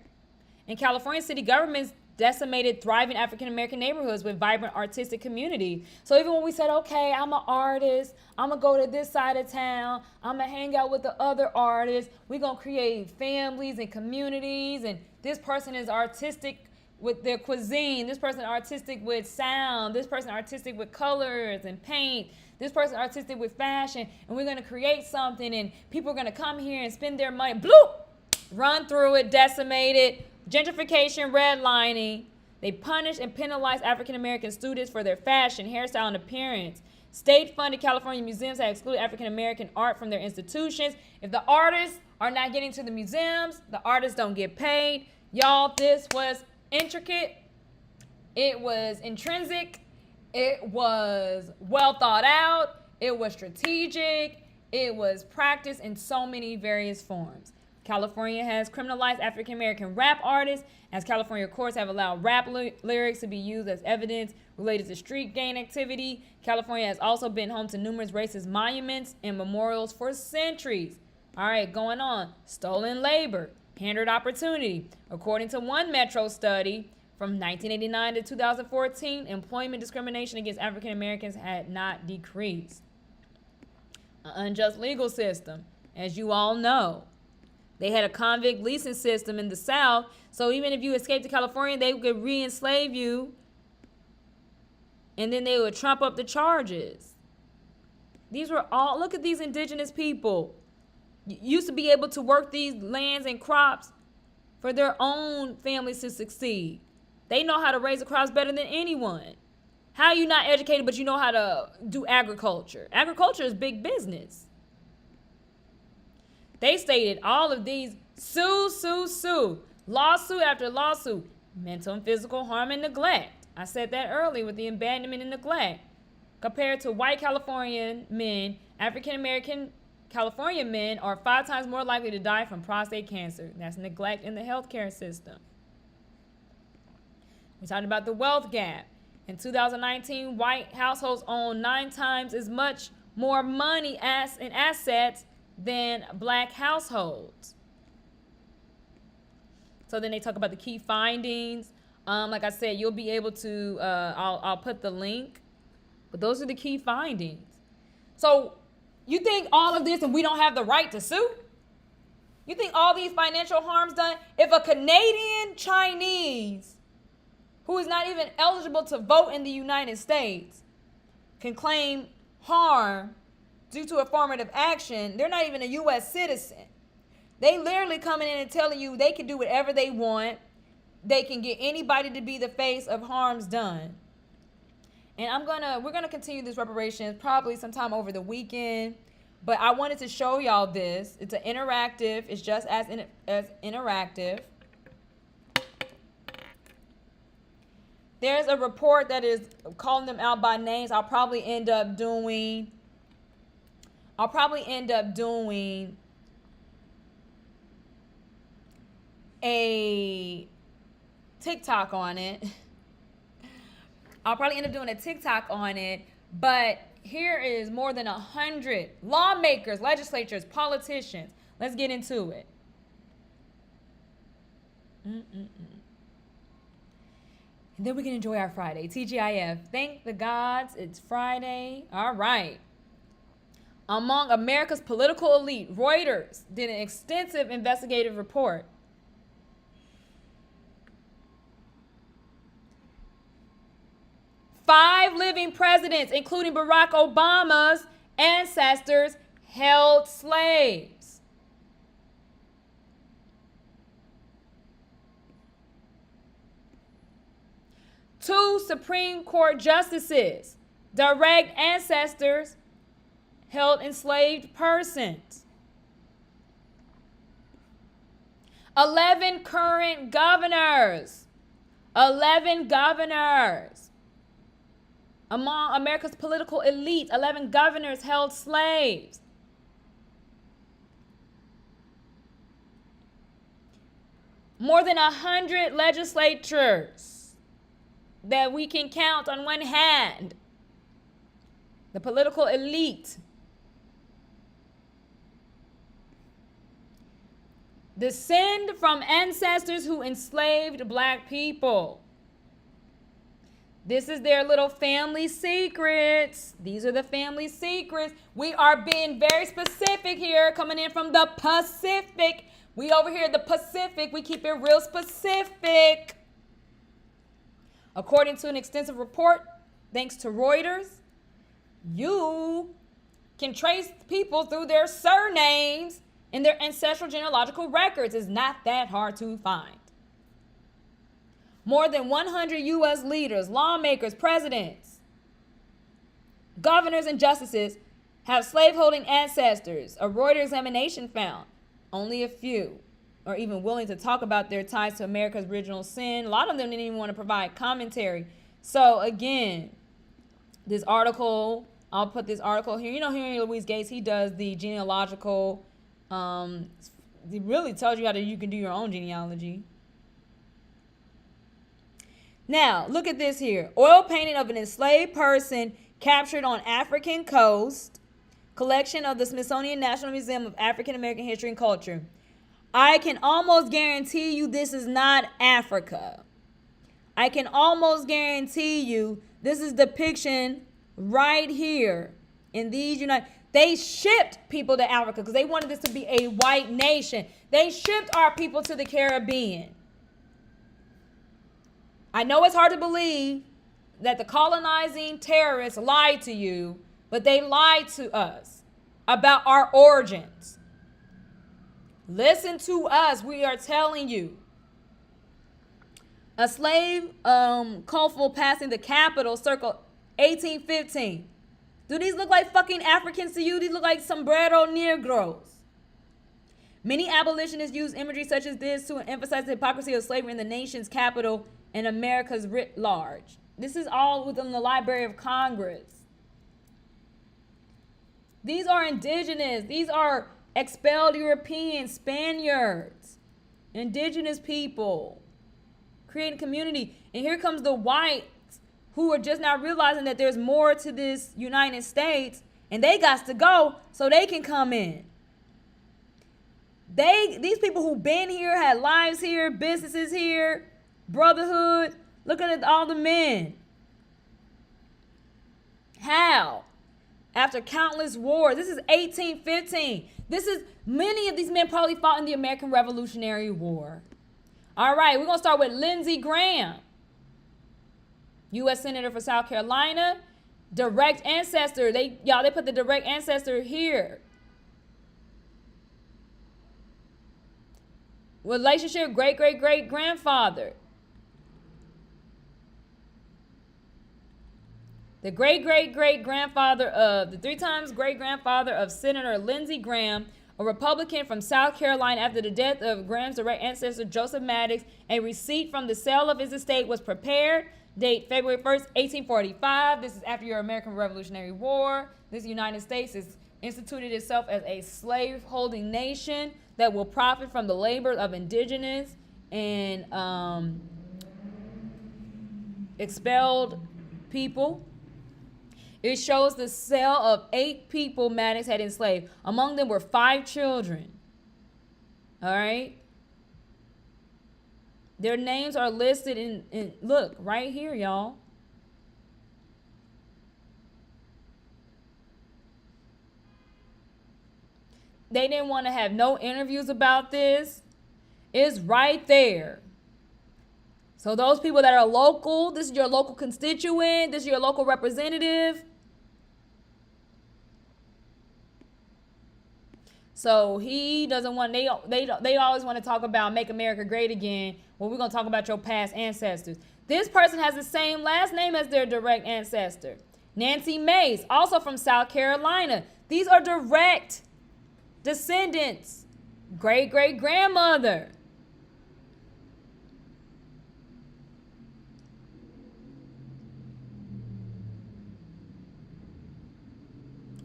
In California, city governments decimated thriving African-American neighborhoods with vibrant artistic community. So even when we said, okay, I'm an artist, I'm going to go to this side of town, I'm going to hang out with the other artists, we're going to create families and communities, and this person is artistic with their cuisine, this person artistic with sound, this person artistic with colors and paint, this person artistic with fashion, and we're going to create something, and people are going to come here and spend their money, bloop, run through it, decimate it, gentrification, redlining. They punish and penalize African-American students for their fashion, hairstyle, and appearance. State-funded California museums have excluded African-American art from their institutions. If the artists are not getting to the museums, the artists don't get paid. Y'all, this was intricate. It was intrinsic. It was well thought out. It was strategic. It was practiced in so many various forms. California has criminalized African-American rap artists, as California courts have allowed rap lyrics to be used as evidence related to street gang activity. California has also been home to numerous racist monuments and memorials for centuries. All right, going on. Stolen labor, hindered opportunity. According to one Metro study, from 1989 to 2014, employment discrimination against African-Americans had not decreased. An unjust legal system, as you all know. They had a convict leasing system in the South, so even if you escaped to California, they could re-enslave you, and then they would trump up the charges. These were all, look at these indigenous people. Used to be able to work these lands and crops for their own families to succeed. They know how to raise the crops better than anyone. How are you not educated, but you know how to do agriculture? Agriculture is big business. They stated all of these lawsuit after lawsuit, mental and physical harm and neglect. I said that earlier with the abandonment and neglect. Compared to white Californian men, African-American Californian men are 5 times more likely to die from prostate cancer. That's neglect in the healthcare system. We talked about the wealth gap. In 2019, white households own 9 times as much more money in assets than black households. So then they talk about the key findings. Like I said, you'll be able to, I'll put the link, but those are the key findings. So you think all of this and we don't have the right to sue? You think all these financial harms done? If a Canadian Chinese who is not even eligible to vote in the United States can claim harm due to affirmative action, they're not even a U.S. citizen. They literally coming in and telling you they can do whatever they want. They can get anybody to be the face of harms done. And we're gonna continue this reparations probably sometime over the weekend. But I wanted to show y'all this. It's an interactive. It's just as interactive. There's a report that is calling them out by names. I'll probably end up doing a TikTok on it. I'll probably end up doing a TikTok on it. But here is more than 100 lawmakers, legislatures, politicians. Let's get into it. And then we can enjoy our Friday. TGIF. Thank the gods it's Friday. All right. Among America's political elite, Reuters did an extensive investigative report. Five living presidents, including Barack Obama's ancestors, held slaves. Two Supreme Court justices, direct ancestors, held enslaved persons. 11 current governors. 11 governors. Among America's political elite, 11 governors held slaves. More than 100 legislatures that we can count on one hand. The political elite. Descend from ancestors who enslaved black people. This is their little family secrets. These are the family secrets. We are being very specific here, coming in from the Pacific. We over here, the Pacific, we keep it real specific. According to an extensive report, thanks to Reuters, you can trace people through their surnames in their ancestral genealogical records. It's not that hard to find. More than 100 U.S. leaders, lawmakers, presidents, governors, and justices have slaveholding ancestors. A Reuters examination found only a few are even willing to talk about their ties to America's original sin. A lot of them didn't even want to provide commentary. So again, this article, I'll put this article here. You know, Henry Louis Gates, he does the genealogical. He really tells you you can do your own genealogy. Now, look at this here. Oil painting of an enslaved person captured on African coast. Collection of the Smithsonian National Museum of African American History and Culture. I can almost guarantee you this is not Africa. I can almost guarantee you this is depiction right here in these They shipped people to Africa because they wanted this to be a white nation. They shipped our people to the Caribbean. I know it's hard to believe that the colonizing terrorists lied to you, but they lied to us about our origins. Listen to us. We are telling you. A slave coffle passing the Capitol circa 1815. Do these look like fucking Africans to you? These look like sombrero Negroes. Many abolitionists use imagery such as this to emphasize the hypocrisy of slavery in the nation's capital and America's writ large. This is all within the Library of Congress. These are indigenous. These are expelled Europeans, Spaniards, indigenous people, creating community. And here comes the whites who are just now realizing that there's more to this United States, and they got to go so they can come in. These people who've been here, had lives here, businesses here, brotherhood. Look at all the men. How? After countless wars. This is 1815. Many of these men probably fought in the American Revolutionary War. All right, we're going to start with Lindsey Graham, U.S. Senator for South Carolina. Direct ancestor. They put the direct ancestor here. Relationship, great-great-great-grandfather. The great-great-great-grandfather of, the 3 times great-grandfather of Senator Lindsey Graham, a Republican from South Carolina. After the death of Graham's direct ancestor, Joseph Maddox, a receipt from the sale of his estate was prepared. Date February 1st, 1845. This is after your American Revolutionary War. This United States has instituted itself as a slave-holding nation that will profit from the labor of indigenous and expelled people. It shows the sale of 8 people Maddox had enslaved. Among them were 5 children. All right. Their names are listed in look, right here, y'all. They didn't want to have no interviews about this. It's right there. So those people that are local, this is your local constituent, this is your local representative. So he doesn't want, they always want to talk about make America great again. Well, we're going to talk about your past ancestors. This person has the same last name as their direct ancestor. Nancy Mace, also from South Carolina. These are direct descendants. Great-great-grandmother.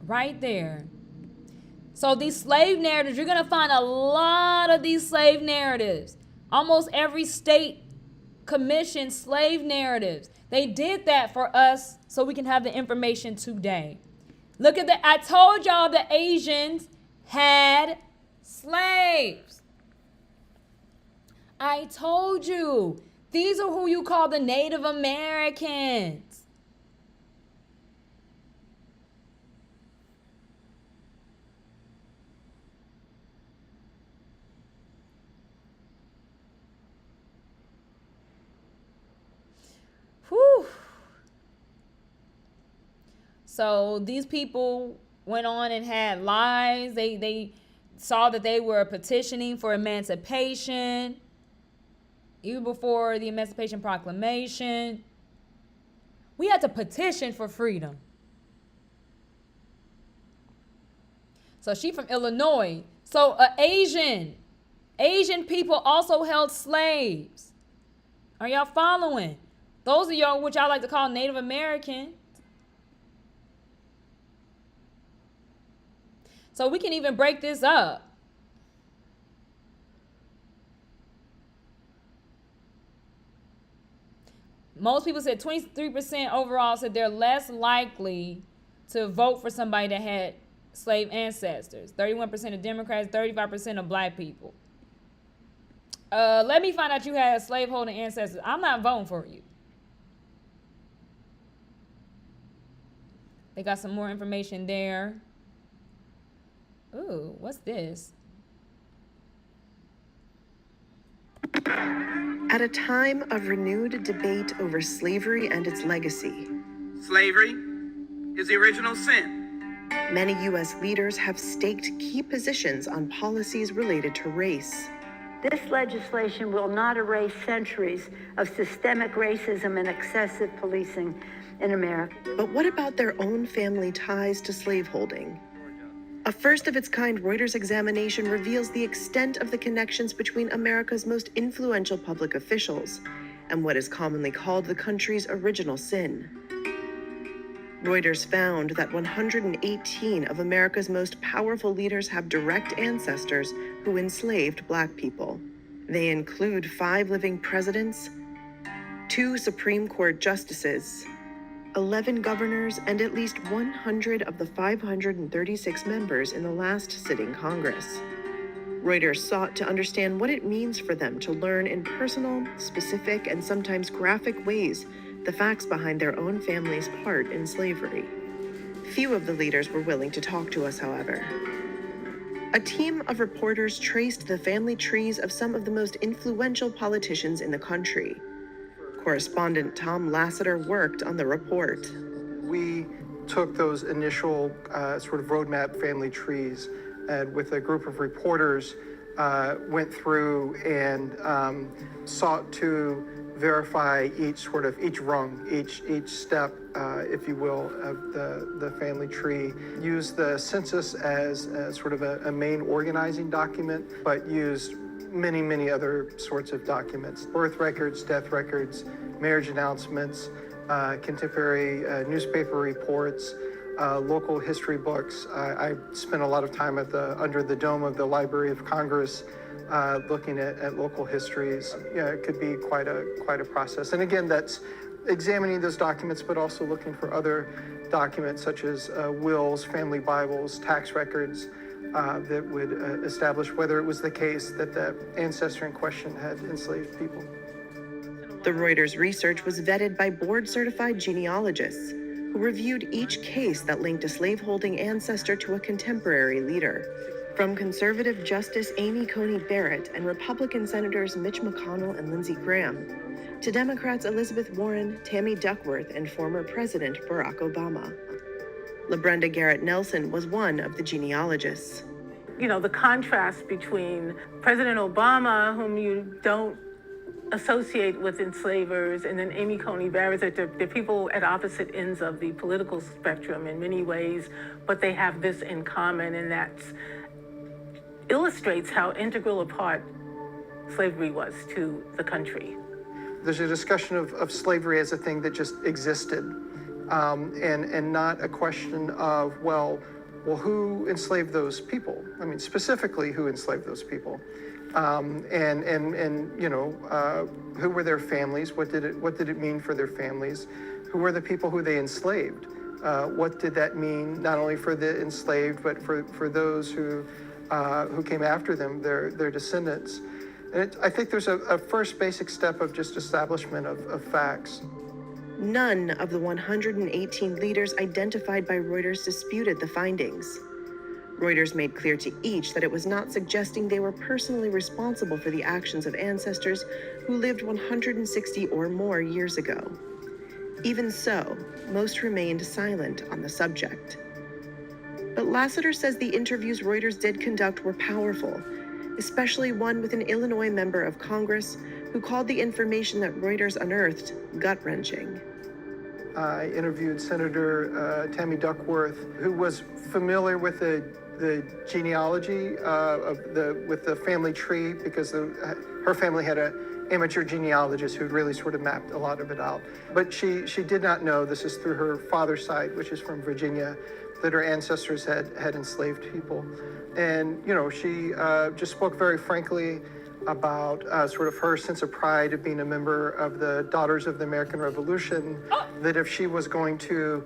Right there. So these slave narratives, you're going to find a lot of these slave narratives. Almost every state commissioned slave narratives. They did that for us so we can have the information today. Look at I told y'all the Asians had slaves. I told you. These are who you call the Native Americans. Whew. So these people went on and had lives. They saw that they were petitioning for emancipation even before the Emancipation Proclamation. We had to petition for freedom. So she from Illinois. So Asian people also held slaves. Are y'all following? Those of y'all, which I like to call Native American. So we can even break this up. Most people said 23% overall said they're less likely to vote for somebody that had slave ancestors. 31% of Democrats, 35% of black people. Let me find out you had slaveholding ancestors. I'm not voting for you. They got some more information there. Ooh, what's this? At a time of renewed debate over slavery and its legacy, slavery is the original sin. Many U.S. leaders have staked key positions on policies related to race. This legislation will not erase centuries of systemic racism and excessive policing in America. But what about their own family ties to slaveholding? A first-of-its-kind Reuters examination reveals the extent of the connections between America's most influential public officials and what is commonly called the country's original sin. Reuters found that 118 of America's most powerful leaders have direct ancestors who enslaved Black people. They include 5 living presidents, 2 Supreme Court justices, 11 governors, and at least 100 of the 536 members in the last sitting Congress. Reuters sought to understand what it means for them to learn in personal, specific, and sometimes graphic ways the facts behind their own family's part in slavery. Few of the leaders were willing to talk to us, however. A team of reporters traced the family trees of some of the most influential politicians in the country. Correspondent Tom Lassiter worked on the report. We took those initial sort of roadmap family trees and with a group of reporters went through and sought to verify each rung, each step, if you will, of the family tree. Use the census as sort of a main organizing document, but used many other sorts of documents: birth records, death records, marriage announcements, contemporary newspaper reports, local history books. I spent a lot of time under the dome of the Library of Congress looking at local histories. Yeah, it could be quite a process. And again, that's examining those documents, but also looking for other documents such as wills, family Bibles, tax records that would establish whether it was the case that the ancestor in question had enslaved people. The Reuters research was vetted by board-certified genealogists who reviewed each case that linked a slaveholding ancestor to a contemporary leader. From conservative Justice Amy Coney Barrett and Republican Senators Mitch McConnell and Lindsey Graham, to Democrats Elizabeth Warren, Tammy Duckworth, and former President Barack Obama. LaBrenda Garrett Nelson was one of the genealogists. You know, the contrast between President Obama, whom you don't associate with enslavers, and then Amy Coney Barrett, they're people at opposite ends of the political spectrum in many ways, but they have this in common, and that illustrates how integral a part slavery was to the country. There's a discussion of slavery as a thing that just existed, and not a question of, well, who enslaved those people? I mean, specifically, who enslaved those people? And you know, who were their families? What did it mean for their families? Who were the people who they enslaved? What did that mean not only for the enslaved, but for those who came after them, their descendants? And I think there's a first basic step of just establishment of facts. None of the 118 leaders identified by Reuters disputed the findings. Reuters made clear to each that it was not suggesting they were personally responsible for the actions of ancestors who lived 160 or more years ago. Even so, most remained silent on the subject. But Lassiter says the interviews Reuters did conduct were powerful, especially one with an Illinois member of Congress who called the information that Reuters unearthed gut-wrenching. I interviewed Senator Tammy Duckworth, who was familiar with the genealogy with the family tree, because her family had an amateur genealogist who really sort of mapped a lot of it out. But she did not know, this is through her father's side, which is from Virginia, that her ancestors had enslaved people. And, you know, she just spoke very frankly about sort of her sense of pride of being a member of the Daughters of the American Revolution, that if she was going to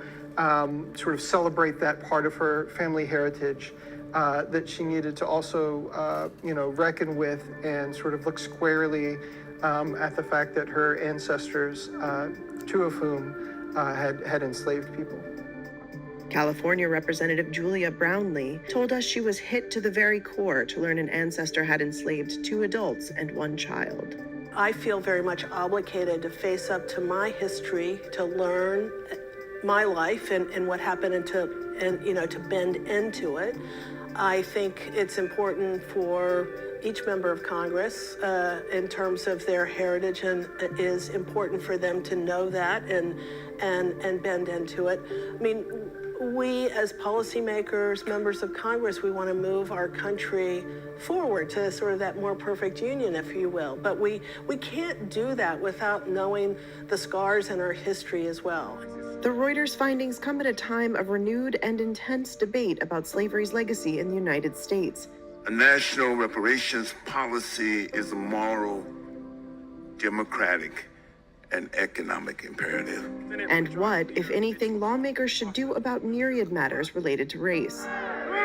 sort of celebrate that part of her family heritage, that she needed to also, you know, reckon with and sort of look squarely at the fact that her ancestors, two of whom had enslaved people. California Representative Julia Brownlee told us she was hit to the very core to learn an ancestor had enslaved 2 adults and 1 child. I feel very much obligated to face up to my history, to learn my life and what happened, and you know, to bend into it. I think it's important for each member of Congress in terms of their heritage, and it is important for them to know that and bend into it. I mean, we as policymakers, members of Congress, we want to move our country forward to sort of that more perfect union, if you will. But we can't do that without knowing the scars in our history as well. The Reuters findings come at a time of renewed and intense debate about slavery's legacy in the United States. A national reparations policy is a moral, democratic, and economic imperative. And what, if anything, lawmakers should do about myriad matters related to race.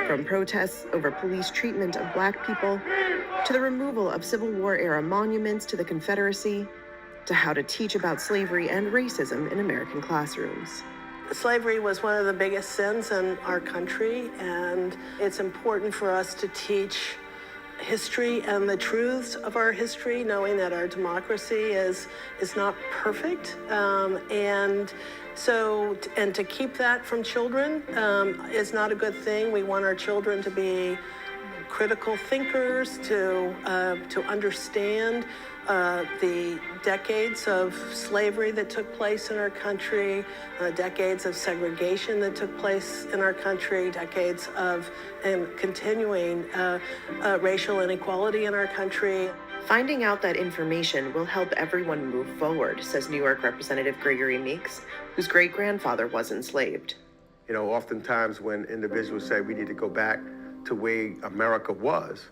From protests over police treatment of Black people, to the removal of Civil War-era monuments to the Confederacy, to how to teach about slavery and racism in American classrooms. Slavery was one of the biggest sins in our country, and it's important for us to teach history and the truths of our history, knowing that our democracy is not perfect. And to keep that from children is not a good thing. We want our children to be critical thinkers, to understand the decades of slavery that took place in our country, decades of segregation that took place in our country, decades of and continuing racial inequality in our country. Finding out that information will help everyone move forward, says New York Representative Gregory Meeks, whose great-grandfather was enslaved. You know, oftentimes when individuals say we need to go back to where America was,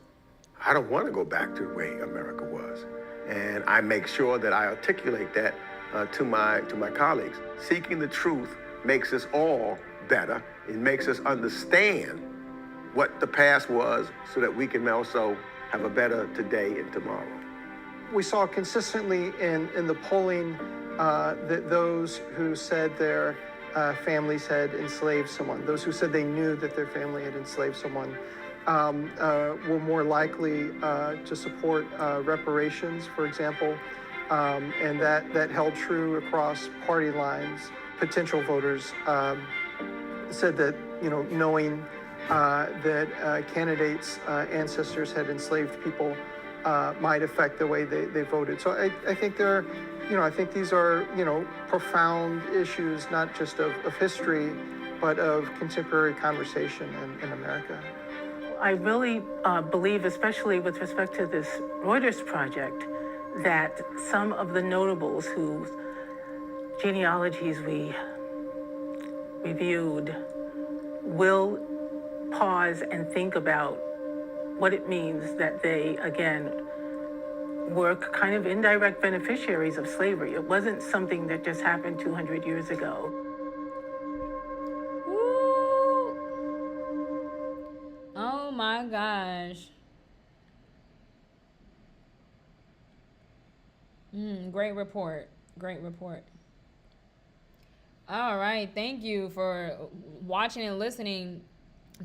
I don't want to go back to where America was. And I make sure that I articulate that to my colleagues. Seeking the truth makes us all better. It makes us understand what the past was so that we can also have a better today and tomorrow. We saw consistently in the polling that those who said their families had enslaved someone, those who said they knew that their family had enslaved someone, were more likely to support reparations, for example, and that held true across party lines. Potential voters said that, you know, knowing that candidates' ancestors had enslaved people might affect the way they voted. So I think I think these are, profound issues, not just of history, but of contemporary conversation in America. I really believe, especially with respect to this Reuters project, that some of the notables whose genealogies we reviewed will pause and think about what it means that they, again, were kind of indirect beneficiaries of slavery. It wasn't something that just happened 200 years ago. Oh my gosh. Great report. Great report. All right. Thank you for watching and listening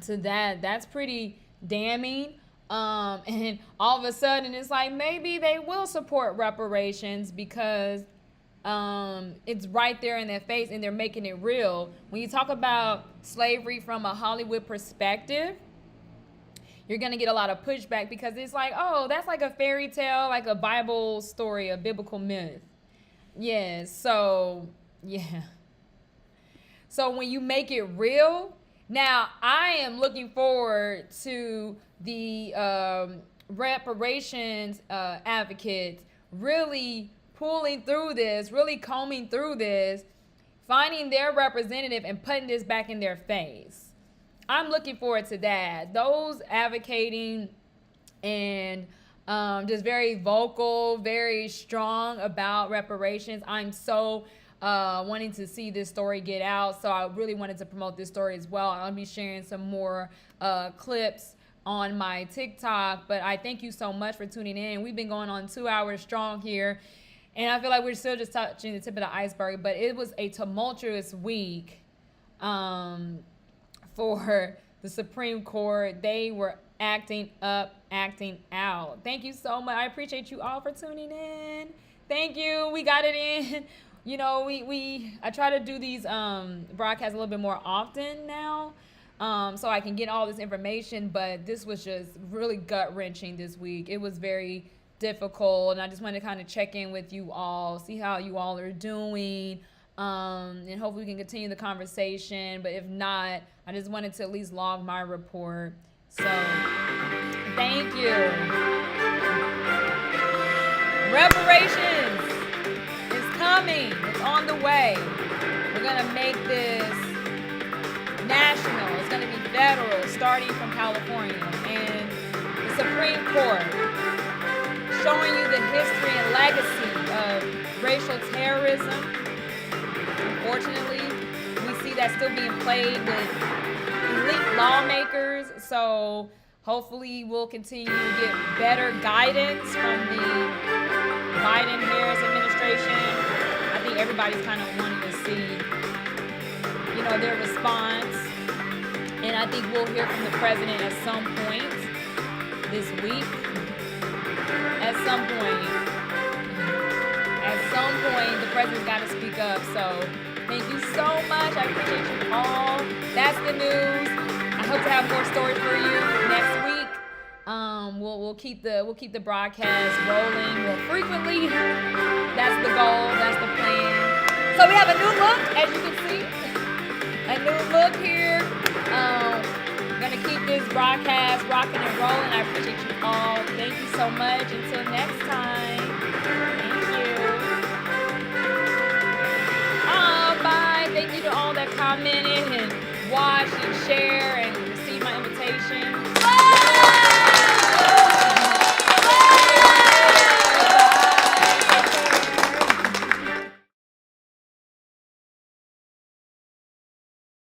to that. That's pretty damning. And all of a sudden it's like maybe they will support reparations because it's right there in their face and they're making it real. When you talk about slavery from a Hollywood perspective, you're going to get a lot of pushback because it's like, oh, that's like a fairy tale, like a Bible story, a biblical myth. Yeah, so, yeah. So when you make it real, now I am looking forward to the reparations advocates really pulling through this, really combing through this, finding their representative and putting this back in their face. I'm looking forward to that. Those advocating and just very vocal, very strong about reparations. I'm so wanting to see this story get out. So I really wanted to promote this story as well. I'll be sharing some more clips on my TikTok. But I thank you so much for tuning in. We've been going on 2 hours strong here. And I feel like we're still just touching the tip of the iceberg. But it was a tumultuous week. For the Supreme Court. They were acting up, acting out. Thank you so much. I appreciate you all for tuning in. Thank you. We got it in. I try to do these broadcasts a little bit more often now, so I can get all this information, but this was just really gut-wrenching this week. It was very difficult, and I just wanted to kind of check in with you all, see how you all are doing, and hopefully we can continue the conversation. But if not, I just wanted to at least log my report. So thank you. Reparations is coming. It's on the way. We're going to make this national. It's going to be federal, starting from California. And the Supreme Court showing you the history and legacy of racial terrorism. Unfortunately, we see that still being played with elite lawmakers So hopefully we'll continue to get better guidance from the Biden-Harris administration. I think everybody's kind of wanting to see, their response. And I think we'll hear from the president at some point this week. At some point, the president's got to speak up. So thank you so much. I appreciate you all. That's the news. I hope to have more stories for you next week. We'll keep the broadcast rolling more frequently. That's the goal. That's the plan. So we have a new look, as you can see. A new look here. Gonna keep this broadcast rocking and rolling. I appreciate you all. Thank you so much. Until next time. Thank you. Bye. Thank you to all that commented and watched and shared and received my invitation.